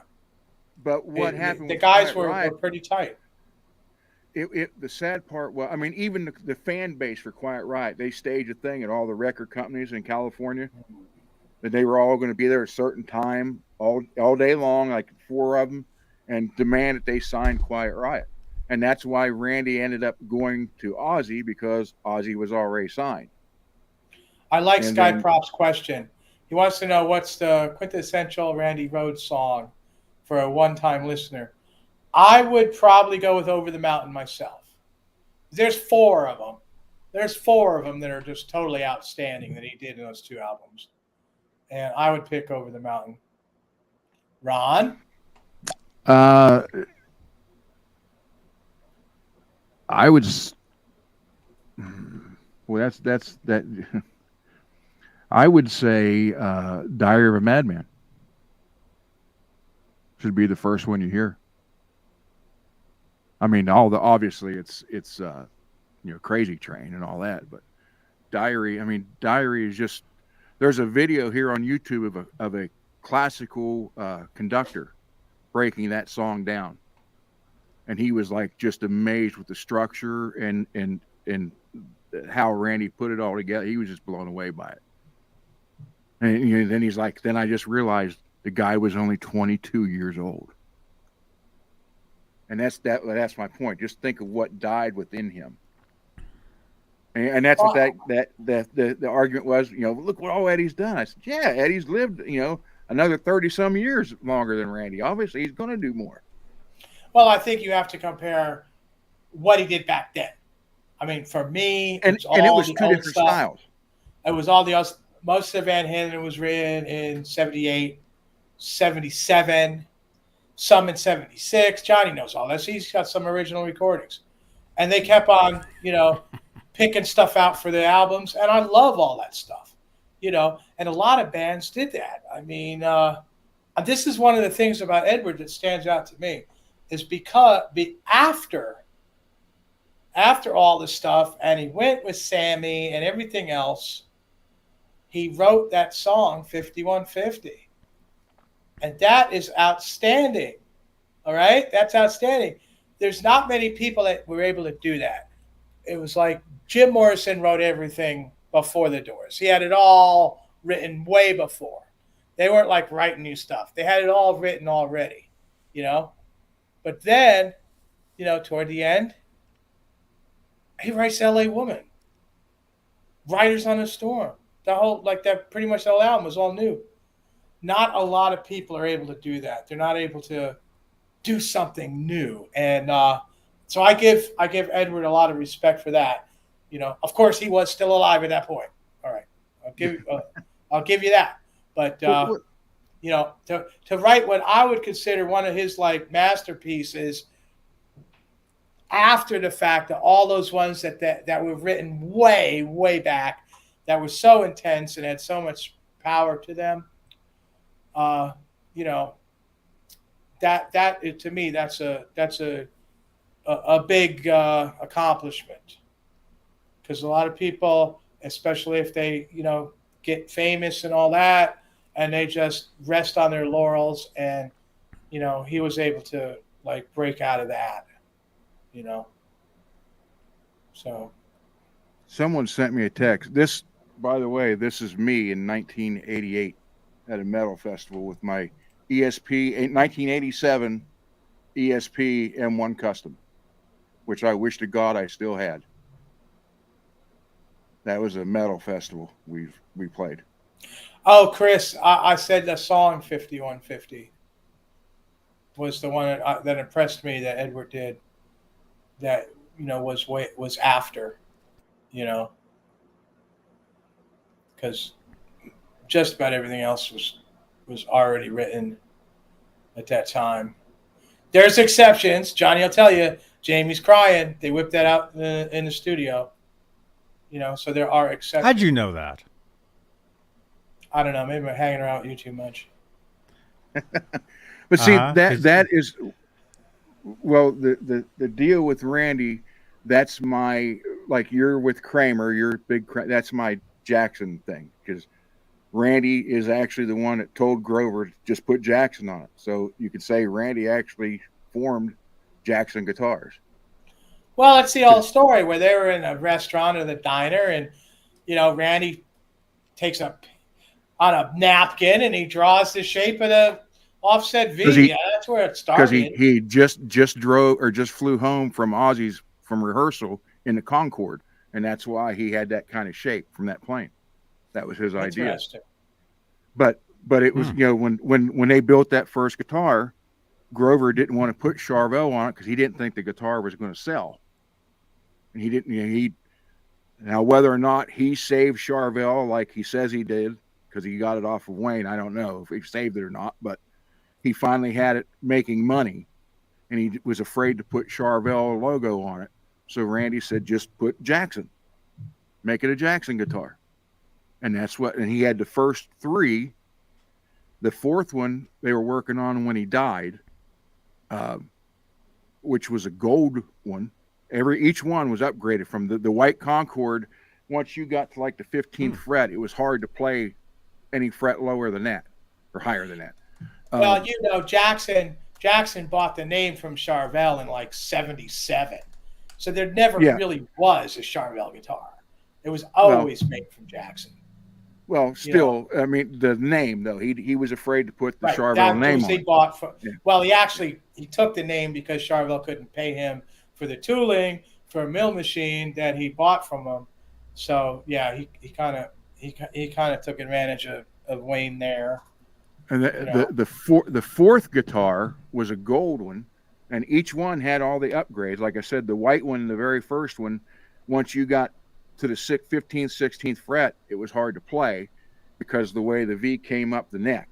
But what happened?
The guys were pretty tight.
The sad part was, I mean, even the fan base for Quiet Riot, they staged a thing at all the record companies in California that they were all going to be there at a certain time all day long, like 4 of them, and demand that they sign Quiet Riot. And that's why Randy ended up going to Ozzy, because Ozzy was already signed.
I like Skyprop's question. He wants to know what's the quintessential Randy Rhoads song for a one-time listener. I would probably go with Over the Mountain myself. There's 4 of them. there's 4 of them that are just totally outstanding that he did in those 2 albums, and I would pick Over the Mountain. Ron?
I would. Well, that's that. I would say Diary of a Madman should be the first one you hear. I mean, obviously it's Crazy Train and all that, but Diary. I mean, Diary is just. There's a video here on YouTube of a classical conductor breaking that song down, and he was like just amazed with the structure and how Randy put it all together. He was just blown away by it. And then he's like, then I just realized the guy was only 22 years old. And that's my point. Just think of what died within him. And that's what the argument was, look what all Eddie's done. I said, yeah, Eddie's lived, another 30 some years longer than Randy. Obviously he's going to do more.
Well, I think you have to compare what he did back then. I mean, for me,
it was 2 different styles.
It was all the most of Van Halen was written in 78, 77, some in 76. Johnny knows all this. He's got some original recordings. And they kept on, picking stuff out for the albums. And I love all that stuff, and a lot of bands did that. I mean, this is one of the things about Edward that stands out to me is because after all this stuff, and he went with Sammy and everything else, he wrote that song 5150. And that is outstanding. All right? That's outstanding. There's not many people that were able to do that. It was like Jim Morrison wrote everything before the Doors. He had it all written way before. They weren't like writing new stuff. They had it all written already, But then, toward the end, he writes L.A. Woman, Riders on a Storm. Pretty much the whole album was all new. Not a lot of people are able to do that. They're not able to do something new. And so I give Edward a lot of respect for that. Of course he was still alive at that point. All right. I'll give you that. But to write what I would consider one of his masterpieces after the fact that all those ones that were written way, way back that were so intense and had so much power to them, that to me, that's a big accomplishment, because a lot of people, especially if they, get famous and all that, and they just rest on their laurels, and, he was able to break out of that. So
someone sent me a text. This, by the way, this is me in 1988 at a metal festival with my ESP 1987 ESP M1 Custom, which I wish to God I still had. That was a metal festival we played.
Oh, Chris, I said the song 5150 was the one that impressed me that Edward did. That was after, because just about everything else was already written at that time. There's exceptions. Johnny will tell you. Jamie's crying. They whipped that out in the studio. So there are exceptions.
How'd you know that?
I don't know. Maybe I'm hanging around with you too much.
But see, that is. Well, the deal with Randy, that's my, you're with Kramer, you're big, that's my Jackson thing, because Randy is actually the one that told Grover to just put Jackson on it. So you could say Randy actually formed Jackson Guitars.
Well, it's the old story where they were in a restaurant or the diner, and, Randy takes on a napkin and he draws the shape of the offset V. That's where it started.
Because he just drove or just flew home from Ozzy's from rehearsal in the Concorde, and that's why he had that kind of shape from that plane. That was his idea. But it was when they built that first guitar, Grover didn't want to put Charvel on it because he didn't think the guitar was going to sell, and he didn't. Now, whether or not he saved Charvel like he says he did, because he got it off of Wayne, I don't know if he saved it or not, but he finally had it making money, and he was afraid to put Charvel logo on it. So Randy said, just put Jackson, make it a Jackson guitar. And that's what, and he had the first three. The fourth one they were working on when he died, which was a gold one. Each one was upgraded from the white Concorde. Once you got to like the 15th fret, it was hard to play any fret lower than that or higher than that.
Well, Jackson bought the name from Charvel in like 77. So there never really was a Charvel guitar. It was always made from Jackson.
Well, still, I mean, the name though, he was afraid to put the Charvel name on.
They bought from, well, he took the name because Charvel couldn't pay him for the tooling for a mill machine that he bought from him. So yeah, he kind of took advantage of Wayne there.
And the fourth guitar was a gold one, and each one had all the upgrades. Like I said, the white one, the very first one, once you got to the 15th, 16th fret, it was hard to play because the way the V came up the neck.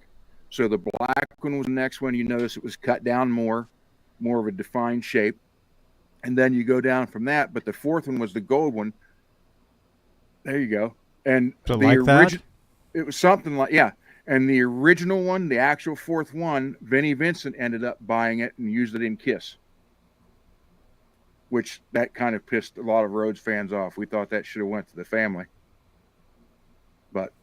So the black one was the next one. You notice it was cut down more of a defined shape. And then you go down from that. But the fourth one was the gold one. There you go. And
so the that?
It was something like, yeah. And the original one, the actual fourth one, Vinnie Vincent ended up buying it and used it in Kiss, which that kind of pissed a lot of Rhoads fans off. We thought that should have went to the family. But,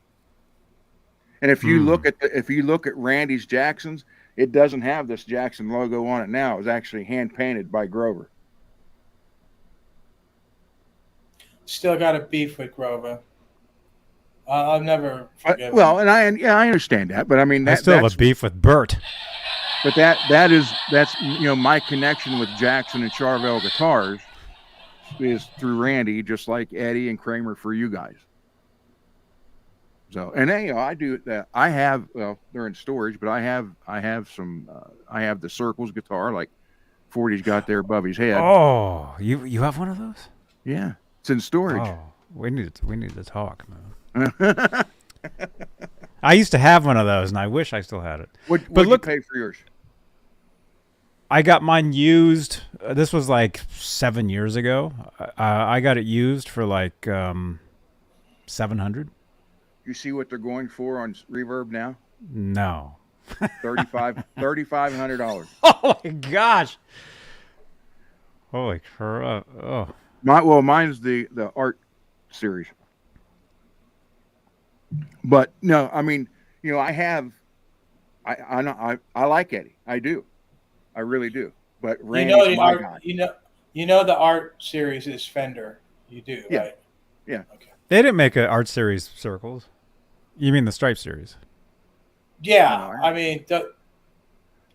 and if you look at Randy's Jacksons, it doesn't have this Jackson logo on it now. It was actually hand painted by Grover.
Still got a beef with Grover. I'll never forgive
well,
him.
and I understand that, but I mean,
I still have a beef with Bert.
But that's my connection with Jackson and Charvel guitars is through Randy, just like Eddie and Kramer for you guys. So, and I do that. I have, they're in storage, but I have some. I have the Circles guitar, like 40's got there above his head.
Oh, you have one of those?
Yeah, it's in storage.
Oh, we need to talk, man. I used to have one of those, and I wish I still had it.
What you pay for yours?
I got mine used. This was like 7 years ago. I got it used for like $700.
You see what they're going for on Reverb now?
No.
$3,500.
Oh my gosh! Holy crap! Oh.
Mine's the art series. But no, I mean, I like Eddie. I do. I really do. But Randy's my guy.
The art series is Fender. You do, right?
Yeah.
Okay.
They didn't make an art series Circles. You mean the Stripe series?
Yeah, I mean,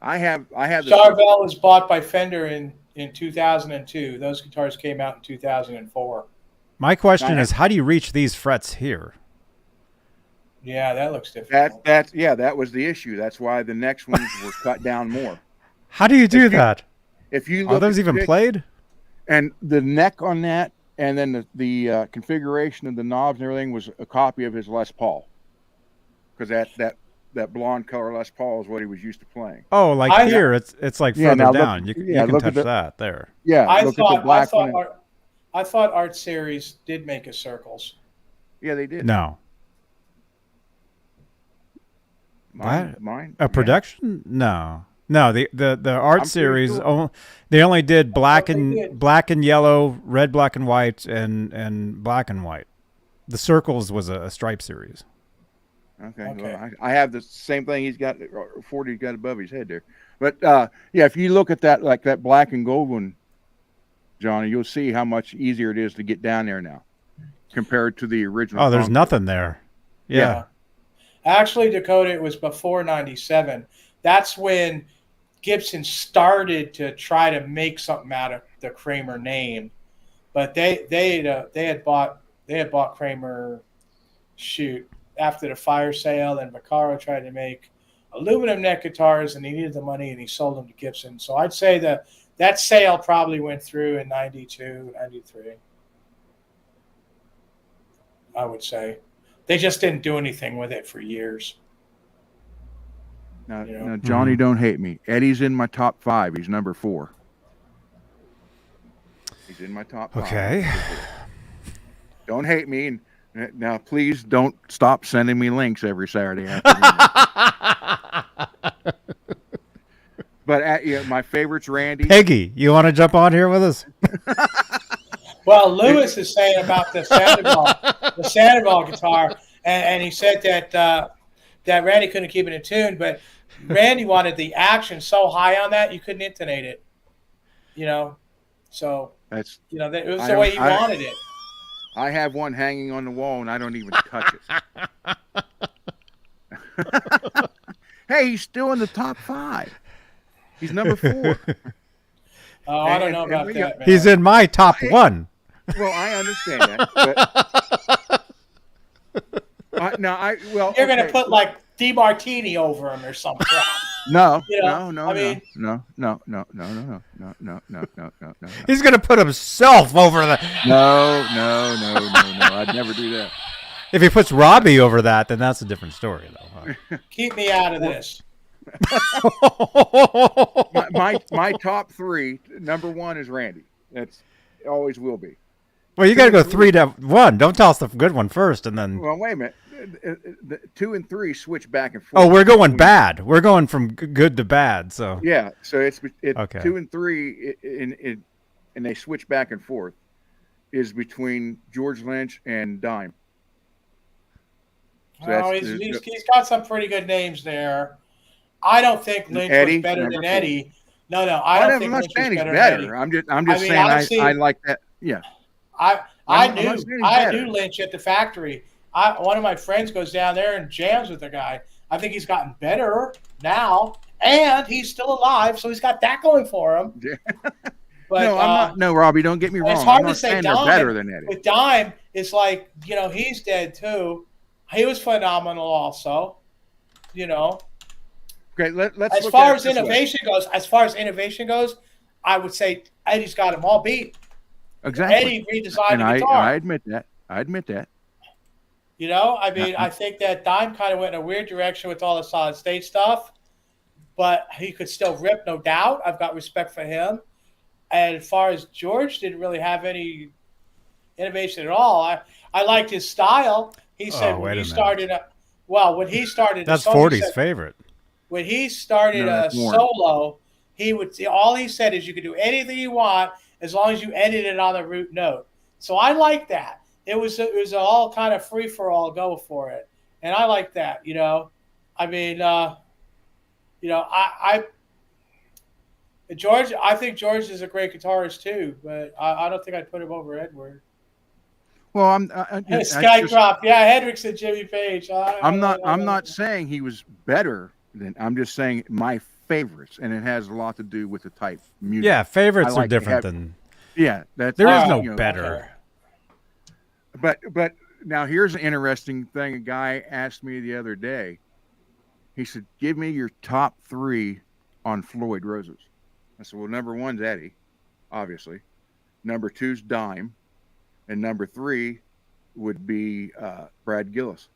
I have.
Charvel was bought by Fender in 2002. Those guitars came out in 2004.
My question is, how do you reach these frets here?
Yeah, that looks difficult.
That was the issue. That's why the next ones were cut down more.
How do you do that?
If you look
are those even played? And
the neck on that, and then the configuration of the knobs and everything was a copy of his Les Paul, because that blonde color Les Paul is what he was used to playing.
Oh, like here, it's like further down. You can touch that there.
Yeah,
I thought Art Series did make a Circles.
Yeah, they did.
No.
Mine?
A production? No. No, the art series, sure. They only did black and yellow, red, black and white, and black and white. The Circles was a stripe series.
Okay. Well, I have the same thing he's got, 40's got above his head there. But, if you look at that, like that black and gold one, Johnny, you'll see how much easier it is to get down there now compared to the original.
Oh, there's nothing there. Yeah.
Actually, Dakota, it was before 97. That's when Gibson started to try to make something out of the Kramer name, but they had bought Kramer after the fire sale, and Vaccaro tried to make aluminum neck guitars, and he needed the money, and he sold them to Gibson. So I'd say that sale probably went through in 92, 93. I would say. They just didn't do anything with it for years.
Now, Johnny, don't hate me. Eddie's in my top 5. He's number 4. He's in my top 5.
Okay.
Don't hate me. And now, please don't stop sending me links every Saturday afternoon. But my favorite's Randy.
Peggy, you want to jump on here with us?
Well, Lewis is saying about the Sandoval guitar, and he said that Randy couldn't keep it in tune, but Randy wanted the action so high on that you couldn't intonate it. So
that's
it was the way he wanted it.
I have one hanging on the wall, and I don't even touch it. Hey, he's still in the top 5. He's number 4.
Oh, I don't know about that, man.
He's in my top 1.
Well, I understand that. But,
you're going to put like DeMartini over him or something.
No.
No.
He's going to put himself over that.
No. I'd never do that.
If he puts Robbie over that, then that's a different story, though. Huh?
Keep me out of this.
my top 3, number 1 is Randy. That's always will be.
Well, you got to go 3 to 1. Don't tell us the good one first, and then.
Well, wait a minute. 2 and 3 switch back and forth.
Oh, we're going bad. We're going from good to bad. So
yeah. So it's
okay.
2 and 3, and they switch back and forth. Is between George Lynch and Dime.
So he's got some pretty good names there. I don't think Lynch was better than Eddie. No, I don't think Lynch was better than Eddie.
I'm just saying I like that. Yeah.
I knew Lynch at the factory. One of my friends goes down there and jams with the guy. I think he's gotten better now, and he's still alive, so he's got that going for him.
Yeah.
But,
no, I'm not. No, Robbie, don't get me wrong.
It's hard
I'm not
to say
saying
Dime,
they're better than Eddie.
With Dime, it's like, he's dead too. He was phenomenal also.
Okay, let's
as far as innovation goes, I would say Eddie's got them all beat.
Exactly.
Eddie redesigned the guitar.
I admit that.
I think that Dime kind of went in a weird direction with all the solid state stuff, but he could still rip, no doubt. I've got respect for him. And as far as George, didn't really have any innovation at all. I liked his style. He said when he started
that's 40's favorite.
When he started a solo, all he said is you could do anything you want as long as you ended it on the root note. So I like that. It was all kind of free for all, go for it, and I like that. George. I think George is a great guitarist too, but I don't think I'd put him over Edward.
Well,
Skycroft. Hendrix and Jimmy Page.
I'm not saying he was better than. I'm just saying my favorites, and it has a lot to do with the type of music.
Yeah, favorites are different than.
Yeah,
there is no better.
But now here's an interesting thing. A guy asked me the other day. He said, "Give me your top 3 on Floyd Roses." I said, "Well, number 1's Eddie, obviously. Number 2's Dime, and number 3 would be Brad Gillis."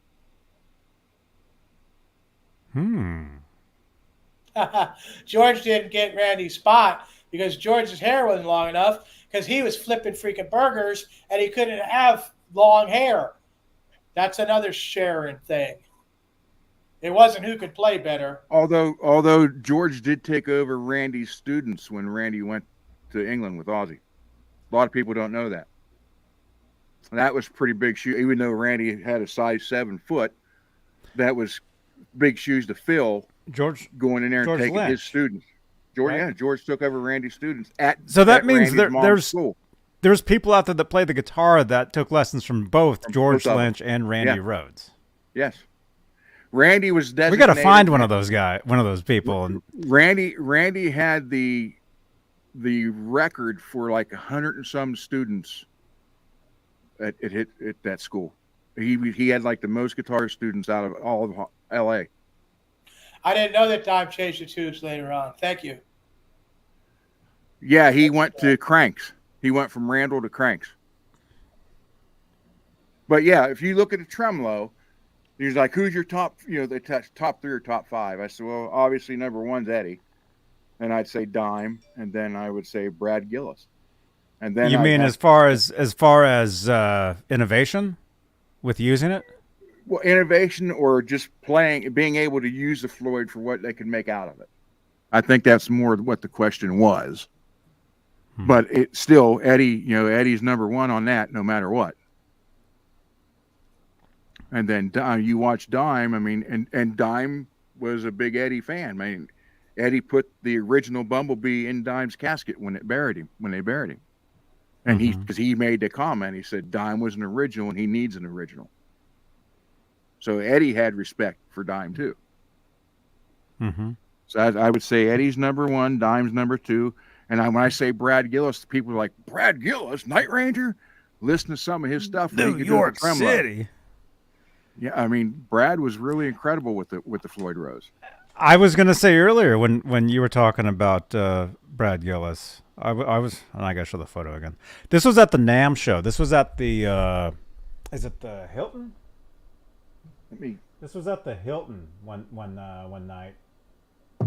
George didn't get Randy's spot because George's hair wasn't long enough because he was flipping freaking burgers and he couldn't have long hair. That's another Sharon thing. It wasn't who could play better.
Although George did take over Randy's students when Randy went to England with Ozzy. A lot of people don't know that. And that was pretty big shoe. Even though Randy had a size 7 foot, that was big shoes to fill.
George
going in there and taking
Lynch.
His students. George took over Randy's students
that means
there's school.
There's people out there that play the guitar that took lessons from both George Lynch and Randy Rhoads.
Yes. Randy was designated.
We got to find one of those people. And
Randy had the record for like 100 and some students at that school. He had like the most guitar students out of all of L.A.
I didn't know that Dime changed the tubes later on. Thank you.
Yeah, he went to Cranks. He went from Randall to Cranks. But yeah, if you look at the tremolo, he's like, who's your top, the top 3 or top 5? I said, well, obviously number 1's Eddie. And I'd say Dime, and then I would say Brad Gillis. And then
you mean as far as innovation with using it?
Well, innovation or just being able to use the Floyd for what they can make out of it. I think that's more what the question was. But it's still Eddie's number 1 on that, no matter what. And then you watch Dime. I mean, and Dime was a big Eddie fan. I mean, Eddie put the original Bumblebee in Dime's casket when they buried him. And because he made the comment, he said Dime was an original and he needs an original. So Eddie had respect for Dime too. So I would say Eddie's number 1, Dime's number 2. And when I say Brad Gillis, people are like, Brad Gillis, Night Ranger? Listen to some of his stuff.
New York City.
Yeah, I mean, Brad was really incredible with the Floyd Rose.
I was going to say earlier when you were talking about Brad Gillis, I was, and I got to show the photo again. This was at the NAMM show. This was at the, is it the Hilton? This was at the Hilton one night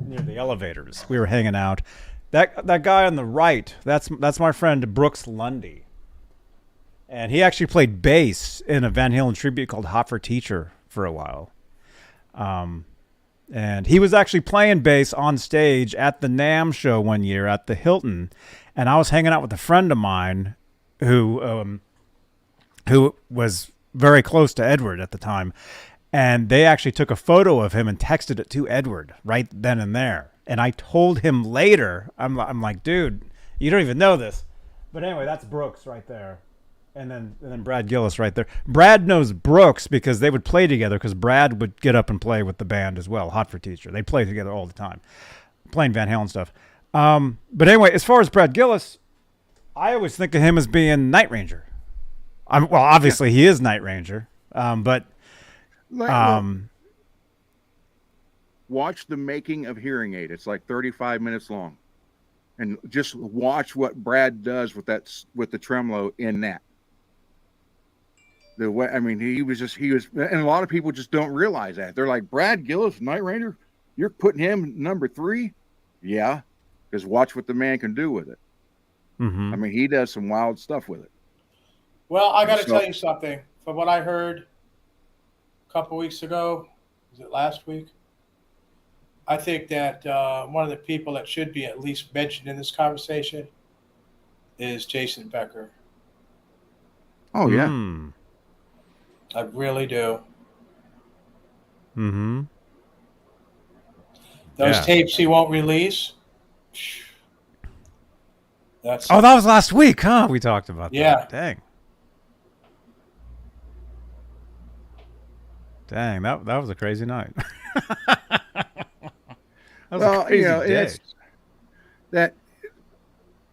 near the elevators. We were hanging out. That guy on the right, that's my friend Brooks Lundy. And he actually played bass in a Van Halen tribute called Hot for Teacher for a while. And he was actually playing bass on stage at the NAMM show one year at the Hilton. And I was hanging out with a friend of mine who was very close to Edward at the time. And they actually took a photo of him and texted it to Edward right then and there. And I told him later, I'm like, dude, you don't even know this. But anyway, that's Brooks right there. And then Brad Gillis right there. Brad knows Brooks because they would play together because Brad would get up and play with the band as well, Hot for Teacher. They play together all the time, playing Van Halen stuff. But anyway, as far as Brad Gillis, I always think of him as being Night Ranger. Well, obviously he is Night Ranger, but
watch the making of Hearing Aid. It's like 35 minutes long, and just watch what Brad does with the tremolo in that. The way, I mean, he was, and a lot of people just don't realize that. They're like, Brad Gillis, Night Ranger, you're putting him number 3? Yeah, because watch what the man can do with it. I mean, he does some wild stuff with it.
Well, I got to tell you something. From what I heard a couple weeks ago, was it last week? I think that one of the people that should be at least mentioned in this conversation is Jason Becker.
Oh, yeah.
I really do. Those tapes he won't release. That
was last week, huh? We talked about that. Dang, that was a crazy night.
Well, it's that.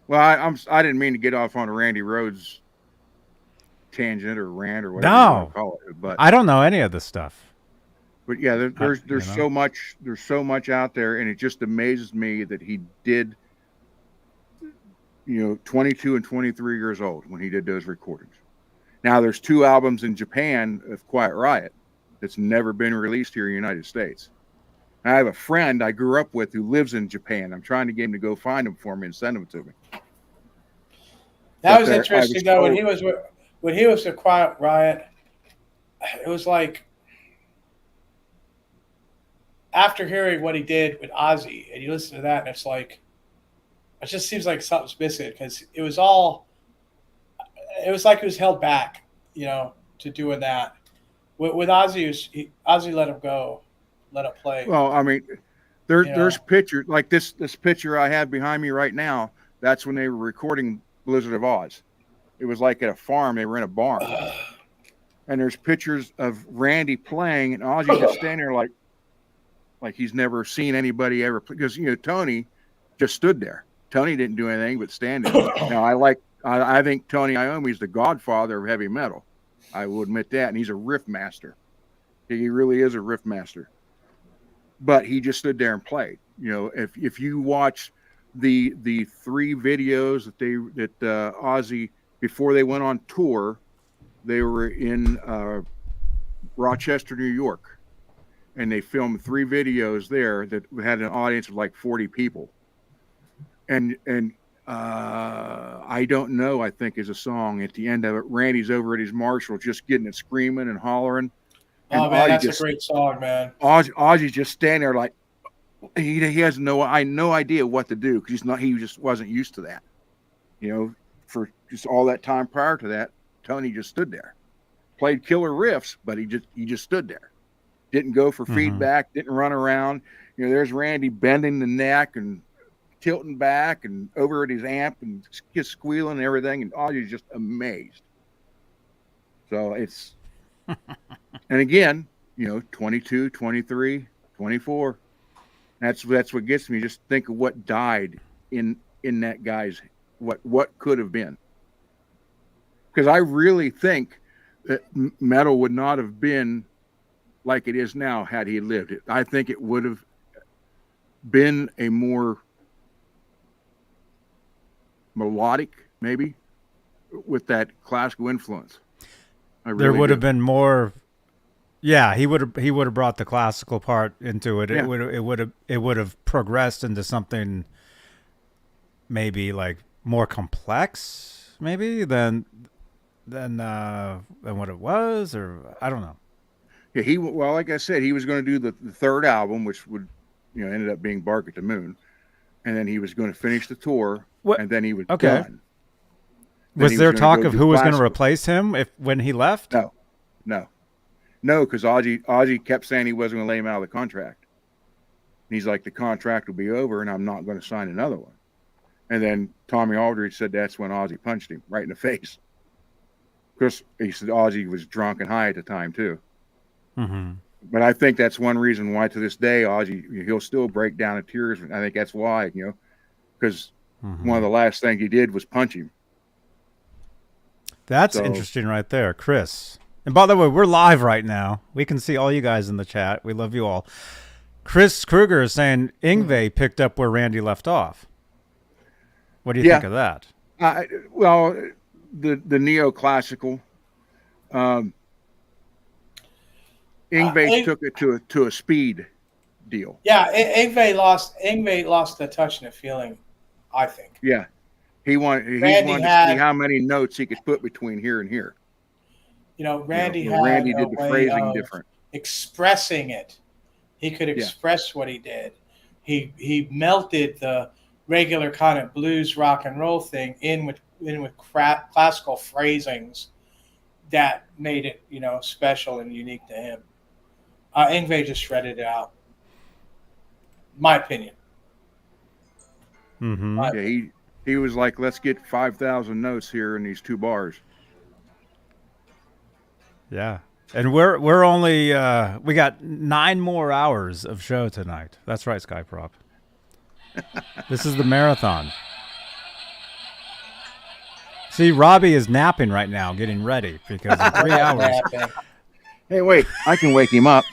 Well, I didn't mean to get off on a Randy Rhoads tangent or rant or whatever you want to call it, but
I don't know any of this stuff.
But yeah, there's so much out there, and it just amazes me that he did, 22 and 23 years old when he did those recordings. Now there's 2 albums in Japan of Quiet Riot that's never been released here in the United States. I have a friend I grew up with who lives in Japan. I'm trying to get him to go find them for me and send them to me.
That was interesting, though. When he was a Quiet Riot, it was like after hearing what he did with Ozzy, and you listen to that, and it's like it just seems like something's missing because it was like he was held back, to doing that. With Ozzy, Ozzy let him go. Let it play.
Well, I mean, there's pictures like this picture I have behind me right now. That's when they were recording Blizzard of Oz. It was like at a farm. They were in a barn, and there's pictures of Randy playing, and Ozzy just standing there like he's never seen anybody ever play. Because Tony just stood there. Tony didn't do anything but stand there. Now I think Tony Iommi is the godfather of heavy metal. I will admit that, and he's a riff master. He really is a riff master. But he just stood there and played. If you watch the 3 videos that Ozzy, before they went on tour, they were in Rochester, New York, and they filmed 3 videos there that had an audience of like 40 people. And I don't know, I think is a song at the end of it. Randy's over at his Marshall just getting it, screaming and hollering. And
Oh man, that's a great song, man.
Ozzy's just standing there like he has no idea what to do because he just wasn't used to that. You know, for just all that time prior to that, Tony just stood there, played killer riffs, but he just stood there, didn't go for feedback, didn't run around. You know, there's Randy bending the neck and tilting back and over at his amp and just squealing and everything, and Ozzy's just amazed. So it's, and again, you know, 22, 23, 24. That's what gets me. Just think of what died in that guy's, what could have been. Because I really think that metal would not have been like it is now had he lived it. I think it would have been a more melodic, maybe, with that classical influence.
There would have been more. Yeah, he would have brought the classical part into it.
Yeah.
It would have progressed into something maybe like more complex, maybe than what it was, or I don't know.
Yeah, well, like I said, he was going to do the 3rd album, which would, you know, ended up being Bark at the Moon, and then he was going to finish the tour, and then he was done.
Was there talk of who was going to replace him when he left?
No, because Ozzy kept saying he wasn't going to let him out of the contract. And he's like, the contract will be over, and I'm not going to sign another one. And then Tommy Aldridge said that's when Ozzy punched him right in the face. Because he said Ozzy was drunk and high at the time too.
Mm-hmm.
But I think that's one reason why to this day Ozzy, he'll still break down in tears. I think that's why, you know, because one of the last things he did was punch him.
That's interesting right there, Chris. And by the way, we're live right now. We can see all you guys in the chat. We love you all. Chris Kruger is saying Yngwie picked up where Randy left off. What do you think of that?
Well, the neoclassical. Yngwie took it to a speed deal.
Yeah, Yngwie lost the touch and the feeling, I think.
Yeah, he wanted to see how many notes he could put between here and here.
You know, Randy
did the phrasing different,
expressing it. He could express what he did. He melted the regular kind of blues rock and roll thing in with classical phrasings that made it, you know, special and unique to him. Yngwie just shredded it out. My opinion.
Mm-hmm.
Yeah, he was like, let's get 5,000 notes here in these 2 bars.
Yeah. And we're only we got 9 more hours of show tonight. That's right, Skyprop. This is the marathon. See, Robbie is napping right now, getting ready because in 3 hours.
Hey, wait! I can wake him up.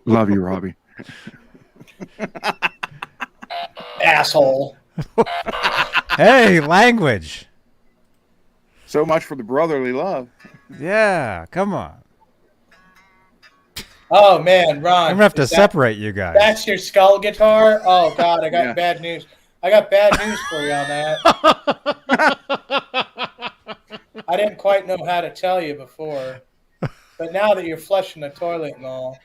Love you, Robbie.
Asshole.
Hey, language.
So much for the brotherly love.
Yeah, come on.
Oh man, Ron.
I'm gonna have to separate you guys.
That's your skull guitar? Oh God, I got bad news. I got bad news for you on that. I didn't quite know how to tell you before, but now that you're flushing the toilet and all.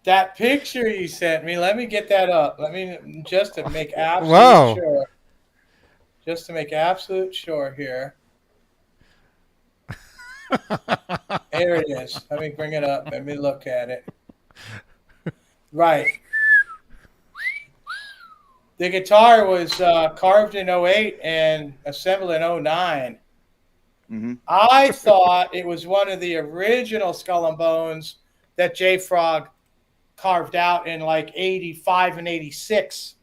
That picture you sent me, let me get that up. Let me just to make absolute sure. Just to make absolute sure here. There it is. Let me bring it up. Let me look at it. Right. The guitar was carved in 08 and assembled in 09.
Mm-hmm.
I thought it was one of the original Skull and Bones that J-Frog carved out in like 85 and 86.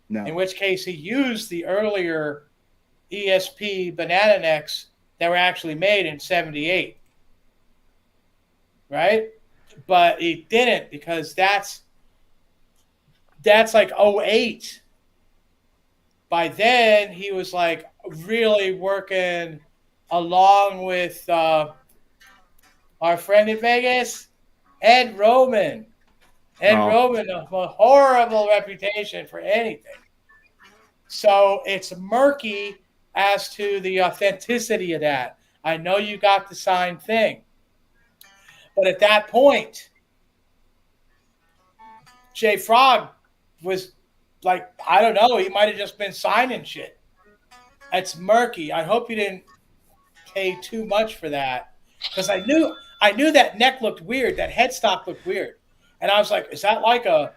No.
In which case he used the earlier ESP banana necks that were actually made in 78. Right? but he didn't because that's like '08. By then, he was like really working along with our friend in Vegas, Ed Roman. Ed Roman, a horrible reputation for anything. So it's murky as to the authenticity of that. I know you got the signed thing. But at that point, Jay Frog was like, I don't know, he might have just been signing shit. It's murky. I hope you didn't pay too much for that. Because I knew that neck looked weird, that headstock looked weird. And I was like, is that like a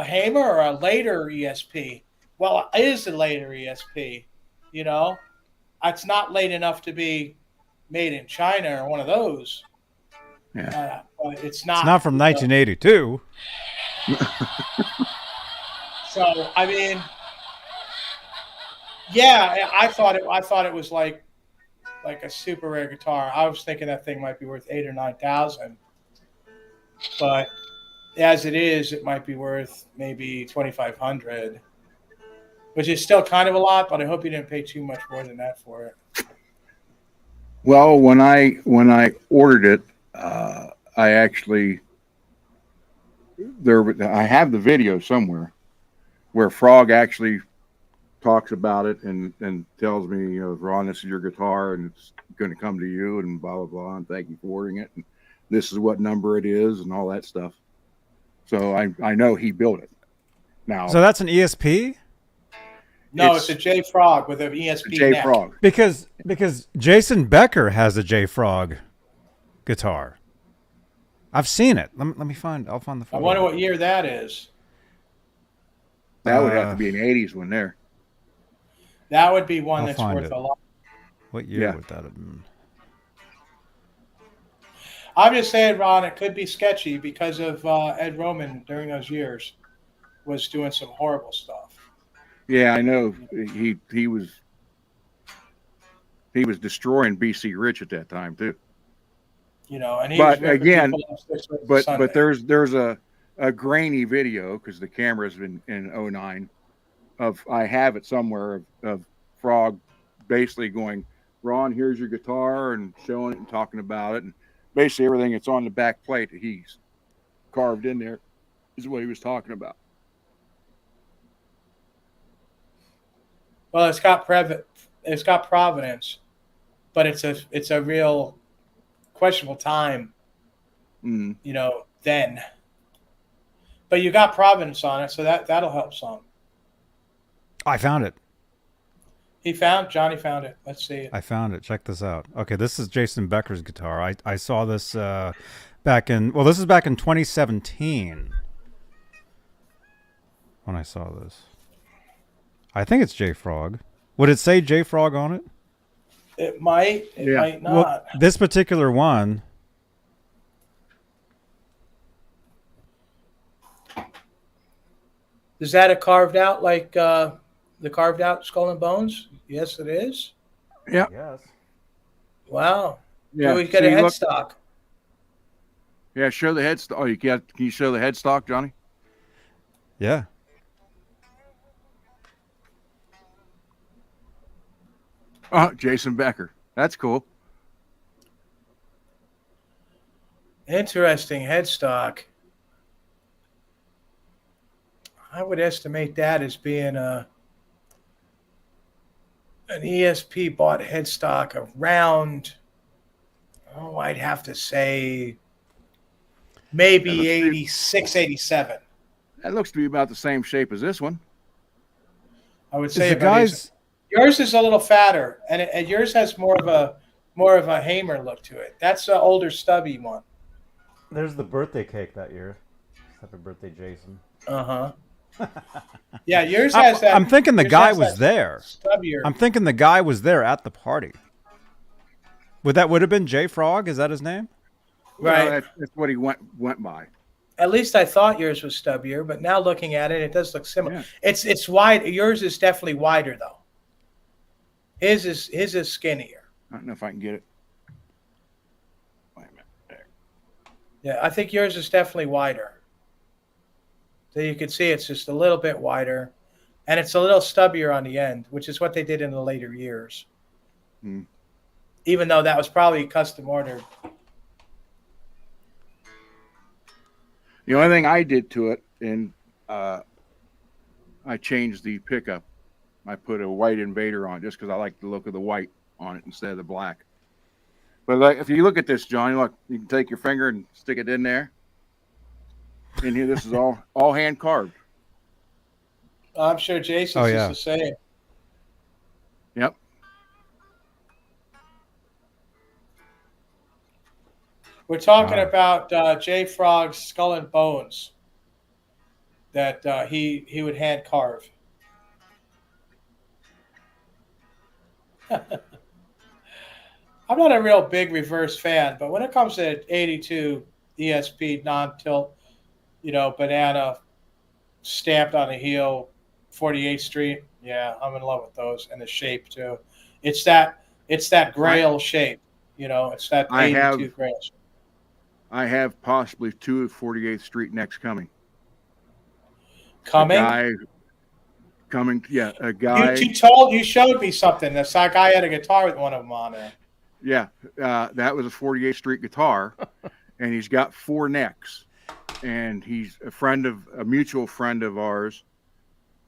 Hamer or a later ESP? Well, it is a later ESP, you know. It's not late enough to be made in China or one of those.
Yeah.
But it's not.
It's not from 1982.
So I mean, yeah, I thought it was like a super rare guitar. I was thinking that thing might be worth $8,000 or $9,000, but as it is, it might be worth maybe $2,500, which is still kind of a lot. But I hope you didn't pay too much more than that for it.
Well, when I ordered it, I actually I have the video somewhere where Frog actually talks about it and tells me, you know, Ron, this is your guitar and it's going to come to you and blah blah blah, and thank you for ordering it, and this is what number it is and all that stuff. So I know he built it. Now,
So that's an ESP?
No, it's a J Frog with an ESP
J
neck.
Frog.
Because Jason Becker has a J Frog guitar. I've seen it. Let me find. I'll find the
I
photo.
wonder what year that is.
That would have to be an '80s one there.
That would be one
I'll
that's
find
worth
it.
a lot.
What year
Yeah.
would that have been?
I'm just saying, Ron, it could be sketchy because of Ed Roman during those years was doing some horrible stuff.
Yeah, I know. He was destroying BC Rich at that time too.
You know, and he
But
was ripping
again,
people up 6 ways to Sunday.
but there's a grainy video because the camera's been in '09 of, I have it somewhere, of Frog basically going, Ron, here's your guitar, and showing it and talking about it, and basically everything that's on the back plate that he's carved in there is what he was talking about.
Well, it's got provenance, but it's a real questionable time,
Mm.
you know, then. But you got provenance on it, so that'll help some.
I found it.
Johnny found it. Let's see it.
I found it. Check this out. Okay, this is Jason Becker's guitar. I saw this back in 2017 when I saw this. I think it's J Frog. Would it say J Frog on it?
It might. It
Yeah.
might not.
Well, this particular one.
Is that a carved out like the carved out Skull and Bones? Yes, it is.
Yeah.
Yes.
Wow.
Yeah.
Do we get
See,
a
look-
headstock?
Yeah, show the headstock. Oh, can you show the headstock, Johnny?
Yeah.
Oh, Jason Becker. That's cool.
Interesting headstock. I would estimate that as being an ESP bought headstock around, I'd have to say maybe 86, 87.
That looks to be about the same shape as this one.
I would
Is
say
the
about 80.
guys?
Yours is a little fatter, and yours has more of a Hamer look to it. That's an older stubby one.
There's the birthday cake that year. Happy birthday, Jason.
Yeah, yours has that.
I'm thinking the
yours
guy
has
was
that
there.
Stubbier.
I'm thinking the guy was there at the party. Would have been J Frog? Is that his name?
Right.
Well, that's what he went by.
At least I thought yours was stubbier, but now looking at it, it does look similar.
Yeah.
It's wide. Yours is definitely wider though. His is skinnier.
I don't know if I can get it. Wait a minute. There.
Yeah, I think yours is definitely wider. So you can see it's just a little bit wider, and it's a little stubbier on the end, which is what they did in the later years. Even though that was probably custom ordered.
The only thing I did to it, and I changed the pickup. I put a white invader on just because I like the look of the white on it instead of the black. But like, if you look at this, Johnny, look, you can take your finger and stick it in there. In here, this is all hand carved.
I'm sure Jason's is the same.
Yep.
We're talking about J Frog's Skull and Bones that he would hand carve. I'm not a real big reverse fan, but when it comes to 82 ESP non-tilt, banana stamped on the heel, 48th Street, yeah, I'm in love with those, and the shape too. It's that grail shape, it's that 82 grail shape.
I have possibly 2 of 48th Street necks coming.
Coming?
A guy.
You showed me something. That guy had a guitar with one of them on there.
Yeah, that was a 48th Street guitar, and he's got 4 necks. And he's a mutual friend of ours.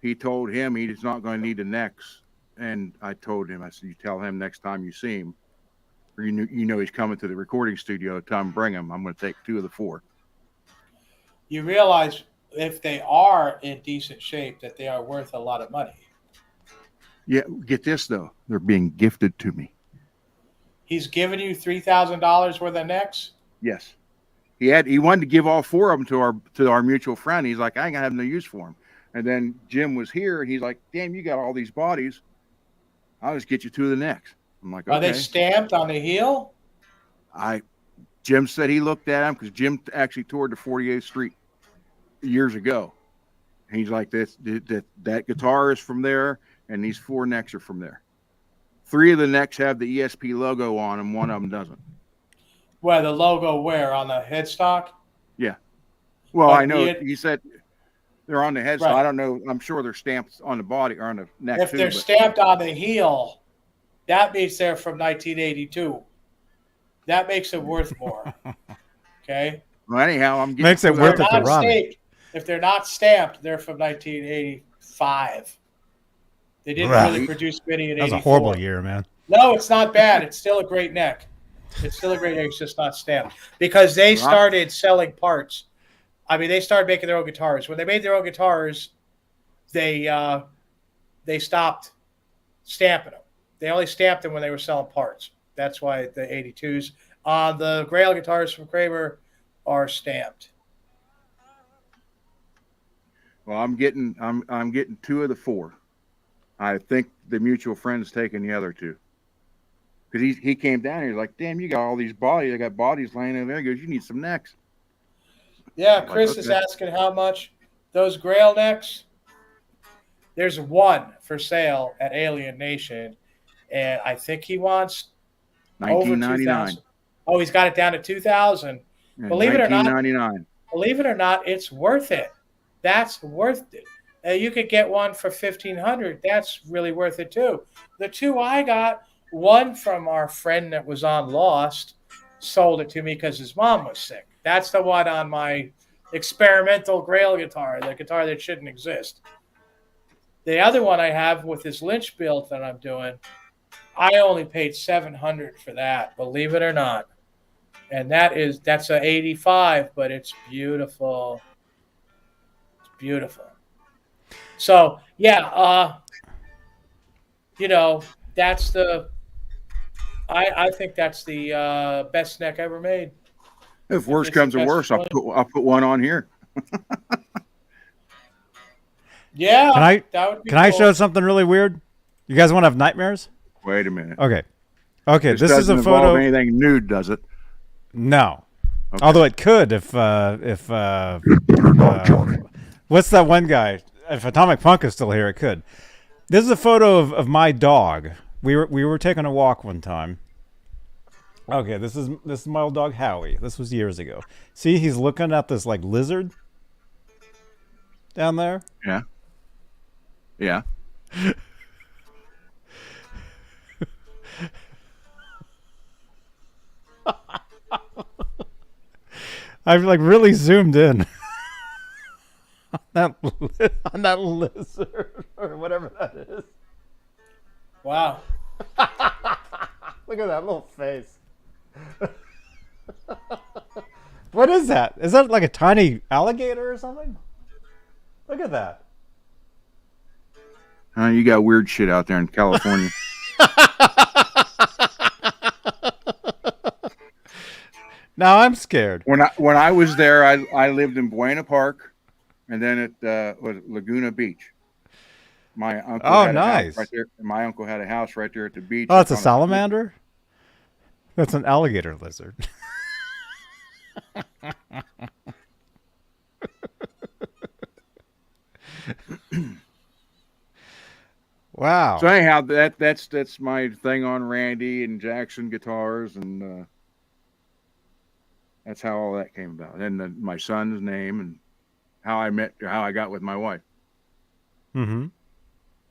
He told him he's not going to need the necks. And I told him, I said, you tell him next time you see him, or he's coming to the recording studio, tell him bring him. I'm going to take 2 of the 4.
You realize if they are in decent shape that they are worth a lot of money.
Yeah, get this though. They're being gifted to me.
He's giving you $3,000 worth of necks?
Yes. He wanted to give all 4 of them to our mutual friend. He's like, I ain't gonna have no use for them. And then Jim was here, and he's like, damn, you got all these bodies. I'll just get you 2 of the necks. I'm like, okay.
Are they stamped on the heel?
Jim said he looked at them because Jim actually toured the 48th Street years ago. And he's like, that guitar is from there, and these 4 necks are from there. 3 of the necks have the ESP logo on them. 1 of them doesn't.
Where the logo where? On the headstock?
Yeah. Well, I know he said they're on the headstock. Right. I don't know. I'm sure they're stamped on the body or on the neck.
If they're stamped on the heel, that means they're from 1982. That makes it worth more. Okay.
Well, anyhow,
makes it worth it to run.
If they're not stamped, they're from 1985. They didn't really produce many in 84.
That was a horrible year, man.
No, it's not bad. It's still a great neck. It's still a great neck. It's just not stamped. Because they started selling parts. I mean, they started making their own guitars. When they made their own guitars, they stopped stamping them. They only stamped them when they were selling parts. That's why the 82s. The Grail guitars from Kramer are stamped.
Well, I'm getting 2 of the 4. I think the mutual friend's taking the other 2. Because he came down here, he's like, damn, you got all these bodies. I got bodies laying in there. He goes, you need some necks.
Yeah, Chris is asking how much. Those Grail necks, there's 1 for sale at Alien Nation, and I think he wants over $2,000. Oh, he's got it down to $2,000.
Yeah,
believe it or
not,
it's worth it. That's worth it. You could get one for $1,500. That's really worth it too. The 2 I got, one from our friend that was on Lost, sold it to me because his mom was sick. That's the one on my experimental Grail guitar, the guitar that shouldn't exist. The other one I have with this Lynch build that I'm doing, I only paid $700 for that, believe it or not. And that's a 85, but it's beautiful. It's beautiful. So yeah, that's I think that's the best neck ever made.
If worse comes to worse, I'll put one on here.
Yeah.
Can I show something really weird? You guys want to have nightmares?
Wait a minute.
Okay.
This is a photo. Anything nude, does it?
No. Okay. Although it could if what's that one guy? If Atomic Punk is still here, it could. This is a photo of my dog. We were taking a walk one time, Okay, this is my old dog Howie. This was years ago. See, he's looking at this like lizard down there.
Yeah. Yeah.
I've like really zoomed in on that lizard or whatever that is.
Wow.
Look at that little face. What is that? Is that like a tiny alligator or something? Look at that.
You got weird shit out there in California.
Now I'm scared.
When I was there, I lived in Buena Park, and then at was Laguna Beach. My uncle.
Oh,
had a
nice.
house right there. My uncle had a house right there at the beach.
Oh, it's a salamander? That's an alligator lizard. Wow.
So anyhow, that's my thing on Randy and Jackson guitars, and that's how all that came about. And my son's name and how I got with my wife.
Mm-hmm.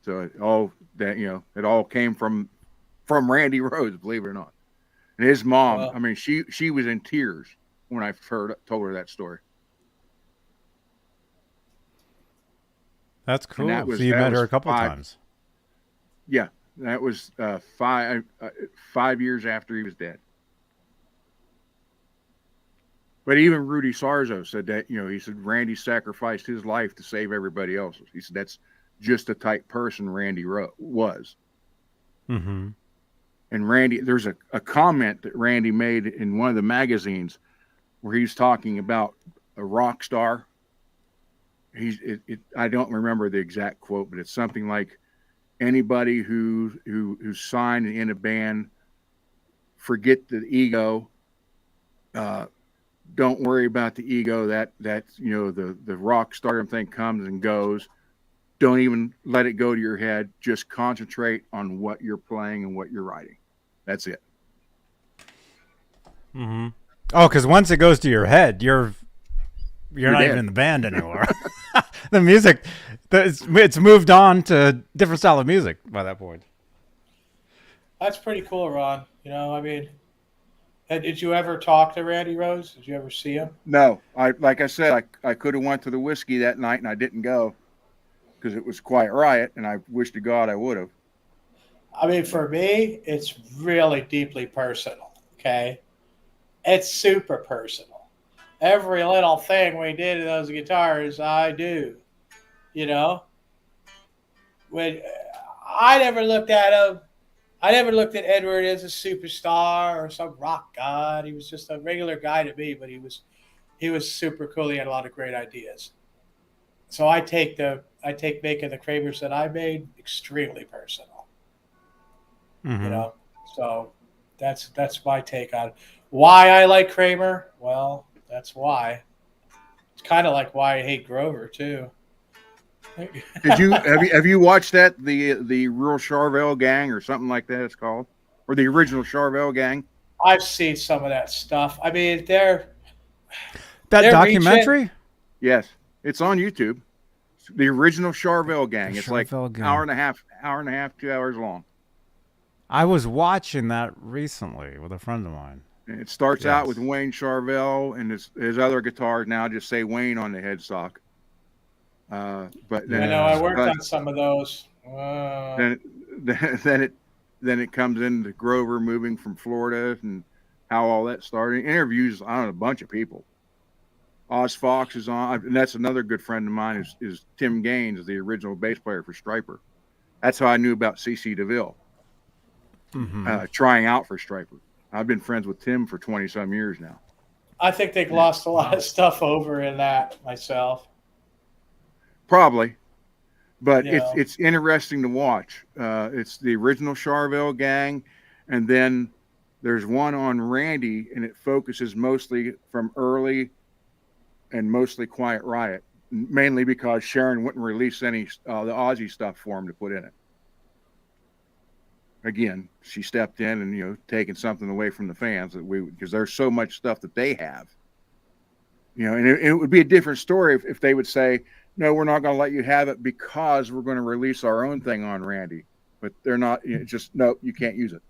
So it all came from Randy Rhoads, believe it or not. And his mom,
Wow.
I mean, she was in tears when I told her that story.
That's cool.
that was-
so you
that
met her
was
a couple
5
times.
Yeah, that was 5 years after he was dead. But even Rudy Sarzo said that, he said Randy sacrificed his life to save everybody else's. He said that's just the type person Randy was.
Mm-hmm.
And Randy, there's a comment that Randy made in one of the magazines where he's talking about a rock star. I don't remember the exact quote, but it's something like, anybody who's signed in a band, forget the ego. Don't worry about the ego. That the rock stardom thing comes and goes. Don't even let it go to your head. Just concentrate on what you're playing and what you're writing. That's it.
Mm-hmm. Oh, because once it goes to your head, you're not
dead.
even in the band anymore. The music, it's moved on to different style of music by that point.
That's pretty cool, Ron. I mean, did you ever talk to Randy Rhoads? Did you ever see him?
No, like I said, I could have went to the whiskey that night and I didn't go because it was Quiet Riot, and I wish to God I would have.
I mean, for me, it's really deeply personal, okay? It's super personal. Every little thing we did to those guitars, I do. When I never looked at him, I never looked at Edward as a superstar or some rock god. He was just a regular guy to me, but he was super cool. He had a lot of great ideas. So I take making the Kramers that I made extremely personal.
Mm-hmm.
So that's my take on why I like Kramer. Well, that's why. It's kind of like why I hate Grover too.
Have you watched that the Real Charvel Gang or something like that it's called, or the original Charvel Gang?
I've seen some of that stuff. I mean,
That
they're
documentary?
Yes, it's on YouTube. The original Charvel Gang.
The
It's like
Charvel Gang.
hour and a half, 2 hours long.
I was watching that recently with a friend of mine.
And it starts out
Yes.
with Wayne Charvel, and his other guitars now just say Wayne on the headstock. But then
I know I worked on some of those.
then it comes into Grover moving from Florida and how all that started. Interviews on a bunch of people. Oz Fox is on, and that's another good friend of mine is Tim Gaines, the original bass player for Stryper. That's how I knew about CC DeVille, trying out for Stryper. I've been friends with Tim for 20-some years now.
I think they've lost a lot of stuff over in that myself.
Probably, but
Yeah.
it's interesting to watch. It's the original Charvel Gang, and then there's one on Randy, and it focuses mostly from early and mostly Quiet Riot, mainly because Sharon wouldn't release any the Aussie stuff for him to put in it. again, she stepped in and taking something away from the fans because there's so much stuff that they have. And it would be a different story if they would say, no, we're not going to let you have it because we're going to release our own thing on Randy. But they're not. Just no, you can't use it.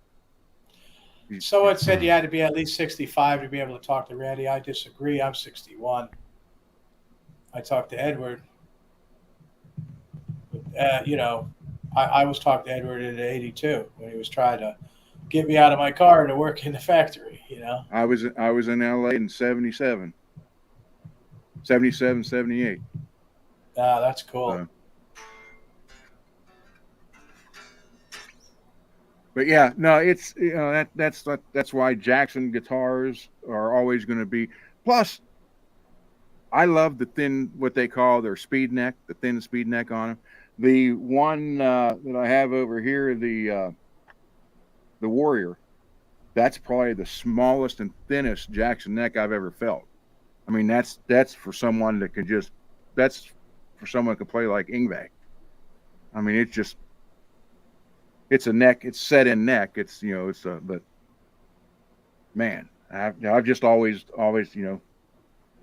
So it said you had to be at least 65 to be able to talk to Randy. I disagree. I'm 61. I talked to Edward. I was talking to Edward at 82 when he was trying to get me out of my car to work in the factory.
I was in LA in 77, 78.
Ah, that's cool.
But yeah, no, it's that's why Jackson guitars are always going to be. Plus, I love the thin, what they call their speed neck, the thin speed neck on them. The one that I have over here, the Warrior, that's probably the smallest and thinnest Jackson neck I've ever felt. I mean, that's for someone that can that's for someone who can play like Yngwie. I mean, it's a neck, it's set in neck. But man, I've just always, and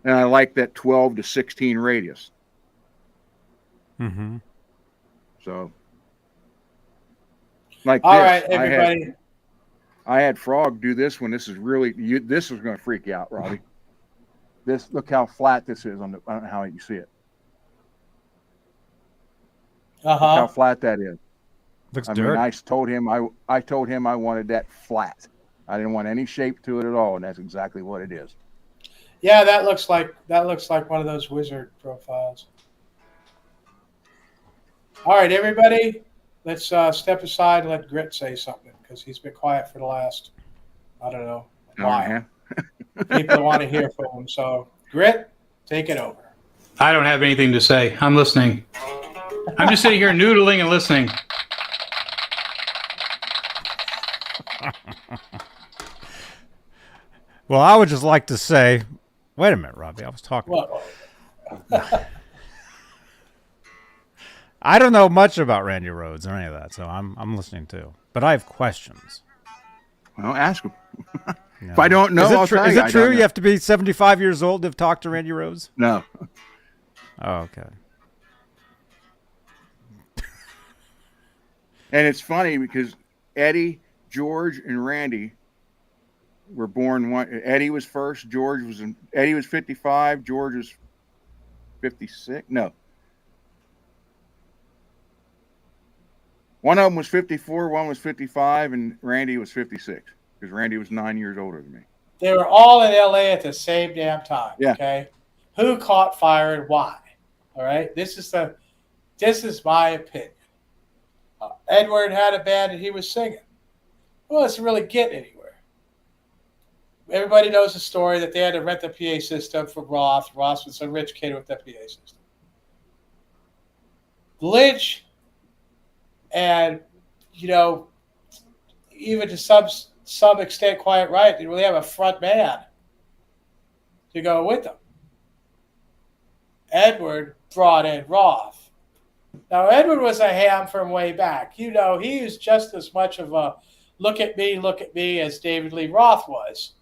I like that 12 to 16 radius.
Mm-hmm.
So, like
all
this,
right, everybody.
I had Frog do this one. This is really, this is going to freak you out, Robbie. Look how flat this is I don't know how you see it. Look how flat that is.
Looks
I
dirty.
mean, I told him I wanted that flat. I didn't want any shape to it at all, and that's exactly what it is.
Yeah, that looks like one of those wizard profiles. All right, everybody, let's step aside and let Grit say something because he's been quiet for the last, I don't know, while. People want to hear from him. So, Grit, take it over.
I don't have anything to say. I'm listening. I'm just sitting here noodling and listening.
Well, I would just like to say, wait a minute, Robbie. I was talking. I don't know much about Randy Rhoads or any of that, so I'm listening too. But I have questions.
Well, ask him. If I don't know, I'll tell you.
Is it true you have to be 75 years old to talk to Randy Rhoads?
No.
Oh, okay.
And it's funny because Eddie, George, and Randy were born one. Eddie was first. Eddie was 55. George was 56. No. One of them was 54. One was 55, and Randy was 56 because Randy was 9 years older than me.
They were all in LA at the same damn time.
Yeah.
Okay. Who caught fire and why? All right. This is my opinion. Edward had a band and he was singing. Well, it's really getting anywhere. Everybody knows the story that they had to rent the PA system from Roth. Roth was a rich kid with the PA system. Lynch, and even to some extent, Quiet Riot didn't really have a front man to go with them. Edward brought in Roth. Now, Edward was a ham from way back. He was just as much of a look at me as David Lee Roth was.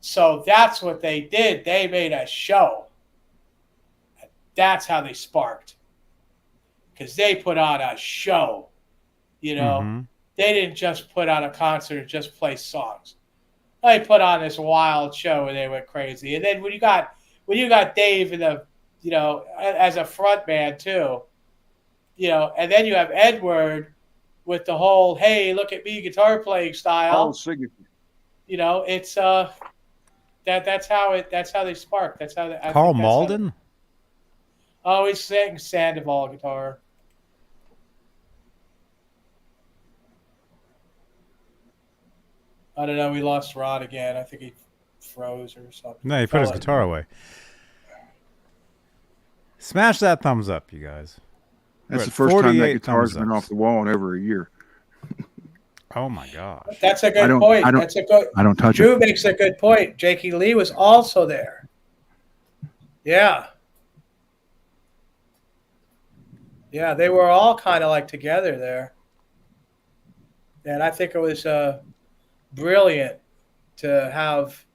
So that's what they did. They made a show. That's how they sparked. Because they put on a show.
Mm-hmm.
They didn't just put on a concert and just play songs. They put on this wild show and they went crazy. And then when you got Dave in the as a front man too, and then you have Edward with the whole, hey, look at me guitar playing style.
Oh, signature.
It's that's how they spark. That's how
Carl Malden?
He's sang Sandoval guitar. I don't know. We lost Rod again. I think he froze or something.
No, he put his guitar away. Smash that thumbs up, you guys.
That's the first time that guitar's been off the wall in over a year.
Oh my gosh.
That's a good point.
I don't touch
Drew
it.
makes a good point. Jakey Lee was also there. Yeah. Yeah, they were all kind of like together there. And I think it was brilliant to have,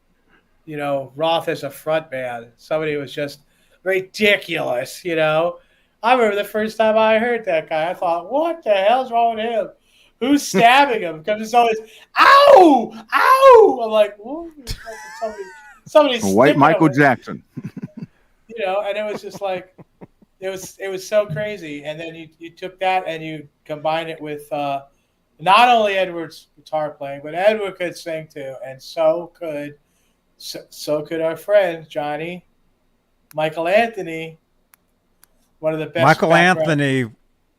Roth as a front man. Somebody who was just ridiculous, I remember the first time I heard that guy, I thought, what the hell's wrong with him? Who's stabbing him? Because it's always, ow, ow. I'm like, somebody's
White Michael Jackson.
And it was just like, it was so crazy. And then you took that and you combined it with not only Edward's guitar playing, but Edward could sing too, and so could our friend Johnny, Michael Anthony, one of the best.
Michael Anthony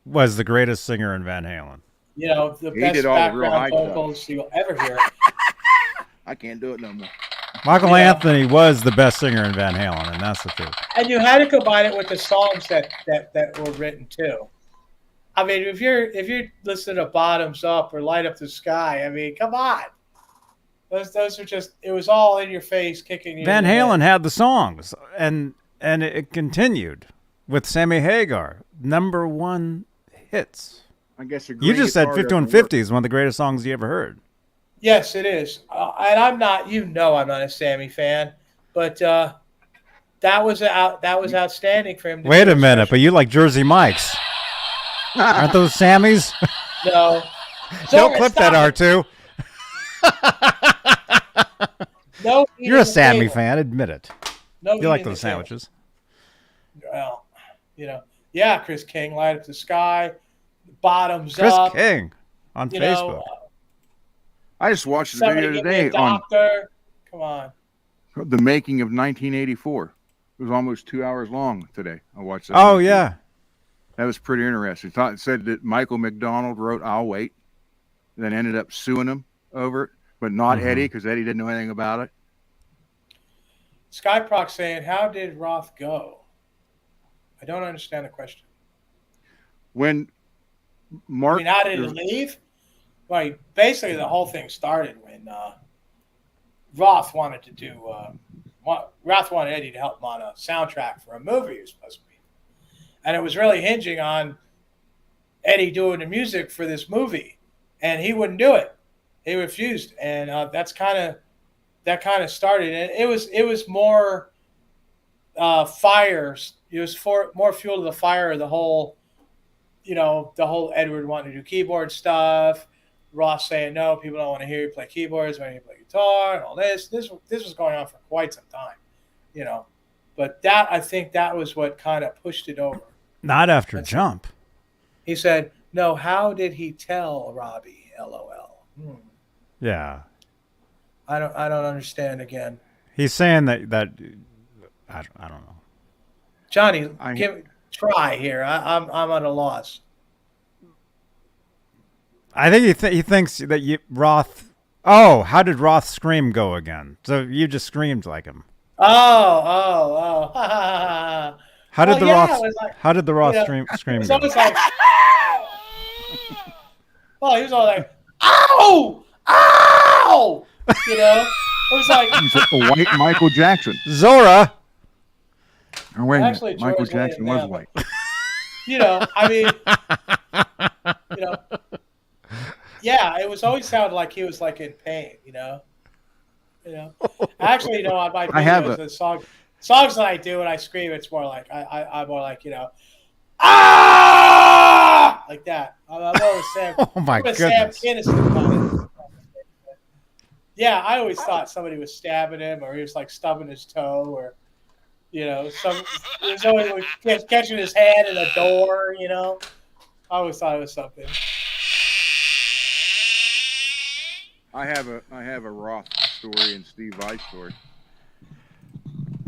was the greatest singer in Van Halen.
The best background vocals you'll ever hear.
I can't do it no more.
Michael Anthony was the best singer in Van Halen, and that's the truth.
And you had to combine it with the songs that were written too. I mean, if you're listening to Bottoms Up or Light Up the Sky, I mean, come on. Those are just, it was all in your face, kicking you.
Van Halen had the songs, and it continued with Sammy Hagar, #1 hits.
I guess
you just said 5150 is one of the greatest songs you ever heard.
Yes, it is. And I'm not a Sammy fan, but that was outstanding for him.
Wait a minute, but you like Jersey Mike's. Aren't those Sammys?
No.
Don't clip that, R2.
No,
you're a Sammy fan. Admit it.
No,
you like those sandwiches.
Well, yeah, Chris King, Light Up the Sky, Bottoms Up.
Chris King on Facebook.
I just watched the video today on
Come on.
The Making of 1984. It was almost 2 hours long today. I watched that.
Oh, yeah.
That was pretty interesting. It said that Michael McDonald wrote "I'll Wait," then ended up suing him over it, but not Eddie, because Eddie didn't know anything about it.
Skyproc saying, how did Roth go? I don't understand the question.
When Mark...
how did he leave? Well, basically the whole thing started when Roth wanted to do... Roth wanted Eddie to help him on a soundtrack for a movie he was supposed to be. And it was really hinging on Eddie doing the music for this movie. And he wouldn't do it. He refused. And that kind of started. And it was more fires. It was more fuel to the fire of the whole, the whole Edward wanting to do keyboard stuff. Ross saying, no, people don't want to hear you play keyboards, want to hear you play guitar and all this. This was going on for quite some time, But I think that was what kind of pushed it over.
Not after Jump.
He said, no, how did he tell Robbie? LOL.
Yeah.
I don't understand again.
He's saying that I don't know.
Johnny, try here. I'm at a loss.
I think he thinks that Roth. Oh, how did Roth's scream go again? So you just screamed like him.
Oh.
How did the Roth scream go?
Like, well, he was all like, ow! Ow! It was like
a white Michael Jackson.
Zora.
Oh, wait, actually, Michael Jackson was white.
Yeah, it was always sounded like he was like in pain, Actually, on my videos, the songs that I do and I scream, it's more like I'm more like, ah, like that. I'm more of Sam.
Oh my goodness.
Sam Kinison. Yeah, I always thought somebody was stabbing him, or he was like stubbing his toe, or he was always catching his hand in a door. I always thought it was something.
I have a Roth story and Steve Vai story.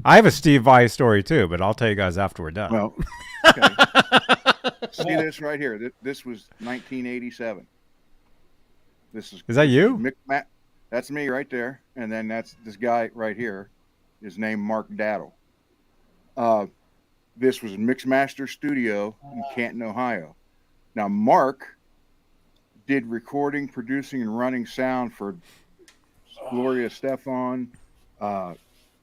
I have a Steve Vai story too, but I'll tell you guys after we're done.
Well, okay. See this right here. This was 1987. Is
that you?
That's me right there, and then that's this guy right here. Is named Mark Daddle. This was Mixmaster Studio in Canton, Ohio. Now Mark did recording, producing, and running sound for Gloria Estefan,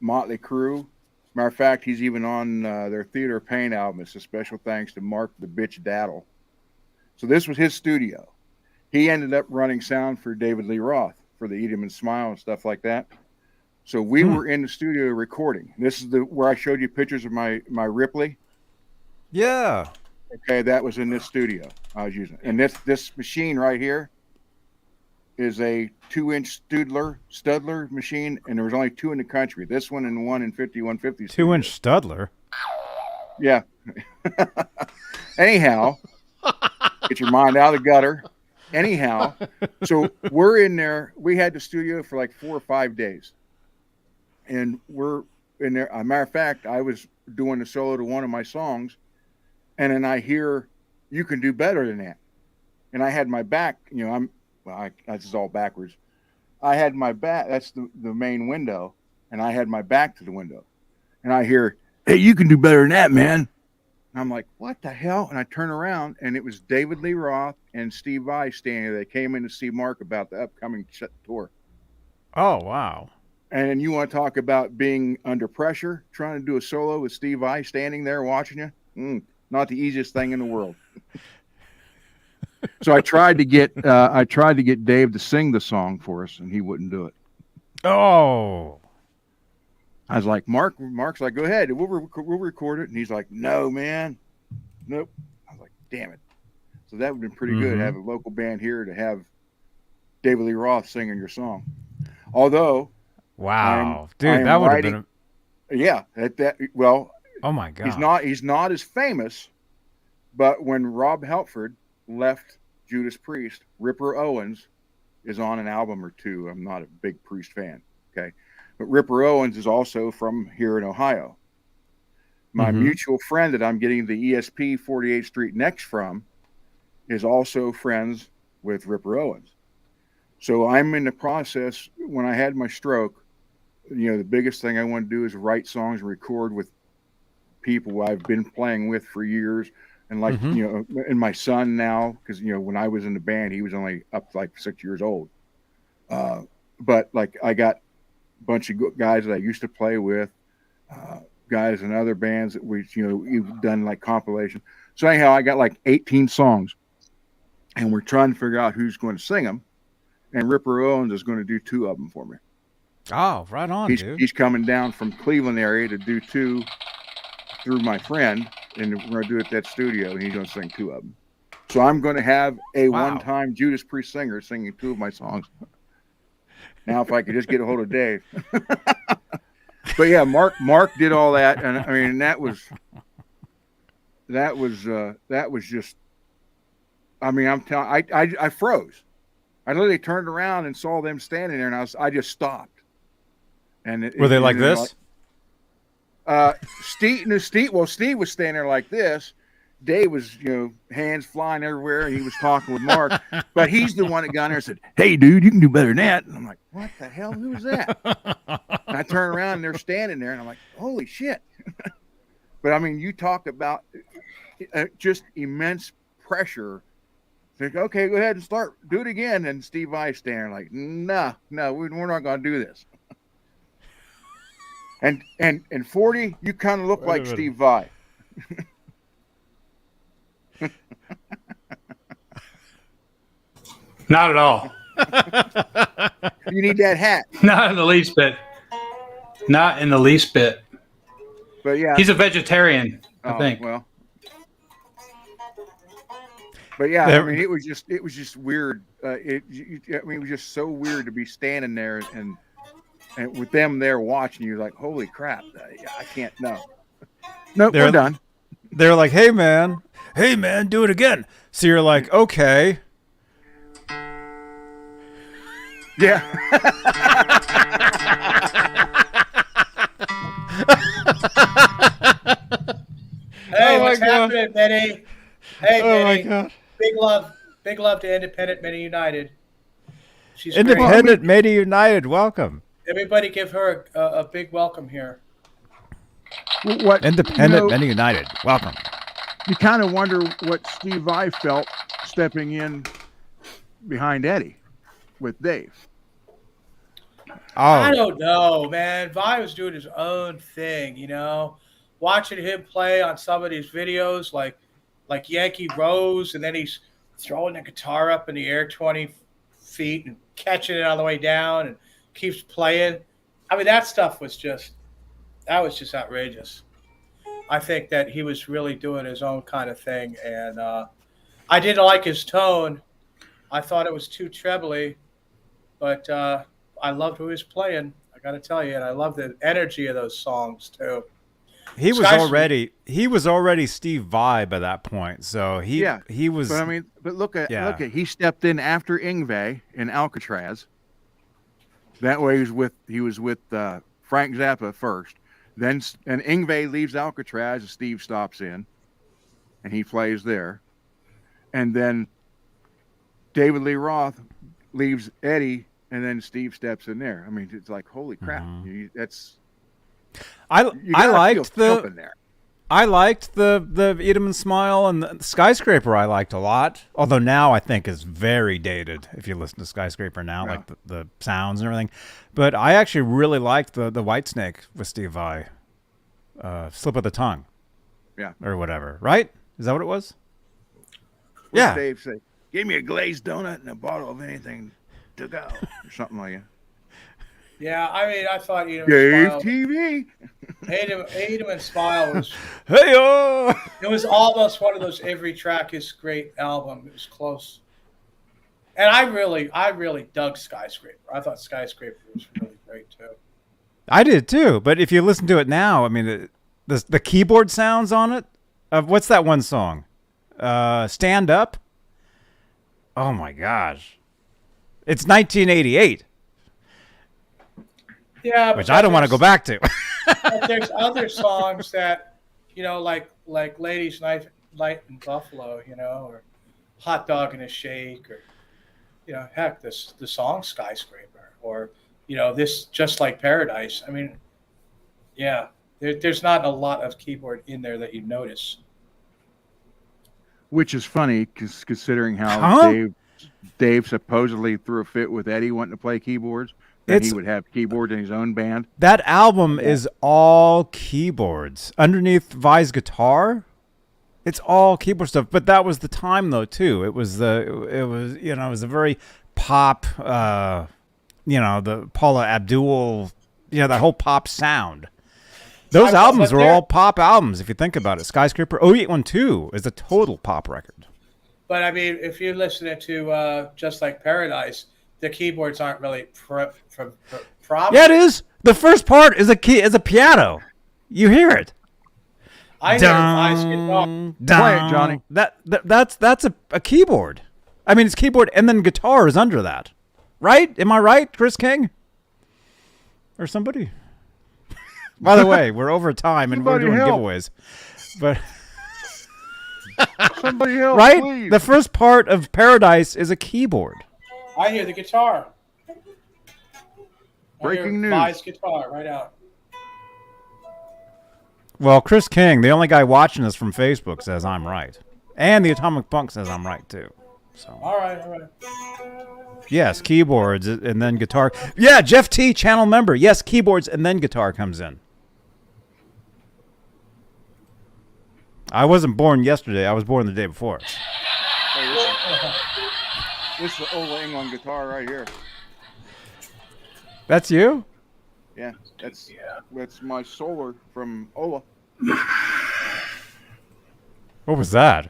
Motley Crue. Matter of fact, he's even on their Theater of Pain album. It's a special thanks to Mark the Bitch Daddle. So this was his studio. he ended up running sound for David Lee Roth for the Eat 'Em and Smile and stuff like that. So we were in the studio recording. This is where I showed you pictures of my Ripley.
Yeah.
Okay, that was in this studio I was using. And this machine right here is a 2-inch Studler machine, and there was only 2 in the country. This one and one in 5150.
2-inch Studler.
Yeah. Anyhow, get your mind out of the gutter. Anyhow, so we're in there. We had the studio for like 4 or 5 days. And we're in there. As a matter of fact, I was doing the solo to one of my songs, and then I hear, "You can do better than that." And I had my back, this is all backwards. I had my back, that's the main window, and I had my back to the window. And I hear, "Hey, you can do better than that, man." And I'm like, what the hell? And I turn around, and it was David Lee Roth and Steve Vai standing there. They came in to see Mark about the upcoming tour.
Oh, wow.
And you want to talk about being under pressure, trying to do a solo with Steve Vai standing there watching you? Not the easiest thing in the world. So I tried to get Dave to sing the song for us, and he wouldn't do it.
Oh.
I was like, Mark's like, go ahead, we'll record it. And he's like, no, man, nope. I was like, damn it. So that would have been pretty good to have a local band here to have David Lee Roth singing your song. Although,
wow, dude, that would have been.
Well,
oh my God,
he's not as famous, but when Rob Halford left Judas Priest, Ripper Owens is on an album or two. I'm not a big Priest fan, okay, but Ripper Owens is also from here in Ohio. My mutual friend that I'm getting the ESP 48th Street Next from is also friends with Ripper Owens. So I'm in the process. When I had my stroke, the biggest thing I want to do is write songs and record with people I've been playing with for years. And and my son now, because, when I was in the band, he was only up like 6 years old. But like I got a bunch of guys that I used to play with, guys in other bands that we've done like compilation. So anyhow, I got like 18 songs, and we're trying to figure out who's going to sing them. And Ripper Owens is going to do 2 of them for me.
Oh, right on, dude.
He's coming down from Cleveland area to do 2 through my friend, and we're going to do it at that studio, and he's going to sing 2 of them. So I'm going to have a one-time Judas Priest singer singing 2 of my songs. Now, if I could just get a hold of Dave. But yeah, Mark did all that, and I mean that was just. I mean, I'm telling. I froze. I literally turned around and saw them standing there, and I just stopped. And
were they like this?
Steve was standing there like this. Dave was, hands flying everywhere, and he was talking with Mark. But he's the one that got in there and said, "Hey, dude, you can do better than that." And I'm like, "What the hell? Who is that?" And I turn around, and they're standing there, and I'm like, "Holy shit!" But I mean, you talk about just immense pressure. Think, okay, go ahead and do it again. And Steve Vai standing like, no, we're not going to do this. And 40, you kind of look like Steve Vai.
Not at all.
You need that hat.
Not in the least bit. Not in the least bit.
But yeah,
he's a vegetarian, I think.
Well. But yeah, I mean, it was just weird. It was just so weird to be standing there and with them there watching you, like, holy crap, I can't. Nope, we're done.
They're like, hey man, do it again. So you're like, okay.
Yeah.
Hey, what's happening, Benny? Hey, Benny.
My God.
Big love to Independent Many United. She's
Independent Many United, welcome.
Everybody give her a big welcome here.
Independent Many United, welcome.
You kind of wonder what Steve Vai felt stepping in behind Eddie with Dave.
I don't know, man. Vai was doing his own thing, Watching him play on some of these videos, like Yankee Rose, and then he's throwing the guitar up in the air 20 feet and catching it on the way down and keeps playing. I mean, that stuff was just outrageous. I think that he was really doing his own kind of thing, and I didn't like his tone. I thought it was too trebly, but I loved who he was playing. I got to tell you, and I love the energy of those songs too.
He was already Steve Vai by that point, so he was.
But I mean, look at he stepped in after Yngwie in Alcatraz. That way he was with Frank Zappa first. Then and Yngwie leaves Alcatraz, and Steve stops in, and he plays there. And then David Lee Roth leaves Eddie, and then Steve steps in there. I mean, it's like, holy crap!
I liked the Eat 'em and Smile, and the Skyscraper I liked a lot. Although now I think is very dated if you listen to Skyscraper now, like the sounds and everything. But I actually really liked the Whitesnake with Steve Vai, Slip of the Tongue, or whatever. Right? Is that what it was?
What's Dave say? Give me a glazed donut and a bottle of anything to go, or something like that.
Yeah, I mean, I thought Eat 'em
Dave
and Smile.
TV.
Eat 'em and Smile was.
Hey-o!
It was almost one of those every track is great album. It was close. And I really dug Skyscraper. I thought Skyscraper was really great too.
I did too, but if you listen to it now, I mean, the keyboard sounds on it. What's that one song? Stand Up. Oh my gosh, it's 1988.
Yeah,
which I don't want to go back to.
But there's other songs that, like Ladies Night in Buffalo, or Hot Dog and a Shake, or heck, the song Skyscraper, or this Just Like Paradise. I mean, yeah, there's not a lot of keyboard in there that you notice.
Which is funny, considering how Dave supposedly threw a fit with Eddie wanting to play keyboards. And he would have keyboards in his own band.
That album is all keyboards. Underneath Vai's guitar, it's all keyboard stuff. But that was the time though too. It was a very pop, the Paula Abdul, that whole pop sound. Those albums were all pop albums if you think about it. Skyscraper 0812 is a total pop record.
But I mean, if you listen to Just Like Paradise, the keyboards aren't really prominent.
Yeah, it is. The first part is a piano. You hear it.
I hear Vai's guitar.
Play it, Johnny.
That's a keyboard. I mean, it's keyboard and then guitar is under that. Right? Am I right, Chris King? Or somebody? By the way, we're over time and we're doing giveaways. But
somebody help,
right?
Please.
The first part of Paradise is a keyboard.
I hear the guitar.
Breaking news.
Vai's guitar right out.
Well, Chris King, the only guy watching us from Facebook, says I'm right. And the Atomic Punk says I'm right, too. So.
All right.
Yes, keyboards and then guitar. Yeah, Jeff T, channel member. Yes, keyboards and then guitar comes in. I wasn't born yesterday. I was born the day before.
This is the Ola England guitar right here.
That's you?
Yeah, that's my Solar from Ola.
What was that?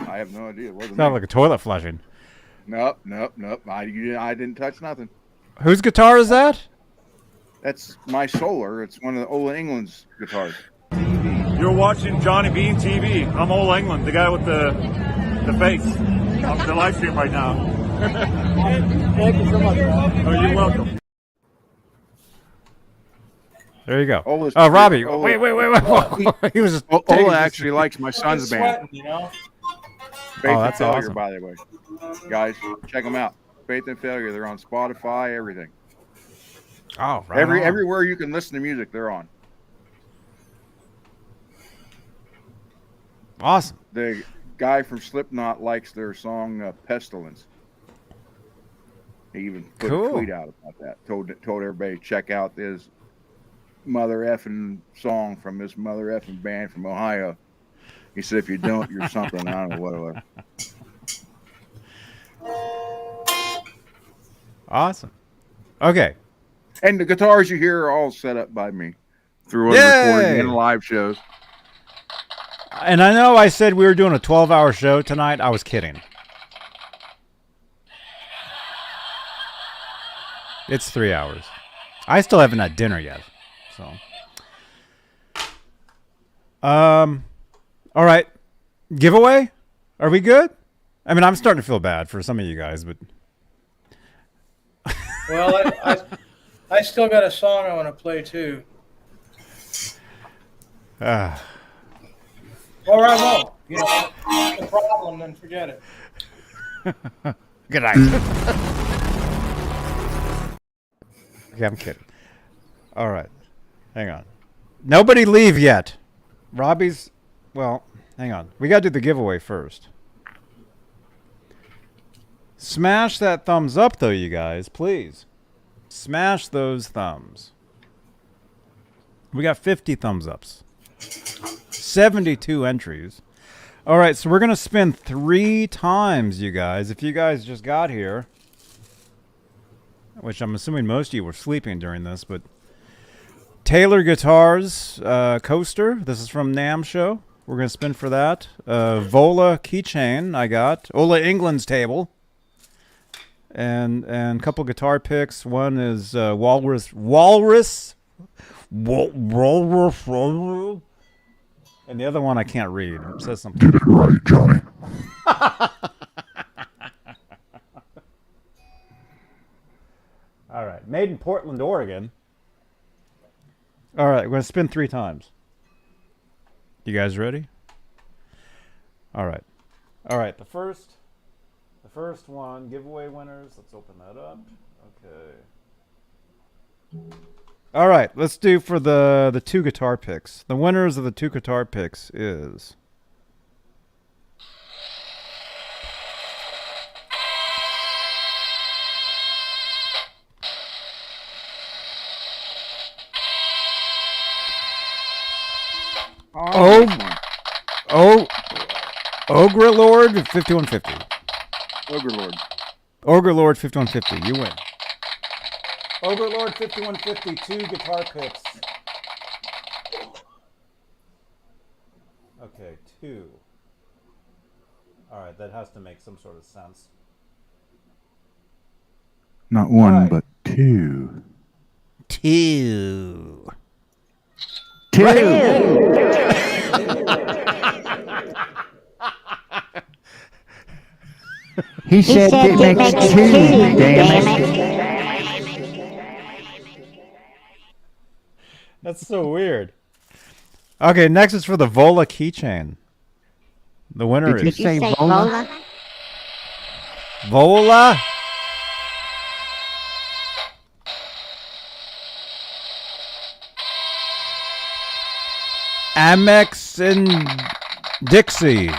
I have no idea. It
sounded like a toilet flushing.
Nope. I didn't touch nothing.
Whose guitar is that?
That's my Solar. It's one of the Ola England's guitars.
You're watching Johnny Bean TV. I'm Ola England, the guy with the face. I'm the live stream right now.
Thank you so much.
Oh, you're welcome.
There you go.
Ola's
Robbie.
Ola,
Wait. He was just
Ola actually likes my son's band.
Faith
that's
and Failure,
awesome.
by the way. Guys, check them out. Faith and Failure. They're on Spotify, everything.
Oh, right.
Everywhere you can listen to music, they're on.
Awesome.
The guy from Slipknot likes their song Pestilence. He even put a tweet out about that. Told everybody to check out this mother effing song from this mother effing band from Ohio. He said, if you don't, you're something. I don't know what it was.
Awesome. Okay.
And the guitars you hear are all set up by me through
Yay!
recording and live shows.
And I know I said we were doing a 12-hour show tonight. I was kidding. It's 3 hours. I still haven't had dinner yet. So. All right. Giveaway? Are we good? I mean, I'm starting to feel bad for some of you guys, but...
Well, I still got a song I want to play, too. Or I won't. You know, if it's a problem, then forget it.
Good night. Okay, I'm kidding. All right. Hang on. Nobody leave yet. Robbie's... Well, hang on. We got to do the giveaway first. Smash that thumbs up, though, you guys. Please. Smash those thumbs. We got 50 thumbs ups. 72 entries. All right, so we're going to spin 3 times, you guys. If you guys just got here, which I'm assuming most of you were sleeping during this, but Taylor Guitars coaster. This is from NAMM Show. We're going to spin for that. Vola keychain I got. Ola England's table. And a couple guitar picks. One is Walrus. And the other one I can't read. It says something.
Get it right, Johnny.
All right. Made in Portland, Oregon. All right. We're going to spin 3 times. You guys ready? All right. All right. The first one, giveaway winners. Let's open that up. Okay. All right. Let's do for the 2 guitar picks. The winners of the 2 guitar picks is... Ogre Lord 5150. Ogre Lord 5150. You win. Ogre Lord 5150. 2 guitar picks. Okay, 2. All right, that has to make some sort of sense.
Not 1,
right.
but 2.
2.
He said it makes 2, damn it.
That's so weird. Okay, next is for the Vola keychain. The winner
Did you
is
say Vola?
Vola. Amex and Dixies.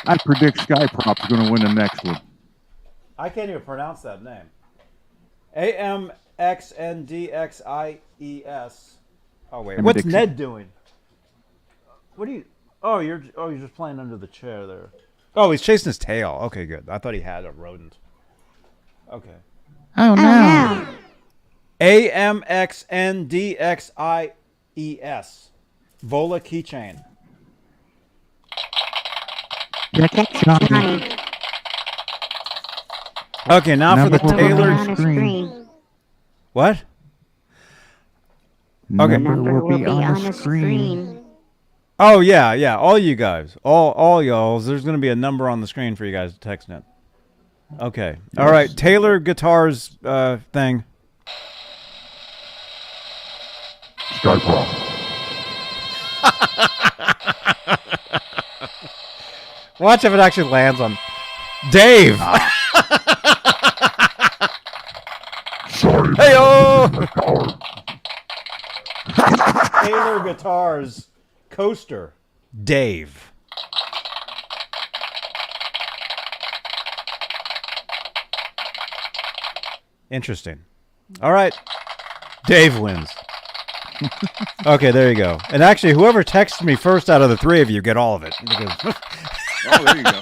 I predict Skyprop's going to win the next one.
I can't even pronounce that name. AMXNDXIES. Oh wait, what's
Dixie.
Ned doing? What are you? Oh, you're just playing under the chair there. Oh, he's chasing his tail. Okay, good. I thought he had a rodent. Okay.
Oh no.
AMXNDXIES. Vola keychain.
Johnny.
Okay, now
Number
for the
will be
Taylor.
on the screen.
What?
Okay.
Okay.
Number will be on the screen.
Oh yeah. All you guys, all y'all. There's gonna be a number on the screen for you guys to text in. Okay. All right. Taylor Guitars thing.
Skyprop.
Watch if it actually lands on Dave.
Sorry.
Hey-o! Taylor Guitars coaster. Dave. Interesting. All right. Dave wins. Okay, there you go. And actually, whoever texts me first out of the 3 of you get all of it. Because
Oh, there you go.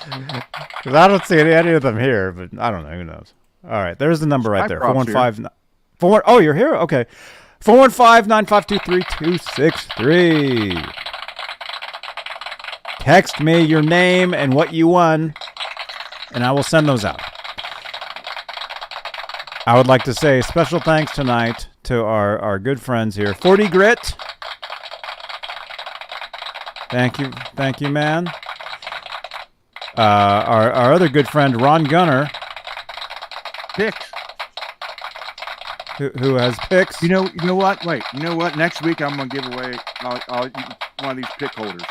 Because I don't see any of them here, but I don't know. Who knows? All right, there's the number right there. 415. Oh, you're here? Okay. 415-952-3263. Text me your name and what you won, and I will send those out. I would like to say special thanks tonight to our good friends here. 40 Grit. Thank you, man. Our other good friend, Ron Gunner.
Picks.
Who has picks?
You know what? Wait. You know what? Next week I'm gonna give away one of these pick holders.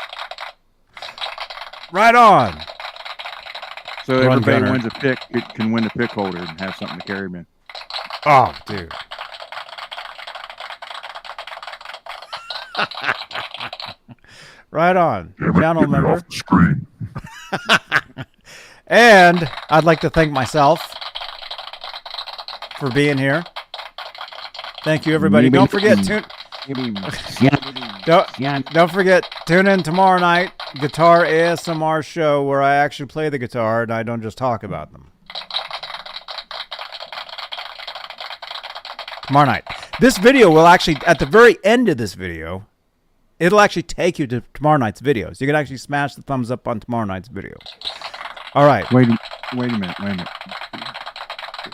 Right on.
So
Ron
everybody
Gunner
wins a pick can win the pick holder and have something to carry them in.
Oh, dude. Right on. Channel member.
Screen.
And I'd like to thank myself for being here. Thank you, everybody. Don't forget don't forget, tune in tomorrow night, Guitar ASMR show, where I actually play the guitar and I don't just talk about them. Tomorrow night. This video will actually, at the very end of this video, it'll actually take you to tomorrow night's video. So you can actually smash the thumbs up on tomorrow night's video. All right.
Wait a minute.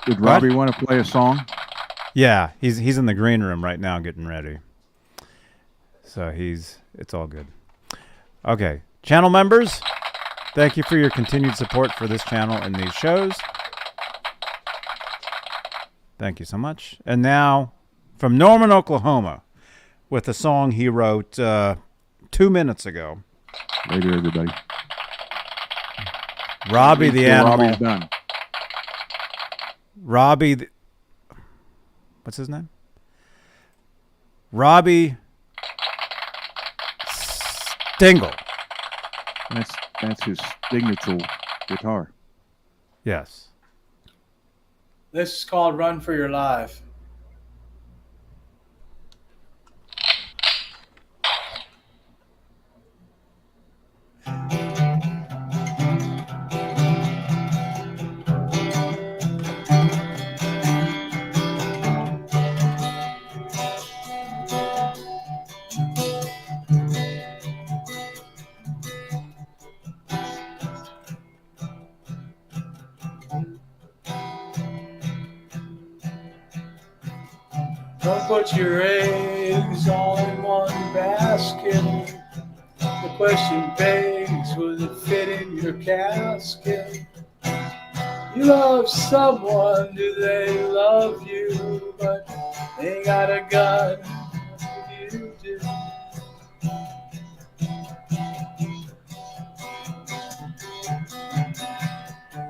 Did Robbie want to play a song?
Yeah, he's in the green room right now getting ready. So it's all good. Okay. Channel members, thank you for your continued support for this channel and these shows. Thank you so much. And now, from Norman, Oklahoma, with a song he wrote 2 minutes ago.
Later, everybody.
Robbie the Animal.
Robbie's done.
What's his name? Robbie Stingle.
That's his signature guitar.
Yes.
This is called Run for Your Life. Don't put your eggs all in one basket. The question begs, will it fit in your casket? You love someone, do they love you? But they ain't got a gun, you do.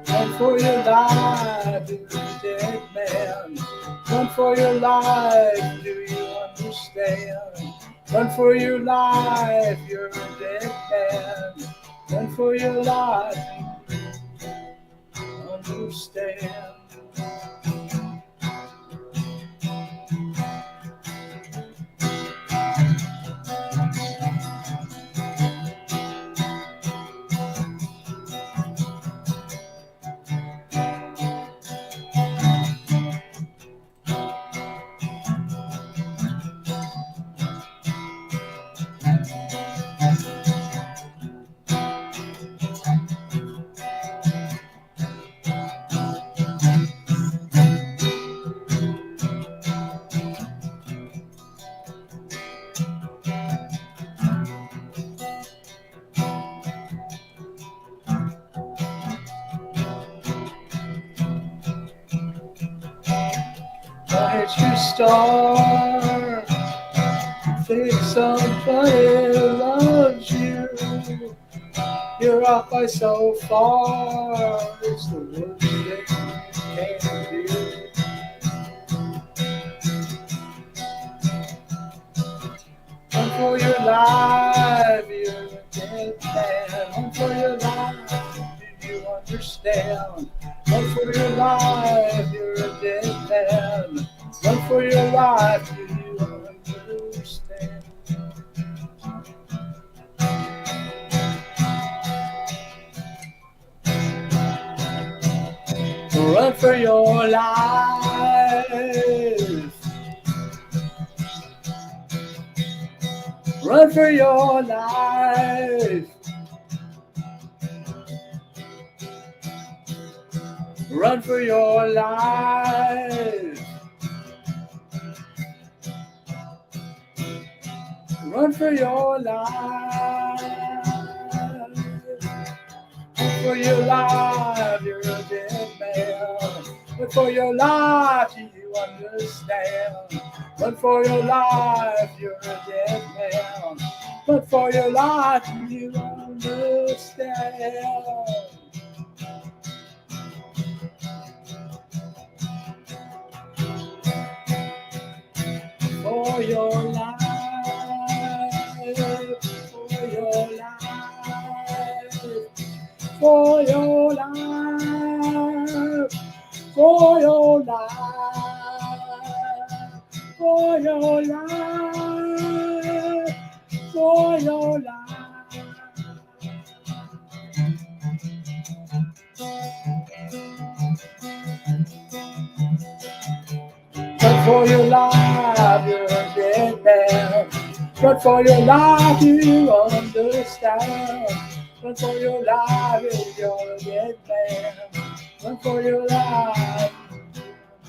Run for your life, you're a dead man. Run for your life, do you understand? Run for your life, you're a dead man. Run for your life, understand. Hit your star, think somebody loves you. You're off by so far, it's the worst thing you can do. Run for your life, you're a dead man. Run for your life, do you understand? Run for your life, you're a dead man. Run for your life, do you understand? for your life. Run for your life. Run for your life. Run for your life. Run for your life, you're a dead man. Run for your life, do you understand? Run for your life, you're a dead man. Run for your life, do you understand? For your life, for your life, for your life, for your life, for your life, for your life. Run for your life, you're a dead man. Run for your life, you understand. Run for your life, you're a dead man. Run for your life,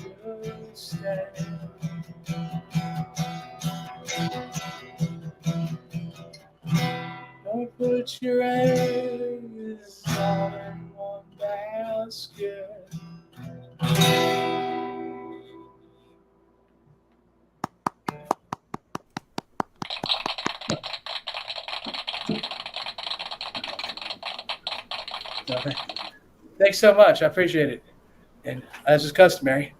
you understand. Don't put your eggs all in one basket. Thanks so much. I appreciate it. And as is customary,